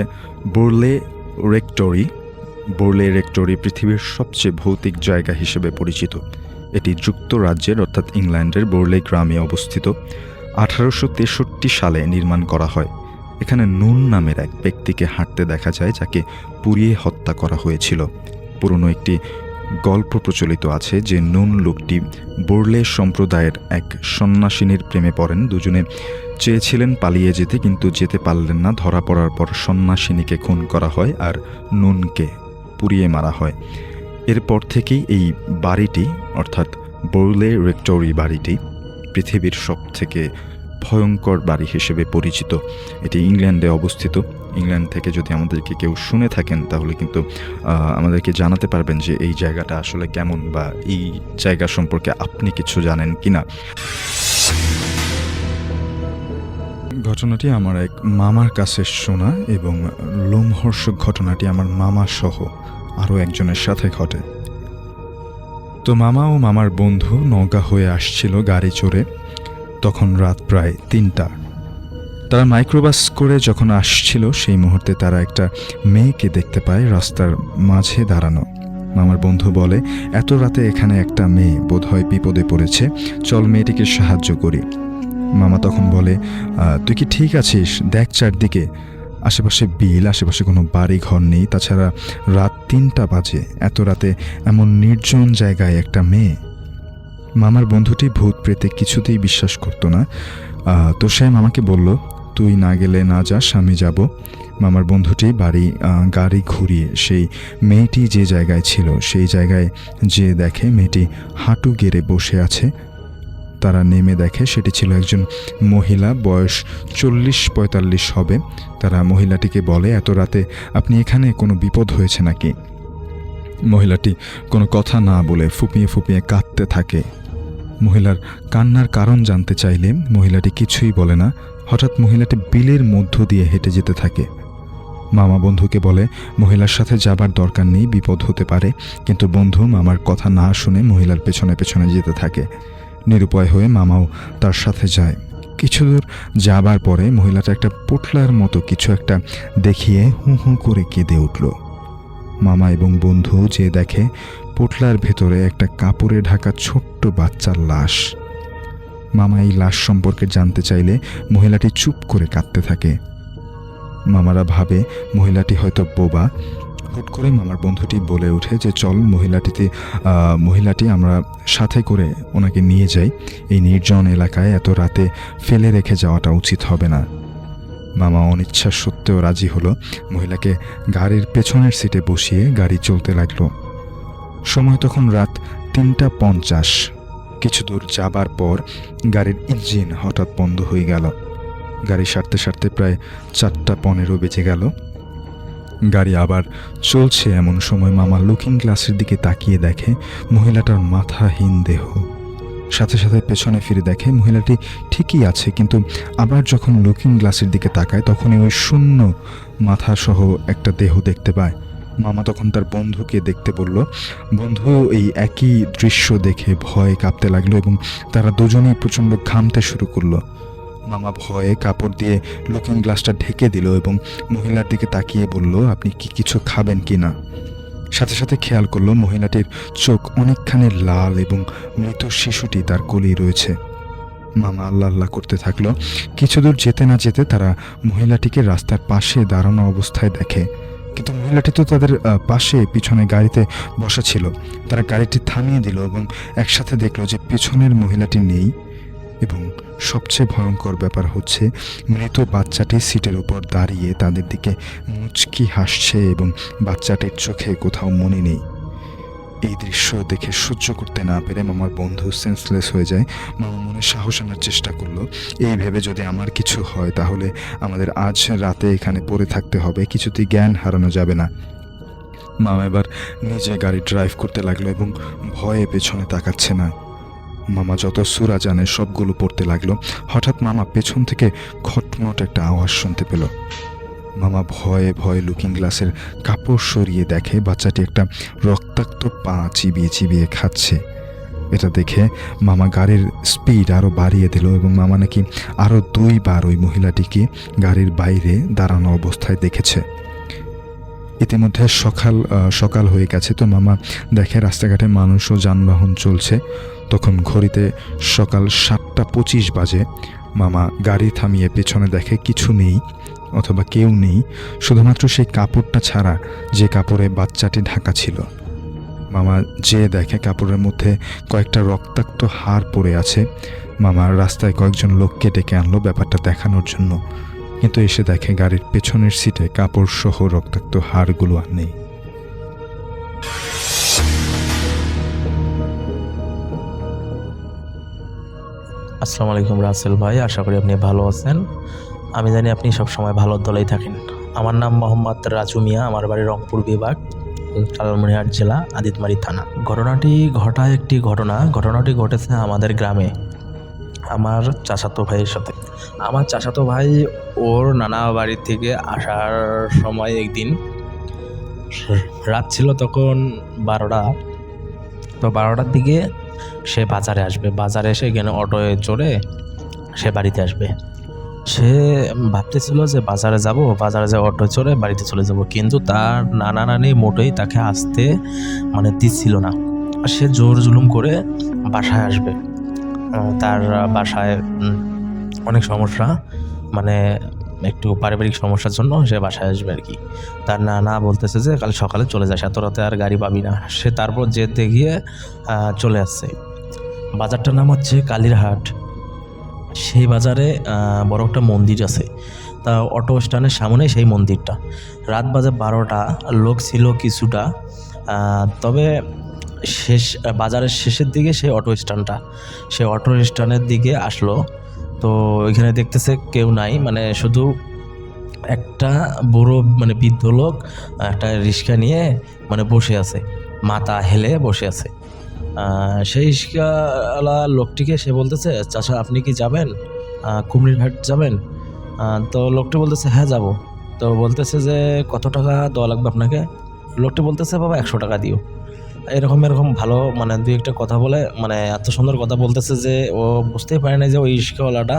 বোরলে রেক্টরি। বোরলে রেক্টরি পৃথিবীর সবচেয়ে ভৌতিক জায়গা হিসেবে পরিচিত। এটি যুক্তরাজ্যের অর্থাৎ ইংল্যান্ডের বোরলে গ্রামে অবস্থিত। 1863 সালে নির্মাণ করা হয়। এখানে নুন নামের এক ব্যক্তিকে হাঁটতে দেখা যায়, যাকে পুড়িয়ে হত্যা করা হয়েছিল। পুরনো একটি গল্প প্রচলিত আছে যে নুন লোকটি বোরলে সম্প্রদায়ের এক সন্ন্যাসিনীর প্রেমে পড়েন। দুজনে চেয়েছিলেন পালিয়ে যেতে, কিন্তু যেতে পারলেন না। ধরা পড়ার পর সন্ন্যাসিনীকে খুন করা হয় আর নুনকে পুড়িয়ে মারা হয়। এরপর থেকেই এই বাড়িটি অর্থাৎ বোরলে রেক্টরি বাড়িটি পৃথিবীর সবথেকে ভয়ঙ্কর বাড়ি হিসেবে পরিচিত। এটি ইংল্যান্ডে অবস্থিত। ইংল্যান্ড থেকে যদি আমাদেরকে কেউ শুনে থাকেন তাহলে কিন্তু আমাদেরকে জানাতে পারবেন যে এই জায়গাটা আসলে কেমন বা এই জায়গা সম্পর্কে আপনি কিছু জানেন কিনা। ঘটনাটি আমার এক মামার কাছে শোনা এবং লোমহর্ষক ঘটনাটি আমার মামা সহ আরও একজনের সাথে ঘটে। তো মামা ও মামার বন্ধু নৌকা হয়ে আসছিল গাড়ি চড়ে। তখন রাত প্রায় 3টা। তারা মাইক্রোবাস করে যখন আসছিল সেই মুহূর্তে তারা একটা মেয়েকে দেখতে পায় রাস্তার মাঝে দাঁড়ানো। মামার বন্ধু বলে, এত রাতে এখানে একটা মেয়ে বোধহয় বিপদে পড়েছে, চল মেয়েটিকে সাহায্য করি। মামা তখন বলে, তুই কি ঠিক আছিস? দেখ চারদিকে, আশেপাশে বিল, আশেপাশে কোনো বাড়ি ঘর নেই, তাছাড়া রাত 3টা বাজে, এত রাতে এমন নির্জন জায়গায় একটা মেয়ে। মামার বন্ধুটি ভূত প্রেতে কিছুতেই বিশ্বাস করতো না। তো সে মামাকে বলল, তুই না গেলে না যাস, আমি যাব। মামার বন্ধুটি গাড়ি ঘুরিয়ে সেই মেয়েটি যে জায়গায় ছিল সেই জায়গায় যে দেখে মেয়েটি হাঁটু গেড়ে বসে আছে। তারা নেমে দেখে সেটি ছিল একজন মহিলা, বয়স 40-45 হবে। তারা মহিলাটিকে বলে, এত রাতে আপনি এখানে, কোনো বিপদ হয়েছে নাকি? মহিলাটি কোনো কথা না বলে ফুপিয়ে ফুপিয়ে কাঁদতে থাকে। মহিলার কান্নার কারণ জানতে চাইলে মহিলাটি কিছুই বলে না। হঠাৎ মহিলাটি বিলের মধ্য দিয়ে হেঁটে যেতে থাকে। মামা বন্ধুকে বলে মহিলার সাথে যাবার দরকার নেই, বিপদ হতে পারে, কিন্তু বন্ধু মামার কথা না শুনে মহিলার পেছনে পেছনে যেতে থাকে। নিরুপায় হয়ে মামাও তার সাথে যায়। কিছু দূর যাবার পরে মহিলাটা একটা পোটলার মতো কিছু একটা দেখিয়ে হু হু করে কেঁদে উঠল। মামা এবং বন্ধু যে দেখে পোটলার ভেতরে একটা কাপড়ে ঢাকা ছোট্ট বাচ্চার লাশ। মামা এই লাশ সম্পর্কে জানতে চাইলে মহিলাটি চুপ করে কাঁদতে থাকে। মামারা ভাবে মহিলাটি হয়তো বোবা। হুট করে মামার বন্ধুটি বলে ওঠে যে চল মহিলাটি আমরা সাথে করে ওনাকে নিয়ে যাই, এই নির্জন এলাকায় এত রাতে ফেলে রেখে যাওয়াটা উচিত হবে না। মামা অনিচ্ছা সত্ত্বেও রাজি হলো। মহিলাকে গাড়ির পেছনের সিটে বসিয়ে গাড়ি চলতে লাগলো। সময় তখন রাত 3:50। কিছু দূর যাবার পর গাড়ির ইঞ্জিন হঠাৎ বন্ধ হয়ে গেল। গাড়ি সারতে সারতে প্রায় 4:15 বেজে গেল। গাড়ি আবার চলছে এমন সময় মামা লুকিং গ্লাসের দিকে তাকিয়ে দেখে মহিলাটার মাথাহীন দেহ। সাথে সাথে পেছনে ফিরে দেখে মহিলাটি ঠিকই আছে, কিন্তু আবার যখন লুকিং গ্লাসের দিকে তাকায় তখনই ওই শূন্য মাথাসহ একটা দেহ দেখতে পায়। মামা তখন তার বন্ধুকে দেখতে বলল। বন্ধু এই একই দৃশ্য দেখে ভয়ে কাঁপতে লাগলো এবং তারা দুজনেই প্রচণ্ড ঘামতে শুরু করলো। মামা ভয়ে কাপড় দিয়ে লুকিং গ্লাসটা ঢেকে দিল এবং মহিলার দিকে তাকিয়ে বলল, আপনি কি কিছু খাবেন কি না? সাথে সাথে খেয়াল করলো মহিলাটির চোখ অনেকখানি লাল এবং মৃত শিশুটি তার কোলেই রয়েছে। মামা আল্লাহ আল্লাহ করতে থাকলো। কিছু দূর যেতে না যেতে তারা মহিলাটিকে রাস্তার পাশে দাঁড়ানো অবস্থায় দেখে, কিন্তু মহিলাটি তো তাদের পাশে পিছনে গাড়িতে বসা ছিল। তারা গাড়িটি থামিয়ে দিল এবং একসাথে দেখলো যে পিছনের মহিলাটি নেই। এবং সবচেয়ে ভয়ঙ্কর ব্যাপার হচ্ছে মৃত বাচ্চাটি সিটের উপর দাঁড়িয়ে তাদের দিকে মুচকি হাসছে এবং বাচ্চাটির চোখে কোথাও মনে নেই। এই দৃশ্য দেখে সহ্য করতে না পেরে মামার বন্ধু সেন্সলেস হয়ে যায়। মামা মনে সাহস আনার চেষ্টা করলো, এই ভেবে যদি আমার কিছু হয় তাহলে আমাদের আজ রাতে এখানে পড়ে থাকতে হবে, কিছুতেই জ্ঞান হারানো যাবে না। মামা এবার নিজে গাড়ি ড্রাইভ করতে লাগলো এবং ভয়ে পেছনে তাকাচ্ছে না। মামা যত সূরা জানে সবগুলো পড়তে লাগলো। হঠাৎ মামা পেছন থেকে খটমট একটা আওয়াজ শুনতে পেল। মামা ভয়ে ভয়ে লুকিং গ্লাসের কাপড় সরিয়ে দেখে বাচ্চাটি একটা রক্তাক্ত পা চিবিয়ে চিবিয়ে খাচ্ছে। এটা দেখে মামা গাড়ির স্পিড আরও বাড়িয়ে দিল এবং মামা নাকি আরও 2 বার ওই মহিলাটিকে গাড়ির বাইরে দাঁড়ানো অবস্থায় দেখেছে। ইতিমধ্যে সকাল হয়ে গেছে, তো মামা দেখে রাস্তাঘাটে মানুষ ও যানবাহন চলছে। তখন ঘড়িতে সকাল 7:25 বাজে। মামা গাড়ি থামিয়ে পেছনে দেখে কিছু নেই অথবা কেউ নেই, শুধুমাত্র সেই কাপড়টা ছাড়া যে কাপড়ে বাচ্চাটি ঢাকা ছিল। মামা যে দেখে কাপড়ের মধ্যে কয়েকটা রক্তাক্ত হাড় পড়ে আছে। মামা রাস্তায় কয়েকজন লোককে ডেকে আনলো ব্যাপারটা দেখানোর জন্য, কিন্তু এসে দেখে গাড়ির পেছনের সিটে কাপড় সহ রক্তাক্ত হাড়গুলো আর নেই। আসসালামু আলাইকুম রাসেল ভাই, আশা করি আপনি ভালো আছেন। আমি জানি আপনি সবসময় ভালো দলেই থাকেন। আমার নাম মোহাম্মদ রাজু মিয়া, আমার বাড়ি রংপুর বিভাগ, লালমনিরহাট জেলা, আদিতমারি থানা। ঘটনাটি ঘটেছে আমাদের গ্রামে আমার চাচাতো ভাইয়ের সাথে। আমার চাচাতো ভাই ওর নানা বাড়ি থেকে আসার সময় একদিন রাত ছিল, তখন 12টা। তো 12টার দিকে সে বাজারে আসবে। বাজারে এসে এখানে অটোয় চড়ে সে বাড়িতে আসবে। সে ভাবতেছিল যে বাজারে যে অটোয় চড়ে বাড়িতে চলে যাব, কিন্তু তার নানা নানি মোটেই তাকে আসতে দিচ্ছিল না। সে জোর জুলুম করে বাসায় আসবে। তার বাসায় অনেক সমস্যা, একটু পারিবারিক সমস্যার জন্য সে বাসায় আসবে আর কি। তার নানা বলতেছে যে কাল সকালে চলে যাস, এত রাতে আর গাড়ি পাবি না। সে তারপর যেতে গিয়ে চলে আসছে। বাজারটার নাম হচ্ছে কালীরহাট। সেই বাজারে বড় একটা মন্দির আছে, তা অটো স্ট্যান্ডের সামনে সেই মন্দিরটা। রাত বাজে 12টা, লোক ছিল কিছুটা, তবে বাজারের শেষের দিকে সেই অটো স্ট্যান্ডটা, সেই অটো স্ট্যান্ডের দিকে আসলো। তো ওইখানে দেখতেছে কেউ নাই, মানে শুধু একটা বুড়ো মানে বৃদ্ধ লোক একটা রিক্সা নিয়ে মানে বসে আছে, মাথা হেলে বসে আছে। সেই রিক্সাওয়ালা লোকটিকে সে বলতেছে, চাচা আপনি কি যাবেন, কুমড়িরহাট যাবেন? তো লোকটি বলতেছে হ্যাঁ যাব। তো বলতেছে যে কত টাকা দেওয়া লাগবে আপনাকে? লোকটি বলতেছে বাবা 100 টাকা দিও। এরকম ভালো মানে দুই একটা কথা বলে, মানে এত সুন্দর কথা বলতেছে যে ও বুঝতেই পারে না যে ওই রিক্সাওয়ালাটা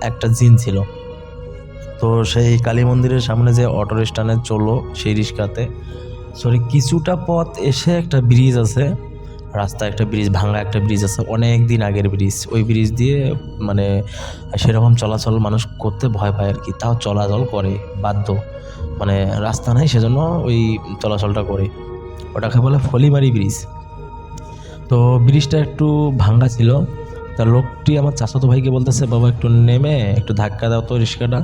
একটা জিন ছিল। তো সেই কালী মন্দিরের সামনে যে অটো স্ট্যান্ডে চললো সেই রিক্সাতে, কিছুটা পথ এসে একটা ব্রিজ আছে, রাস্তায় একটা ব্রিজ, ভাঙা একটা ব্রিজ আছে, অনেক দিন আগের ব্রিজ। ওই ব্রিজ দিয়ে মানে সেরকম চলাচল মানুষ করতে ভয় পায় আর কি, তাও চলাচল করে বাধ্য, মানে রাস্তা নাই সেজন্য ওই চলাচলটা করে। ওটাকে বলে ফলিমারি ব্রিজ। তো ব্রিজটা একটু ভাঙা ছিল। তা লোকটি আমার চাচাতো ভাইকে বলতেছে বাবা একটু নেমে একটু ধাক্কা দাও তো রিক্সাটা।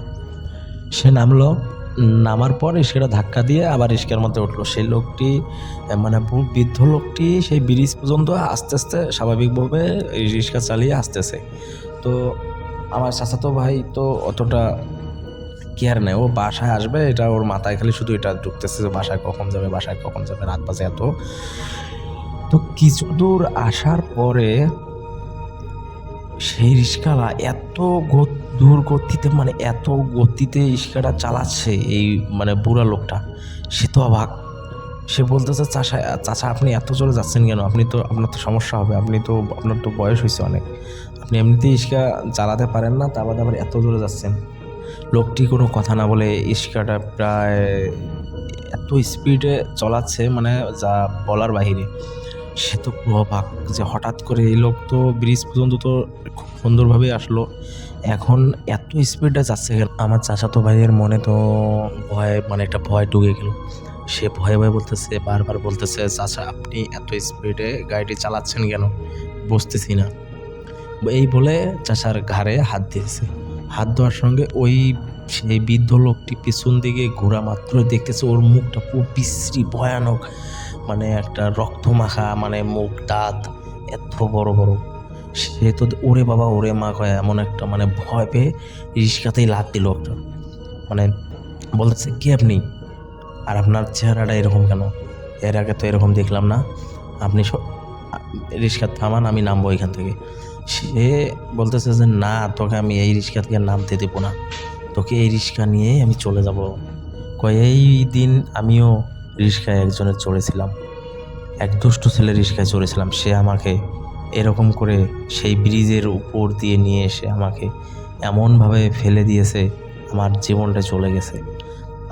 সে নামলো, নামার পর রিক্সাটা ধাক্কা দিয়ে আবার রিক্সার মধ্যে উঠলো। সেই লোকটি মানে বৃদ্ধ লোকটি সেই ব্রিজ পর্যন্ত আস্তে আস্তে স্বাভাবিকভাবে রিক্সা চালিয়ে আসতেছে। তো আমার চাচাতো ভাই তো অতটা কেয়ার নেই, ও বাসায় আসবে এটা ওর মাথায় খালি শুধু এটা ঢুকতেছে যে বাসায় কখন যাবে, রাত বাজে এত। তো কিছু দূর আসার পরে সেই রিক্সাওয়ালা এত দূর গতিতে, মানে এত গতিতে রিক্সাটা চালাচ্ছে এই মানে বুড়া লোকটা, সে তো অবাক। সে বলতেছে চাচা আপনি এত জোরে যাচ্ছেন কেন? আপনার তো সমস্যা হবে, আপনার তো বয়স হয়েছে অনেক, আপনি এমনিতেই রিক্সা চালাতে পারেন না, তা বাদে আবার এত জোরে যাচ্ছেন। লোকটি কোনো কথা না বলে রিক্সাটা প্রায় এত স্পিডে চালাচ্ছে মানে যা বলার বাহিরে। সে তো পুরো অবাক যে হঠাৎ করে এই লোক তো ব্রিজ পর্যন্ত তো খুব সুন্দরভাবে আসলো, এখন এত স্পিডে যাচ্ছে কেন? আমার চাচাতো ভাইয়ের মনে তো ভয়, মানে একটা ভয় ঢুকে গেল। সে ভয়ে বলতেছে, বারবার বলতেছে চাচা আপনি এত স্পিডে গাড়িটি চালাচ্ছেন কেন, বুঝতেছি না। এই বলে চাচার ঘাড়ে হাত দিয়েছে। হাত দেওয়ার সঙ্গে সেই বৃদ্ধ লোকটি পিছন দিকে ঘোরা মাত্র দেখতেছে ওর মুখটা পুরো বিশ্রী ভয়ানক, মানে একটা রক্তমাখা, মানে মুখ দাঁত এত বড় বড়। সে তো ওরে বাবা ওরে মা কয় এমন একটা, মানে ভয় পেয়ে রিক্সাতেই লাথ দিল একটা, মানে বলতেছে কি আপনি, আর আপনার চেহারাটা এরকম কেন, এর আগে তো এরকম দেখলাম না, আপনি রিক্সা থামান আমি নামবো এখান থেকে। সে বলতেছে যে না তোকে আমি এই রিক্সা থেকে নামতে দেবো না, তোকে এই রিক্সা নিয়েই আমি চলে যাব। এই দিন আমিও রিক্সায় একজনের চড়েছিলাম, এক দুষ্ট ছেলে রিক্সায় চড়েছিলাম, সে আমাকে এরকম করে সেই ব্রিজের উপর দিয়ে নিয়ে এসে আমাকে এমনভাবে ফেলে দিয়েছে, আমার জীবনটা চলে গেছে।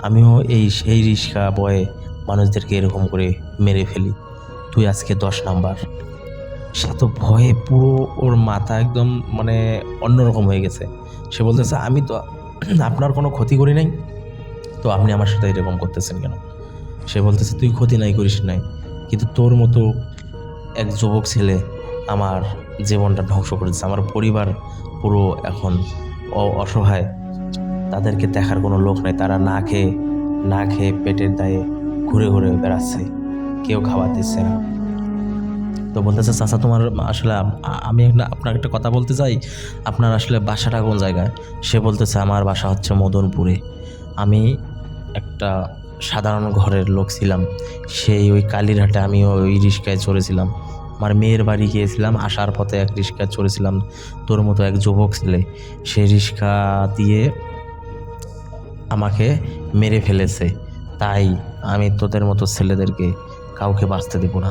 আমিও সেই রিক্সা বয়ে মানুষদেরকে এরকম করে মেরে ফেলি, তুই আজকে 10 নাম্বার। সে তো ভয়ে পুরো ওর মাথা একদম মানে অন্যরকম হয়ে গেছে। সে বলতেছে আমি তো আপনার কোনো ক্ষতি করি নাই, তো আপনি আমার সাথে এরকম করতেছেন কেন? সে বলতেছে তুই ক্ষতি নাই করিস নাই, কিন্তু তোর মতো এক যুবক ছেলে আমার জীবনটা ধ্বংস করেছে, আমার পরিবার পুরো এখন অসহায়, তাদেরকে দেখার কোনো লোক নাই, তারা না খেয়ে পেটের দায়ে ঘুরে ঘুরে বেড়াচ্ছে, কেউ খাওয়া দিচ্ছে না। তো বলতেছে চাচা তোমার আসলে আমি আপনাকে একটা কথা বলতে চাই, আপনার আসলে বাসাটা কোন জায়গায়? সে বলতেছে আমার বাসা হচ্ছে মদনপুরে, আমি একটা সাধারণ ঘরের লোক ছিলাম, ওই কালীরহাটে আমি ওই রিক্সায় চড়েছিলাম, আমার মেয়ের বাড়ি গিয়েছিলাম, আসার পথে এক রিক্সায় চড়েছিলাম, তোর মতো এক যুবক ছেলে সেই রিক্সা দিয়ে আমাকে মেরে ফেলেছে, তাই আমি তোদের মতো ছেলেদেরকে কাউকে বাঁচতে দেবো না,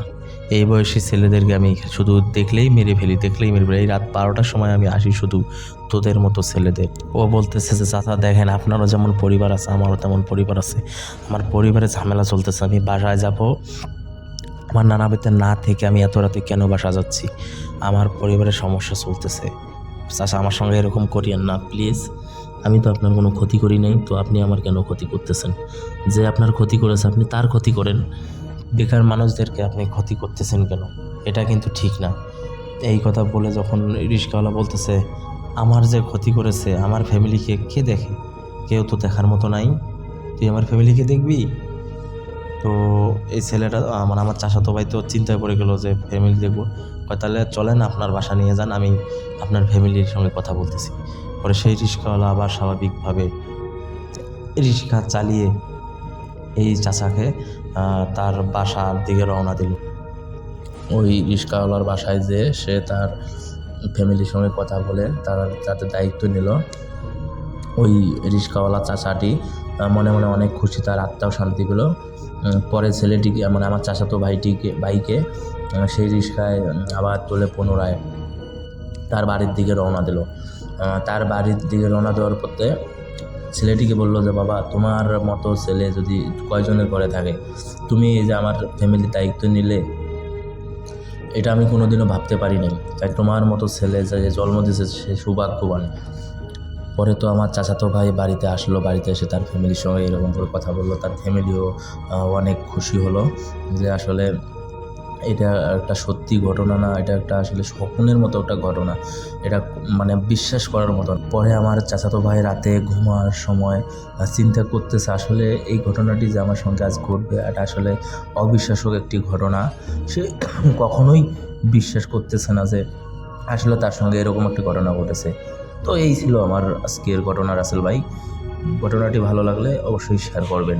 এই বয়সী ছেলেদেরকে আমি শুধু দেখলেই মেরে ফেলি। এই রাত 12টার সময় আমি আসি শুধু তোদের মতো ছেলেদের। ও বলতেছে যে চাচা দেখেন আপনারও যেমন পরিবার আছে আমারও তেমন পরিবার আছে, আমার পরিবারে ঝামেলা চলতেছে, আমি বাসায় যাব, আমার নানা বাড়িতে না থেকে আমি এত রাতে কেন বাসা যাচ্ছি, আমার পরিবারের সমস্যা চলতেছে, চাচা আমার সঙ্গে এরকম করিয়েন না প্লিজ, আমি তো আপনার কোনো ক্ষতি করি নাই, তো আপনি আমার কেন ক্ষতি করতেছেন? যে আপনার ক্ষতি করেছে আপনি তার ক্ষতি করেন, বেকার মানুষদেরকে আপনি ক্ষতি করতেছেন কেন? এটা কিন্তু ঠিক না। এই কথা বলে যখন রিক্সাওয়ালা বলতেছে আমার যে ক্ষতি করেছে আমার ফ্যামিলিকে কে দেখে, কেউ তো দেখার মতো নাই, তুই আমার ফ্যামিলিকে দেখবি? তো এই ছেলেটা মানে আমার চাচাতো ভাই তো চিন্তায় পড়ে গেলো যে ফ্যামিলি দেখবো, তাহলে চলেন আপনার বাসা নিয়ে যান, আমি আপনার ফ্যামিলির সঙ্গে কথা বলতেছি। পরে সেই রিক্সাওয়ালা আবার স্বাভাবিকভাবে রিক্সা চালিয়ে এই চাচাকে তার বাসার দিকে রওনা দিল। ওই রিক্সাওয়ালার বাসায় যেয়ে সে তার ফ্যামিলির সঙ্গে কথা বলে তাদের দায়িত্ব নিল। ওই রিক্সাওয়ালা চাচাটি মনে মনে অনেক খুশি, তার আত্মাও শান্তি পেল। পরে ছেলেটিকে মানে আমার চাচাতো ভাইকে সেই রিক্সায় আবার তুলে পুনরায় তার বাড়ির দিকে রওনা দিল। তার বাড়ির দিকে রওনা দেওয়ার পথে ছেলেটিকে বললো যে বাবা, তোমার মতো ছেলে যদি কয়জনের ঘরে থাকে, তুমি এই যে আমার ফ্যামিলির দায়িত্ব নিলে, এটা আমি কোনোদিনও ভাবতে পারি নাই। তাই তোমার মতো ছেলে যে জন্ম দিয়েছে সে সৌভাগ্যবান। পরে তো আমার চাচাতো ভাই বাড়িতে আসলো, বাড়িতে এসে তার ফ্যামিলির সঙ্গে এরকম করে কথা বললো। তার ফ্যামিলিও অনেক খুশি হলো যে আসলে এটা একটা সত্যি ঘটনা না, এটা একটা আসলে স্বপ্নের মতো একটা ঘটনা, এটা মানে বিশ্বাস করার মতো। পরে আমার চাচাতো ভাই রাতে ঘুমার সময় চিন্তা করতেছে আসলে এই ঘটনাটি যে আমার সঙ্গে আজ ঘটবে, এটা আসলে অবিশ্বাস্য একটি ঘটনা। সে কখনোই বিশ্বাস করতেছে না যে আসলে তার সঙ্গে এরকম একটি ঘটনা ঘটেছে। তো এই ছিল আমার আজকের ঘটনা রাসেল ভাই। ঘটনাটি ভালো লাগলে অবশ্যই শেয়ার করবেন।